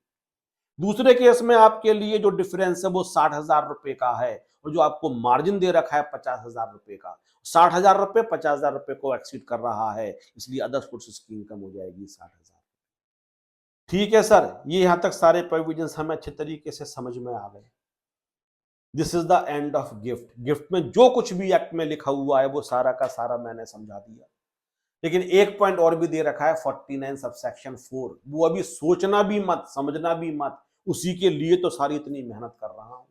दूसरे केस में आपके लिए जो डिफरेंस है वो 60,000 रुपए का है और जो आपको मार्जिन दे रखा है 50,000 रुपए का। 60,000 रुपए 50,000 रुपए को एक्सीड कर रहा है, इसलिए अदर सोर्सेज की इनकम हो जाएगी 60,000। ठीक है सर, ये यहां तक सारे प्रोविजन हमें अच्छे तरीके से समझ में आ गए। This is the end of gift. Gift में जो कुछ भी एक्ट में लिखा हुआ है वो सारा का सारा मैंने समझा दिया। लेकिन एक पॉइंट और भी दे रखा है 49 सबसेक्शन 4, वो अभी सोचना भी मत, समझना भी मत, उसी के लिए तो सारी इतनी मेहनत कर रहा हूं।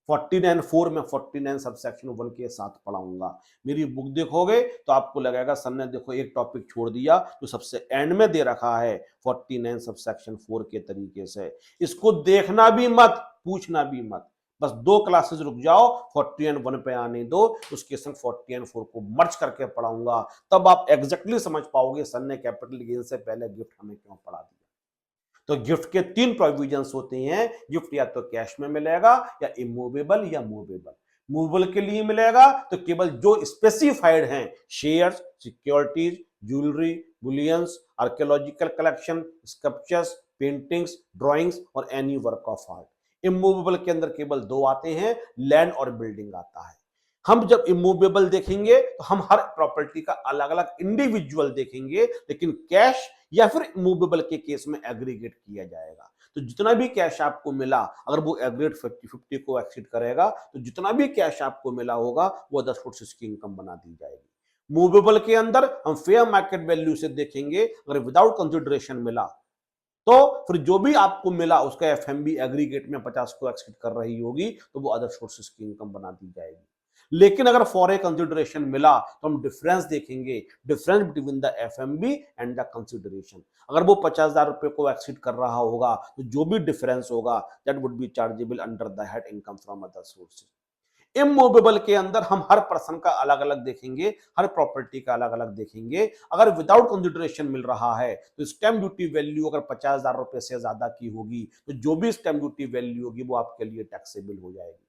49(4) में 49 सबसेक्शन 1 के साथ पढ़ाऊंगा। मेरी बुक देखोगे तो आपको लगेगा सर ने देखो एक टॉपिक छोड़ दिया जो सबसे एंड में दे रखा है 49 सबसेक्शन 4 के तरीके से। इसको देखना भी मत, पूछना भी मत, बस 2 क्लासेस रुक जाओ, 40 एंड 1 पे आने दो, उसके संग 40 एंड 4 को मर्ज करके पढ़ाऊंगा। तब आप एग्जैक्टली समझ पाओगे सर ने कैपिटल गेन से पहले गिफ्ट हमें क्यों पढ़ा दिया। तो गिफ्ट के 3 प्रोविजंस होते हैं। गिफ्ट या तो कैश में मिलेगा या इमूवेबल या मूवेबल। मूवेबल के लिए मिलेगा तो केवल जो स्पेसिफाइड हैं, shares, securities, jewellery, bullions, archaeological collection, sculptures, paintings, drawings और any work of art. Immovable के अंदर केवल 2 आते हैं, लैंड और बिल्डिंग आता है। हम जब इमूवेबल देखेंगे तो हम हर प्रॉपर्टी का अलग अलग इंडिविजुअल देखेंगे, लेकिन कैश या फिर मूवेबल के केस में एग्रीगेट किया जाएगा। तो जितना भी कैश आपको मिला, अगर वो एग्रीगेट 50-50 को एक्सीड करेगा तो जितना भी कैश आपको मिला होगा वो अदर सोर्सेज की इनकम बना दी जाएगी। मूवेबल के अंदर हम फेयर मार्केट वैल्यू से देखेंगे, अगर विदाउट कंसिडरेशन मिला तो फिर जो भी आपको मिला उसका एफएमबी एग्रीगेट में 50 को एक्सीड कर रही होगी तो वो अदर सोर्सेज की इनकम बना दी जाएगी। लेकिन अगर फॉर ए कंसिडरेशन मिला तो हम डिफरेंस देखेंगे, difference between the FMB and the consideration. अगर वो 50,000 रुपए को एक्सीड कर रहा होगा तो जो भी डिफरेंस होगा that would be chargeable under the head income from other sources. Immovable के अंदर हम हर पर्सन का अलग अलग देखेंगे, हर प्रॉपर्टी का अलग अलग देखेंगे। अगर विदाउट कंसिडरेशन मिल रहा है तो स्टैम्प ड्यूटी वैल्यू अगर 50,000 रुपए से ज्यादा की होगी तो जो भी स्टैम्प ड्यूटी वैल्यू होगी वो आपके लिए टैक्सेबल हो जाएगी।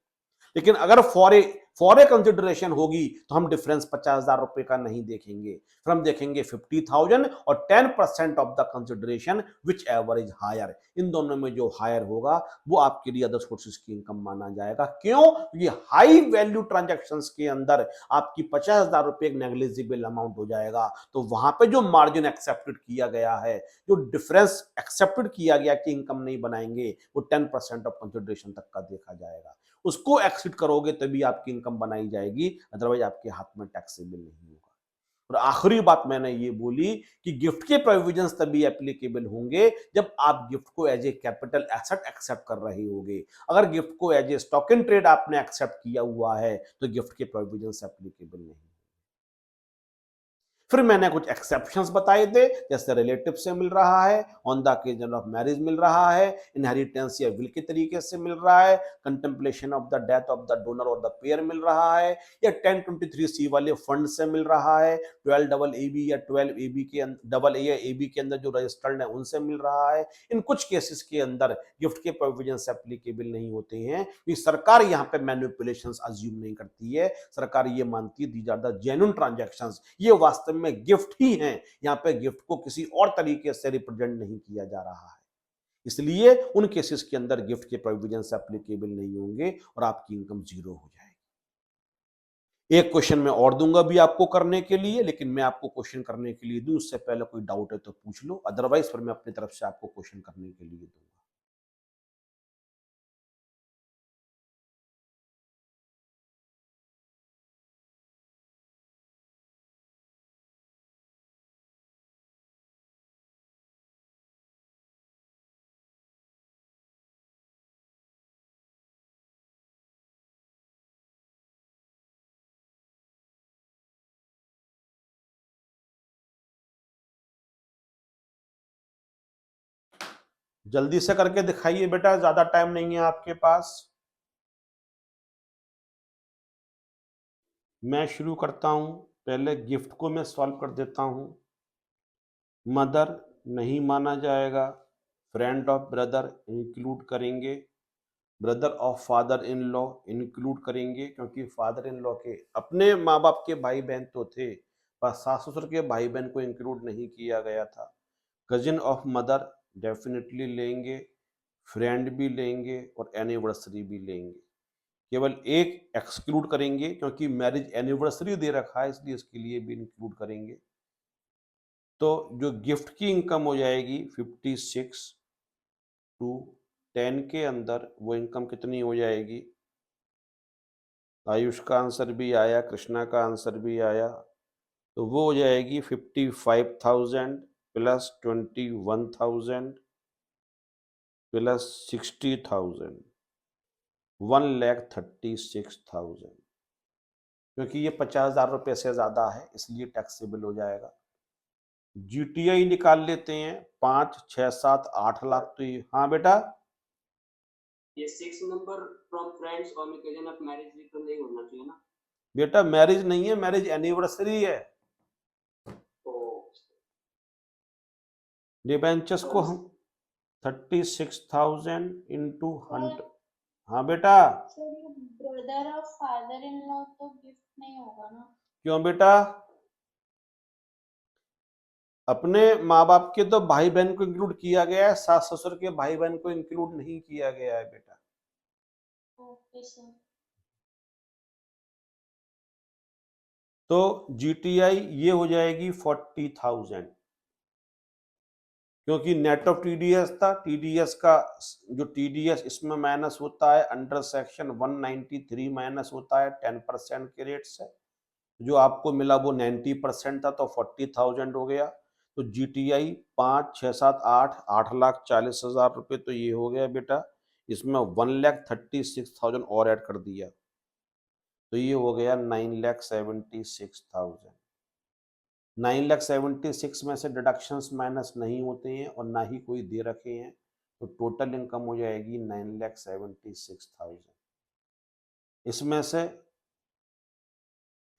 लेकिन अगर फॉर ए कंसिडरेशन होगी तो हम डिफरेंस 50,000 रुपए का नहीं देखेंगे, फिर हम देखेंगे 50,000 और 10% of the consideration whichever is higher. इन दोनों में जो हायर होगा वो आपके लिए अदर सोर्सेज की इनकम माना जाएगा। क्यों? ये हाई वैल्यू ट्रांजैक्शंस के अंदर आपकी 50,000 रुपए एक नेग्लिजिबल अमाउंट हो जाएगा। तो वहां पे जो मार्जिन एक्सेप्टेड किया गया है, जो डिफरेंस एक्सेप्टेड किया गया कि इनकम नहीं बनाएंगे, वो 10% ऑफ कंसिडरेशन तक का देखा जाएगा। उसको एक्सिड करोगे तभी आपकी इनकम बनाई जाएगी, अदरवाइज आपके हाथ में टैक्सेबल नहीं होगा। और आखिरी बात मैंने ये बोली कि गिफ्ट के प्रोविजंस तभी एप्लीकेबल होंगे जब आप गिफ्ट को as a capital asset accept कर रहे होगे। अगर गिफ्ट को as a stock in trade आपने एक्सेप्ट किया हुआ है तो गिफ्ट के प्रोविजंस एप्लीकेबल नहीं। फिर मैंने कुछ एक्सेप्शंस बताए थे, जैसे रिलेटिव से मिल रहा है, on the occasion of marriage मिल रहा है, इनहेरिटेंस या विल के तरीके से मिल रहा है, contemplation of the death of the donor और द पेयर मिल रहा है, या 1023C वाले फंड से मिल रहा है, 12 AB या 12 AB के डबल ए या AB के अंदर जो रजिस्टर्ड है उनसे मिल रहा है। इन कुछ केसेस के अंदर गिफ्ट के प्रोविजंस एप्लीकेबल नहीं होते हैं, क्योंकि सरकार यहाँ पे मैनिपुलेशंस अज्यूम नहीं करती है। सरकार ये मानती है these are the genuine transactions, ये वास्तव में गिफ्ट ही हैं। यहाँ पे गिफ्ट को किसी और तरीके से रिप्रेजेंट नहीं किया जा रहा है, इसलिए उन केसेस के अंदर गिफ्ट के प्रोविजंस एप्लीकेबल नहीं होंगे और आपकी इनकम जीरो हो जाएगी। एक क्वेश्चन मैं और दूंगा भी आपको करने के लिए, लेकिन मैं आपको क्वेश्चन करने के लिए दूं उससे पहले कोई डाउट है तो पूछ लो, अदरवाइज फिर मैं अपनी तरफ से आपको क्वेश्चन करने के लिए दूंगा। जल्दी से करके दिखाइए बेटा, ज्यादा टाइम नहीं है आपके पास। मैं शुरू करता हूं, पहले गिफ्ट को मैं सॉल्व कर देता हूं। मदर नहीं माना जाएगा, फ्रेंड ऑफ ब्रदर इंक्लूड करेंगे, brother of father in law include करेंगे, क्योंकि फादर इन लॉ के अपने माँ बाप के भाई बहन तो थे पर सास ससुर के भाई बहन को इंक्लूड नहीं किया गया था। कजिन ऑफ मदर डेफिनेटली लेंगे, फ्रेंड भी लेंगे और एनिवर्सरी भी लेंगे। केवल एक एक्सक्लूड करेंगे क्योंकि मैरिज एनिवर्सरी दे रखा है, इसलिए इसके लिए भी इंक्लूड करेंगे। तो जो गिफ्ट की इनकम हो जाएगी 56 टू 10 के अंदर, वो इनकम कितनी हो जाएगी? आयुष का आंसर भी आया, कृष्णा का आंसर भी आया, तो वो हो जाएगी 55,000 प्लस 21,000 प्लस 60,000, 1,36,000। क्योंकि ये 50,000 रुपये से ज्यादा है इसलिए टैक्सेबल हो जाएगा। जीटीआई निकाल लेते हैं, 5, 6, 7, 8 लाख। तो ये, हाँ बेटा, ये 6 नंबर फ्रॉम फ्रेंड्स और ओकेजन ऑफ मैरिज भी तो नहीं होना चाहिए ना? बेटा मैरिज नहीं है, मैरिज एनिवर्सरी है। तो डिबेंचर्स को हम 36,000 इंटू 100। हाँ बेटा, brother of father in law तो गिफ्ट नहीं होगा ना? क्यों बेटा? अपने माँ बाप के तो भाई बहन को इंक्लूड किया गया है, सास ससुर के भाई बहन को इंक्लूड नहीं किया गया है बेटा। Okay sir. तो जीटीआई ये हो जाएगी 40,000, क्योंकि नेट ऑफ टीडीएस था। टीडीएस का जो टीडीएस इसमें माइनस होता है अंडर सेक्शन 193 माइनस होता है 10% के रेट से, जो आपको मिला वो 90% था, तो 40,000 हो गया। तो जीटीआई 5, 6, 7, 8,40,000 रुपये, तो ये हो गया बेटा। इसमें 1,36,000 और ऐड कर दिया तो ये हो गया 9,76,000। 9,76,000 में से डिडक्शंस माइनस नहीं होते हैं और ना ही कोई दे रखे हैं, तो टोटल इनकम हो जाएगी 9,76,000। इसमें से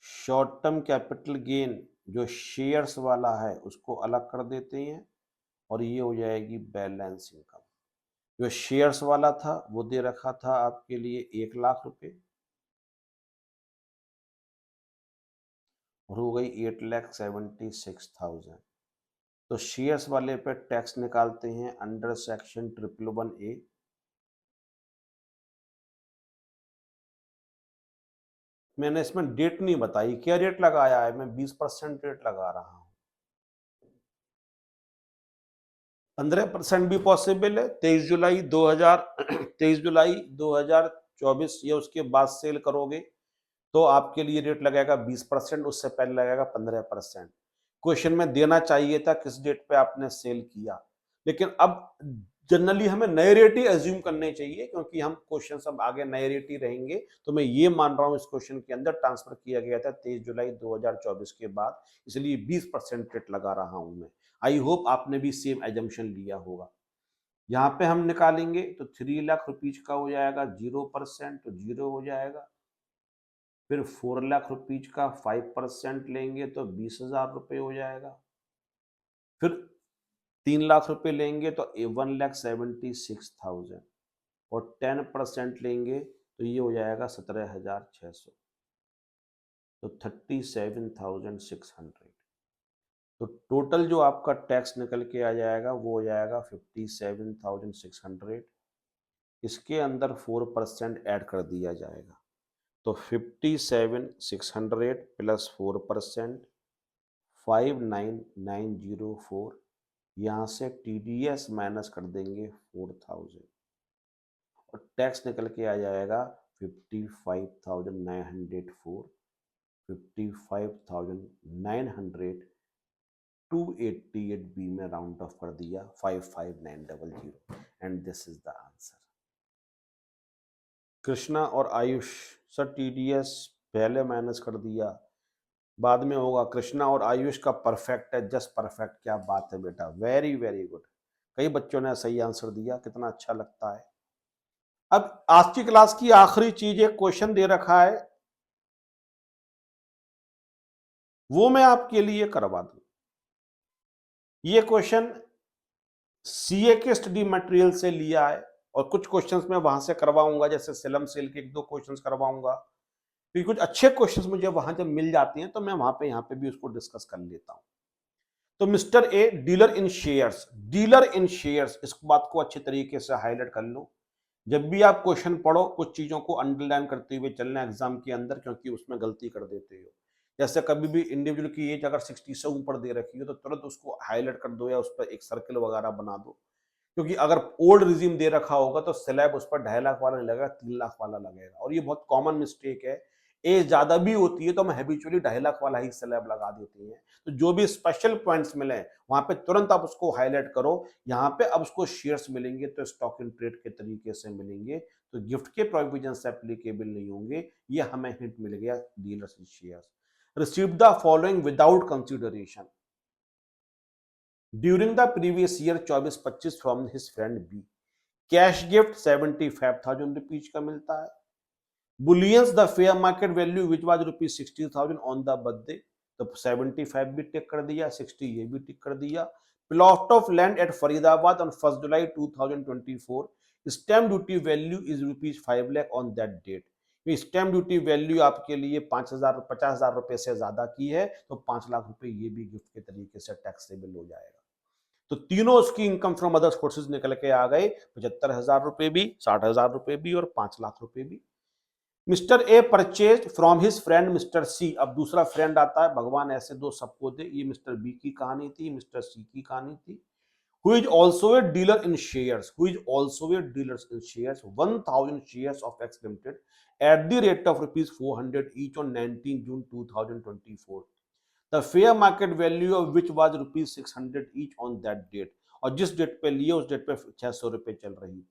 शॉर्ट टर्म कैपिटल गेन जो शेयर्स वाला है उसको अलग कर देते हैं और ये हो जाएगी बैलेंस इनकम। जो शेयर्स वाला था वो दे रखा था आपके लिए 1 लाख रुपए और हो गई 8,76,000। तो शेयर्स वाले पे टैक्स निकालते हैं अंडर सेक्शन 111A। मैंने इसमें डेट नहीं बताई, क्या रेट लगाया है? मैं 20% रेट लगा रहा हूं। 15% भी पॉसिबल है। 23 जुलाई 2024 या उसके बाद सेल करोगे तो आपके लिए रेट लगेगा 20%, उससे पहले लगेगा 15%। क्वेश्चन में देना चाहिए था किस डेट पे आपने सेल किया, लेकिन अब जनरली हमें नए रेट ही एज्यूम करने चाहिए, क्योंकि हम क्वेश्चन सब आगे नए रेट ही रहेंगे। तो मैं ये मान रहा हूं इस क्वेश्चन के अंदर ट्रांसफर किया गया था 23 जुलाई 2024 के बाद, इसलिए 20% रेट लगा रहा हूं मैं। आई होप आपने भी सेम एजम्पशन लिया होगा। यहाँ पे हम निकालेंगे तो 3 लाख रुपीज का हो जाएगा 0%, तो 0 हो जाएगा। फिर 4 लाख रुपीज का 5% लेंगे तो 20,000 रुपये हो जाएगा। फिर 3 लाख रुपए लेंगे तो 1,76,000, और 10% लेंगे तो ये हो जाएगा 17,600, तो 37,600। तो टोटल जो आपका टैक्स निकल के आ जाएगा वो हो जाएगा 57,600। इसके अंदर 4% ऐड कर दिया जाएगा, तो 57,600 प्लस 4%, 59,904। यहाँ से TDS माइनस कर देंगे 4,000, और टैक्स निकल के आ जाएगा 55,904, 55,900 288 बी में राउंड ऑफ कर दिया 55,900, and this is the answer. Krishna और आयुष, सर TDS पहले माइनस कर दिया, बाद में होगा। कृष्णा और आयुष का परफेक्ट है, जस्ट परफेक्ट। क्या बात है बेटा, वेरी वेरी गुड। कई बच्चों ने सही आंसर दिया, कितना अच्छा लगता है। अब आज की क्लास की आखिरी चीज, एक क्वेश्चन दे रखा है, वो मैं आपके लिए करवा दूं। ये क्वेश्चन सीए के स्टडी मटेरियल से लिया है, और कुछ क्वेश्चंस मैं वहां से करवाऊंगा, जैसे सेलम सेल के 1-2 क्वेश्चंस करवाऊंगा। क्योंकि कुछ अच्छे क्वेश्चंस मुझे वहां जब मिल जाते हैं तो मैं वहां पे यहाँ पे भी उसको डिस्कस कर लेता हूं। तो mister A, dealer in shares, dealer in shares, इस बात को अच्छे तरीके से हाईलाइट कर लो। जब भी आप क्वेश्चन पढ़ो, कुछ चीजों को अंडरलाइन करते हुए चलना एग्जाम के अंदर, क्योंकि उसमें गलती कर देते हो। जैसे कभी भी इंडिविजुअल की एज अगर 60 से ऊपर दे रखी हो तो तुरंत उसको हाईलाइट कर दो, या उस पर एक सर्कल वगैरह बना दो। क्योंकि अगर ओल्ड रिज्यूम दे रखा होगा तो स्लैब उस पर 2.5 लाख वाला नहीं लगेगा, 3 लाख वाला लगेगा, और ये बहुत कॉमन मिस्टेक है। एज ज्यादा भी होती है तो हम हैबिचुअली 2.5 लाख वाला ही स्लैब लगा देते हैं। तो जो भी स्पेशल पॉइंट्स मिले वहां पे तुरंत आप उसको हाईलाइट करो। यहाँ पे अब उसको शेयर्स मिलेंगे तो स्टॉक इन ट्रेड के तरीके से मिलेंगे, तो गिफ्ट के प्रोविजन से एप्लीकेबल नहीं होंगे। ये हमें हिंट मिल गया dealers shares. Receive the following without consideration during the previous year 24-25 from his friend B. Cash gift 75,000 rupees का मिलता है। Bullions the fair market value which was rupees 60,000 on the birthday, तो 75 भी टिक कर दिया, 60 ये भी टिक कर दिया। Plot of land at Faridabad on 1 July 2024, stamp duty value is rupees 5 lakh on that date. Stamp duty value आपके लिए 50,000 रुपए से ज्यादा की है, तो 5 लाख रुपए ये भी गिफ्ट के तरीके से टैक्सेबल हो जाएगा। तो तीनों उसकी इनकम फ्रॉम अदर सोर्सेज निकल के आ गए, 75,000 रुपए भी, 60,000 रुपए भी, और 5 लाख रुपए भी। Mister A purchase from his friend mister C. अब दूसरा फ्रेंड आता है, भगवान ऐसे दो सबको दे। ये मिस्टर बी की कहानी थी, मिस्टर सी की कहानी थी। Who is also a dealer in shares, who is also a dealer in shares, 1,000 shares of X Limited at the rate of rupees 400 each on 19 June 2024. The fair market value of which was rupees 600 each on that date. और जिस date पे लिए उस date पे 600 रुपए चल रही थी,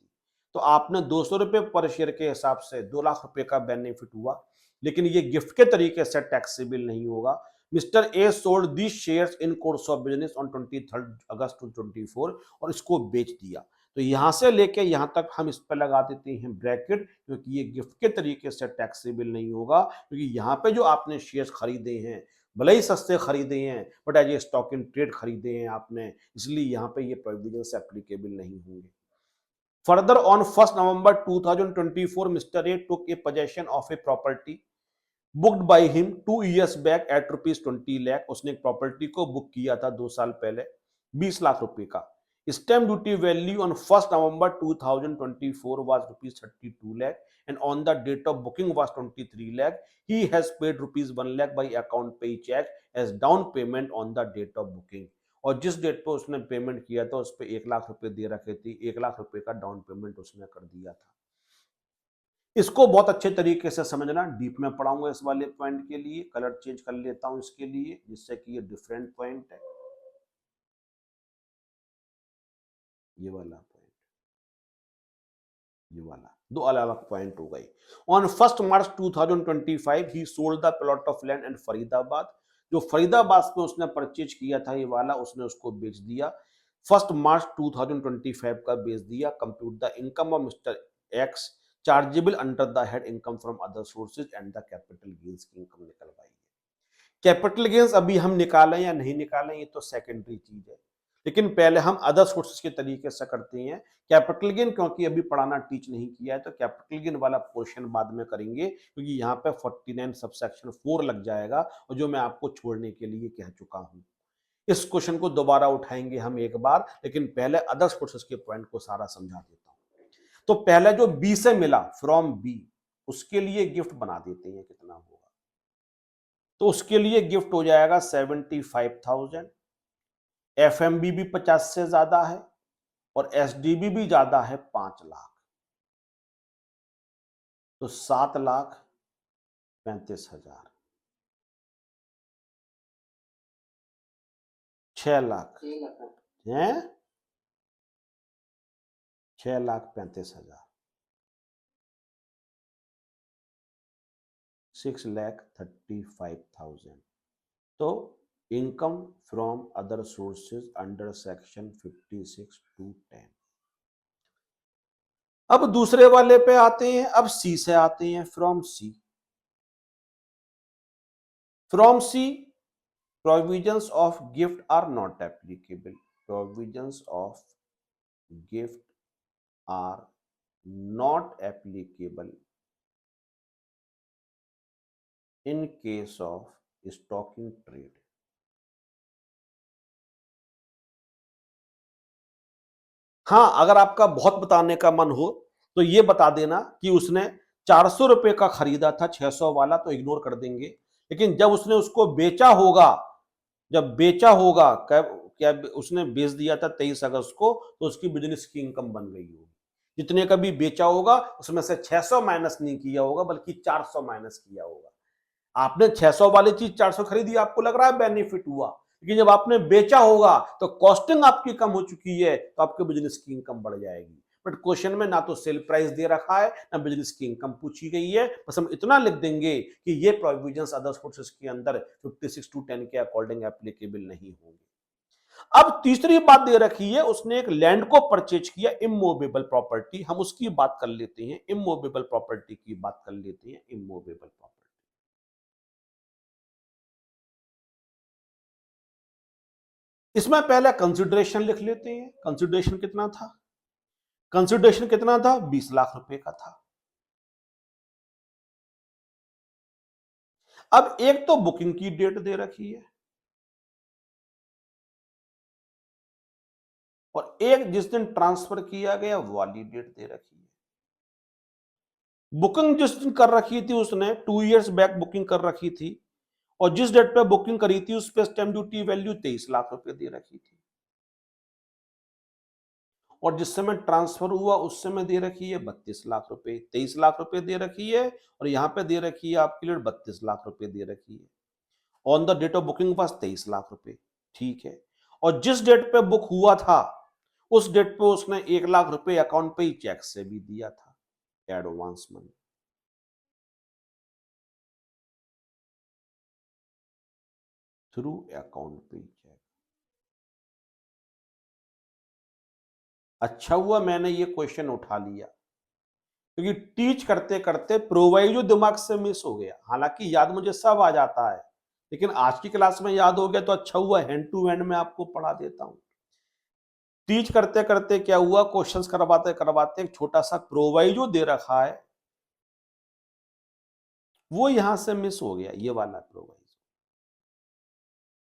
तो आपने 200 रुपए पर शेयर के हिसाब से 2 लाख रुपए का बेनिफिट हुआ, लेकिन ये गिफ्ट के तरीके से टैक्सेबल नहीं होगा। Mister A sold the shares in course of business on 23 अगस्त 2024, और इसको बेच दिया। तो यहां से लेके यहां तक हम इस पर लगा देते हैं ब्रैकेट, क्योंकि ये गिफ्ट के तरीके से टैक्सेबल नहीं होगा। क्योंकि यहाँ पे जो आपने शेयर्स खरीदे हैं, भले ही सस्ते खरीदे हैं, but as a stock in trade खरीदे हैं आपने, इसलिए यहाँ पे ये प्रोविजन एप्लीकेबल नहीं होंगे। Further on 1 November 2024, mister A took A possession of a property booked by him 2 years back at rupees 20 lakh. उसने एक प्रॉपर्टी को बुक किया था 2 साल पहले 20 लाख रुपए का। Stamp duty value on 1 November 2024 was rupees 32 lakh, and on the date of booking was 23 lakh. He has paid rupees 1 lakh by account payee cheque as down payment on the date of booking. और जिस date पर उसने payment किया था उस पर 1 लाख रुपए दे रखे थे, 1 लाख रुपए का डाउन पेमेंट उसने कर दिया था। इसको बहुत अच्छे तरीके से समझना, डीप में पढ़ाऊंगा इस वाले पॉइंट के लिए। कलर चेंज कर लेता हूं इसके लिए, जिससे कि ये डिफरेंट पॉइंट है, ये वाला पॉइंट, ये वाला, दो अलग अलग पॉइंट हो गए। On 1 March 2025 he sold the plot of land and Faridabad, जो फरीदाबाद में उसने परचेज किया था ये वाला, उसने उसको बेच दिया। 1 मार्च 2025 का बेच दिया। Compute the income of mister x chargeable under the head income from other sources and the capital gains की इनकम निकलवाई। कैपिटल गेन्स अभी हम निकालें या नहीं निकालें ये तो सेकेंडरी चीज है, लेकिन पहले हम अदर सोर्सेज के तरीके से करते हैं। कैपिटल गेन क्योंकि अभी पढ़ाना टीच नहीं किया है, तो कैपिटल गेन वाला पोर्शन बाद में करेंगे, क्योंकि यहाँ पे 49 सबसेक्शन 4 लग जाएगा, और जो मैं आपको छोड़ने के लिए कह चुका हूँ। इस क्वेश्चन को दोबारा उठाएंगे हम एक बार, लेकिन पहले अदर सोर्सेज के पॉइंट को सारा समझा देता हूँ। तो पहले जो बी से मिला, फ्रॉम बी, उसके लिए गिफ्ट बना देते हैं, कितना होगा, तो उसके लिए गिफ्ट हो जाएगा 75,000। एफएमबी भी 50 से ज्यादा है, और एसडीबी भी ज्यादा है 5 लाख, तो 7,35,000, 6 लाख हैं, 6,35,000, 6,35,000। तो income from other sources under section 56(2)(10। अब दूसरे वाले पे आते हैं, अब सी से आते हैं, from C. From C, provisions of gift are not applicable. Provisions of gift are not applicable in case of stocking trade. हाँ, अगर आपका बहुत बताने का मन हो तो ये बता देना कि उसने 400 रुपए का खरीदा था, 600 वाला तो इग्नोर कर देंगे, लेकिन जब उसने उसको बेचा होगा, जब बेचा होगा, क्या उसने बेच दिया था 23 अगस्त को, तो उसकी बिजनेस की इनकम बन गई होगी। जितने का भी बेचा होगा उसमें से 600 माइनस नहीं किया होगा, बल्कि 400 माइनस किया होगा। आपने 600 वाली चीज 400 खरीदी, आपको लग रहा है बेनिफिट हुआ, लेकिन जब आपने बेचा होगा तो कॉस्टिंग आपकी कम हो चुकी है, तो आपके बिजनेस की इनकम बढ़ जाएगी। बट क्वेश्चन में ना तो सेल प्राइस दे रखा है, ना बिजनेस की इनकम पूछी गई है, बस हम इतना लिख देंगे कि ये प्रोविजंस अदर सोर्सेज के अंदर 56(2)(10) के अकॉर्डिंग एप्लीकेबल नहीं होंगे। अब तीसरी बात दे रखी है, उसने एक लैंड को परचेज किया, इमूवेबल प्रॉपर्टी, हम उसकी बात कर लेते हैं, इमूवेबल प्रॉपर्टी की बात कर लेते हैं, इमूवेबल प्रॉपर्टी। इसमें पहले कंसिडरेशन लिख लेते हैं। कंसिडरेशन कितना था? कंसिडरेशन कितना था? 20 लाख रुपए का था। अब एक तो बुकिंग की डेट दे रखी है, और एक जिस दिन ट्रांसफर किया गया वाली डेट दे रखी है। बुकिंग जिस दिन कर रखी थी उसने 2 इयर्स बैक बुकिंग कर रखी थी, और जिस डेट पे बुकिंग करी थी उस पे स्टैंप ड्यूटी वैल्यू 23 लाख रुपए दे रखी थी, और जिस समय ट्रांसफर हुआ उस समय दे रखी है 32 लाख रुपए, 23 लाख रुपए दे रखी है, और यहां पे दे रखी है आपके लिए 32 लाख रुपए दे रखी है। On the date of booking पास 23 लाख रुपए, ठीक है। और जिस डेट पे बुक हुआ था उस डेट पे उसने 1 लाख रुपए अकाउंट पे ही चेक से भी दिया था, advance money. Through account payee check. अच्छा हुआ मैंने ये क्वेश्चन उठा लिया, क्योंकि टीच करते करते प्रोवाइजो दिमाग से मिस हो गया। हालांकि याद मुझे सब आ जाता है, लेकिन आज की क्लास में याद हो गया तो अच्छा हुआ, हैंड टू हैंड में आपको पढ़ा देता हूं। टीच करते करते क्या हुआ, क्वेश्चंस करवाते करवाते एक छोटा सा प्रोवाइजो दे रखा है, वो यहां से मिस हो गया, ये वाला प्रोवाइजो।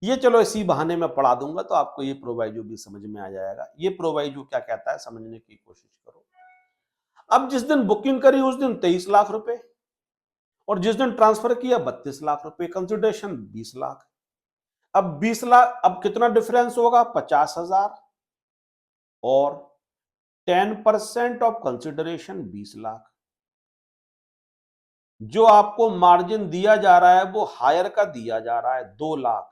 ये चलो इसी बहाने में पढ़ा दूंगा तो आपको ये प्रोवाइजो भी समझ में आ जाएगा। ये प्रोवाइजो क्या कहता है समझने की कोशिश करो। अब जिस दिन बुकिंग करी उस दिन 23 लाख रुपए, और जिस दिन ट्रांसफर किया 32 लाख रुपए, कंसिडरेशन 20 लाख। अब 20 लाख, अब कितना डिफरेंस होगा? 50,000, और 10% ऑफ कंसिडरेशन 20 लाख, जो आपको मार्जिन दिया जा रहा है वो हायर का दिया जा रहा है 2 लाख।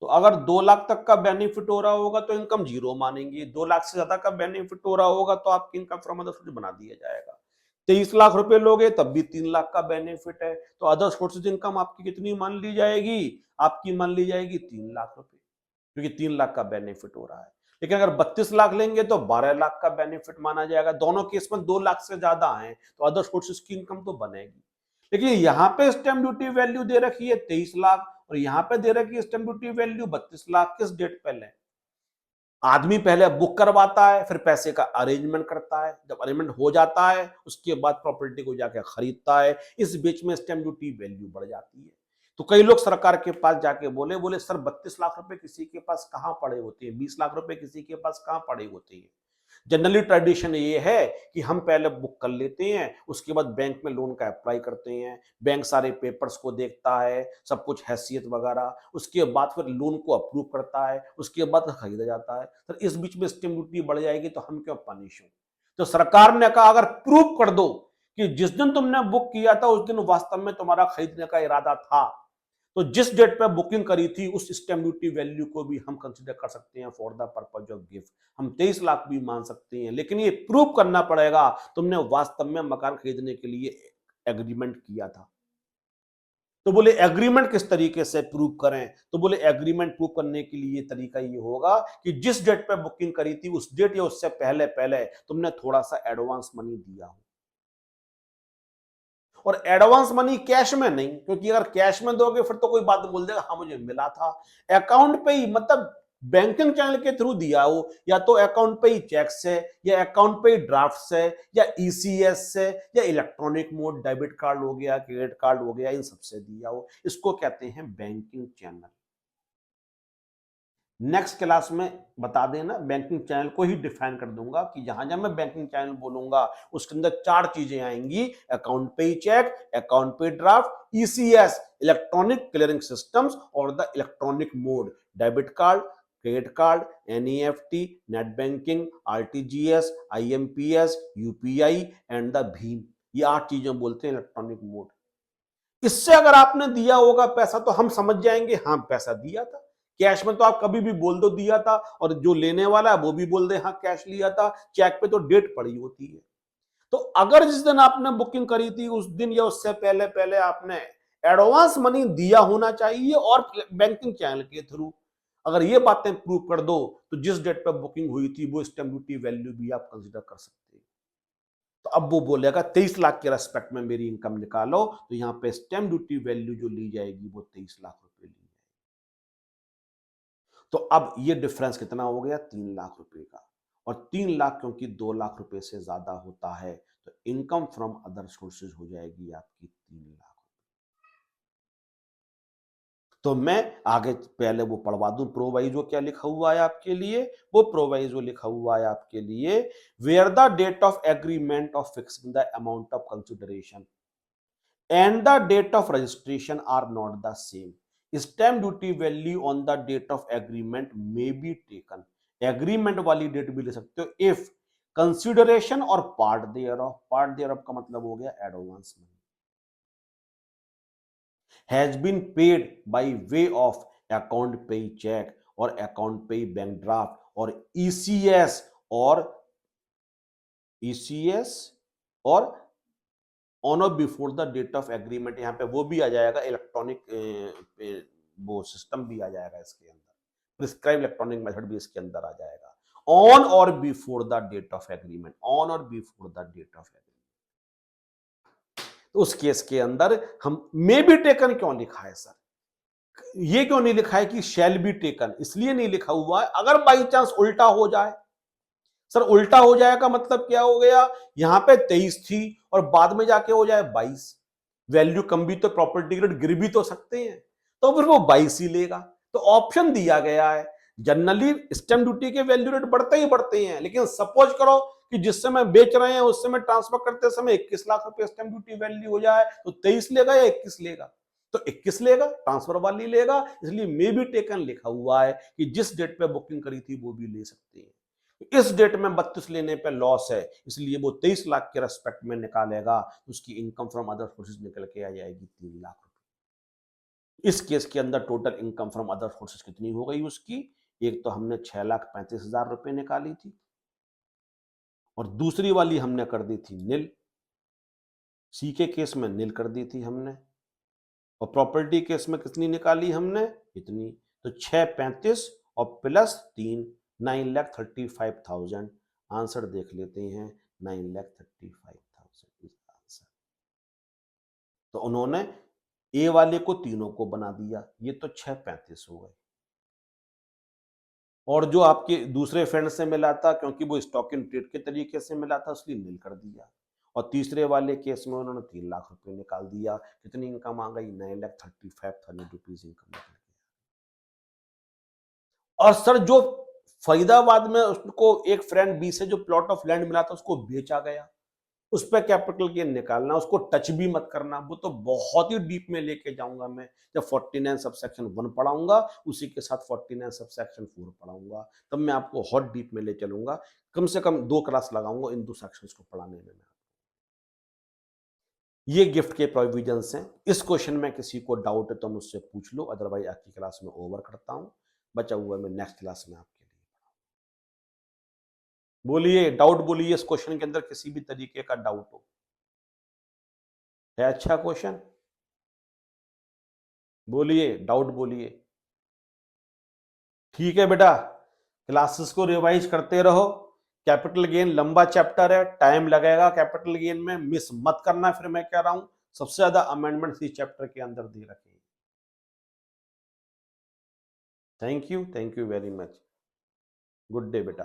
तो अगर 2 लाख तक का बेनिफिट हो रहा होगा तो इनकम जीरो मानेंगे, 2 लाख से ज्यादा का बेनिफिट हो रहा होगा तो आपकी इनकम फ्रॉम अदर सोर्स बना दिया जाएगा। 23 लाख रुपए लोगे तब भी 3 लाख का बेनिफिट है, तो अदर सोर्सेज इनकम आपकी कितनी मान ली जाएगी? आपकी मान ली जाएगी 3 लाख रुपए, क्योंकि 3 लाख का बेनिफिट हो रहा है। लेकिन अगर 32 लाख लेंगे तो 12 लाख का बेनिफिट माना जाएगा। दोनों केस में 2 लाख से ज्यादा है तो अदर सोर्सेज की इनकम तो बनेगी। लेकिन यहाँ पे स्टैम्प ड्यूटी वैल्यू दे रखी है 23 लाख और यहाँ पे दे रखी है स्टैम्प ड्यूटी वैल्यू 32 लाख। किस डेट पे लें? आदमी पहले बुक करवाता है, फिर पैसे का अरेंजमेंट करता है, जब अरेंजमेंट हो जाता है उसके बाद प्रॉपर्टी को जाके खरीदता है। इस बीच में स्टैम्प ड्यूटी वैल्यू बढ़ जाती है। तो कई लोग सरकार के पास जाके बोले सर 32 लाख रुपए किसी के पास कहां पड़े होते हैं, 20 लाख रुपए किसी के पास कहां पड़े होते हैं। जनरली ट्रेडिशन ये है कि हम पहले बुक कर लेते हैं, उसके बाद बैंक में लोन का अप्लाई करते हैं, बैंक सारे पेपर्स को देखता है, सब कुछ हैसियत वगैरह, उसके बाद फिर लोन को अप्रूव करता है, उसके बाद खरीदा जाता है। तो इस बीच में स्टैम्प ड्यूटी बढ़ जाएगी तो हम क्यों पनिश हो? तो सरकार ने कहा अगर प्रूव कर दो कि जिस दिन तुमने बुक किया था उस दिन वास्तव में तुम्हारा खरीदने का इरादा था, तो जिस डेट पे बुकिंग करी थी उस स्टैम्प ड्यूटी वैल्यू को भी हम कंसीडर कर सकते हैं for the purpose of gift. हम 23 लाख भी मान सकते हैं, लेकिन ये प्रूव करना पड़ेगा तुमने वास्तव में मकान खरीदने के लिए एग्रीमेंट किया था। तो बोले एग्रीमेंट किस तरीके से प्रूव करें? तो बोले एग्रीमेंट प्रूव करने के लिए तरीका ये होगा कि जिस डेट पे बुकिंग करी थी उस डेट या उससे पहले पहले तुमने थोड़ा सा एडवांस मनी दिया हो। और एडवांस मनी कैश में नहीं, क्योंकि अगर कैश में दोगे फिर तो कोई बात बोल देगा हाँ मुझे मिला था। अकाउंट पे ही, मतलब बैंकिंग चैनल के थ्रू दिया हो, या तो अकाउंट पे ही चेक से, या अकाउंट पे ही ड्राफ्ट से, या ईसीएस से, या इलेक्ट्रॉनिक मोड डेबिट कार्ड हो गया, क्रेडिट कार्ड हो गया, इन सबसे दिया हो। इसको कहते हैं बैंकिंग चैनल। नेक्स्ट क्लास में बता देना, बैंकिंग चैनल को ही डिफाइन कर दूंगा कि जहां जहां मैं बैंकिंग चैनल बोलूंगा उसके अंदर 4 चीजें आएंगी: account payee cheque, account payee draft, ECS electronic clearing systems, और the electronic mode debit card, credit card, NEFT, net banking, RTGS, IMPS, UPI and the भीम। ये 8 चीजें बोलते हैं इलेक्ट्रॉनिक मोड। इससे अगर आपने दिया होगा पैसा तो हम समझ जाएंगे हाँ पैसा दिया था। कैश में तो आप कभी भी बोल दो दिया था, और जो लेने वाला है वो भी बोल दे हाँ कैश लिया था। चेक पे तो डेट पड़ी होती है। तो अगर जिस दिन आपने बुकिंग करी थी उस दिन या उससे पहले पहले आपने एडवांस मनी दिया होना चाहिए, और बैंकिंग चैनल के थ्रू अगर ये बातें प्रूव कर दो तो जिस डेट पर बुकिंग हुई थी वो स्टैम्प ड्यूटी वैल्यू भी आप कंसीडर कर सकते हैं। तो अब वो बोलेगा 23 लाख के रेस्पेक्ट में मेरी इनकम निकालो, तो यहां पे स्टैम्प ड्यूटी वैल्यू जो ली जाएगी वो 23 लाख रुपए ली जाएगी। तो अब ये डिफरेंस कितना हो गया? 3 लाख रुपए का। और 3 लाख क्योंकि 2 लाख रुपए से ज्यादा होता है तो इनकम फ्रॉम अदर सोर्सेज हो जाएगी आपकी 3 लाख। तो मैं आगे पहले वो पढ़वा दूं प्रोवाइजो क्या लिखा हुआ है आपके लिए। वो प्रोवाइजो लिखा हुआ है आपके लिए, where the date of agreement of fixing the amount of consideration and the date of registration are not the same. Stamp duty value on the date of agreement may be taken. Agreement वाली date भी ले सकते हो if consideration और part thereof का मतलब हो गया advance money has been paid by way of account pay check और account pay bank draft और ECS और ऑन और before the date of agreement. यहाँ पे वो भी आ जाएगा, इलेक्ट्रॉनिक वो सिस्टम भी आ जाएगा इसके अंदर, प्रिस्क्राइब इलेक्ट्रॉनिक मेथड भी इसके अंदर आ जाएगा। ऑन और before the date of agreement, on और before the date of agreement. तो उस केस के अंदर हम मे बी टेकन क्यों लिखा है सर? ये क्यों नहीं लिखा है कि शैल बी टेकन? इसलिए नहीं लिखा हुआ है अगर बाई चांस उल्टा हो जाए। सर उल्टा हो जाएगा मतलब क्या हो गया? यहां पे 23 थी और बाद में जाके हो जाए 22। वैल्यू कम भी तो प्रॉपर्टी रेट गिर भी तो सकते हैं, तो फिर वो 22 ही लेगा। तो ऑप्शन दिया गया है। जनरली स्टैम्प ड्यूटी के वैल्यू रेट बढ़ते ही बढ़ते हैं, लेकिन सपोज करो कि जिस समय बेच रहे हैं उस समय ट्रांसफर करते समय 21 लाख रुपए स्टैम्प ड्यूटी वैल्यू हो जाए तो 23 लेगा या 21 लेगा? तो 21 लेगा, ट्रांसफर वाली लेगा। इसलिए मे बी टेकन लिखा हुआ है कि जिस डेट पे बुकिंग करी थी वो भी ले सकते हैं। इस डेट में 32 लेने पे लॉस है, इसलिए वो 23 लाख के रेस्पेक्ट में निकालेगा, तो उसकी इनकम फ्रॉम अदर सोर्सेज निकल के आ जाएगी 3 लाख रुपए। इस केस के अंदर total income from other sources कितनी हो गई उसकी? एक तो हमने 6,35,000 रुपए निकाली थी और दूसरी वाली हमने कर दी थी नील। सी के केस में नील कर दी थी हमने, और प्रॉपर्टी केस में कितनी निकाली हमने? इतनी। तो 6,35 और प्लस 3, 9,35,000। आंसर देख लेते हैं, 9,35,000 इज आंसर। तो उन्होंने ए वाले को तीनों को बना दिया, ये तो 6,35 हो गए। और जो आपके दूसरे फ्रेंड से मिला था, क्योंकि वो स्टॉक इन ट्रेड के तरीके से मिला था, इसलिए नील कर दिया। और तीसरे वाले केस में उन्होंने 3 लाख रुपए निकाल दिया। कितनी इनकम आ गई? 9,35,000 रुपीज इनकम निकल गई। और सर जो फरीदाबाद में उसको एक फ्रेंड बी से जो प्लॉट ऑफ लैंड मिला था उसको बेचा गया, उस पर कैपिटल गेन निकालना, उसको टच भी मत करना। वो तो बहुत ही डीप में लेके जाऊंगा मैं, जब 49 सबसेक्शन 1 पढ़ाऊंगा उसी के साथ 49 सबसेक्शन 4 पढ़ाऊंगा, तब मैं आपको हॉट डीप में ले चलूंगा। कम से कम 2 क्लास लगाऊंगा इन 2 सेक्शंस को पढ़ाने में। ये गिफ्ट के प्रोविजंस हैं। इस क्वेश्चन में किसी को डाउट है तो मुझसे पूछ लो, अदरवाइज आज की क्लास में ओवर करता हूं। बचा हुआ मैं नेक्स्ट क्लास में आपके लिए बोलिए, डाउट बोलिए, इस क्वेश्चन के अंदर किसी भी तरीके का डाउट हो। है अच्छा क्वेश्चन? बोलिए, डाउट बोलिए। ठीक है बेटा, क्लासेस को रिवाइज करते रहो। कैपिटल गेन लंबा चैप्टर है, टाइम लगेगा कैपिटल गेन में, मिस मत करना। फिर मैं कह रहा हूं सबसे ज्यादा अमेंडमेंट इस चैप्टर के अंदर दे रखे हैं। Thank you very much. Good day बेटा।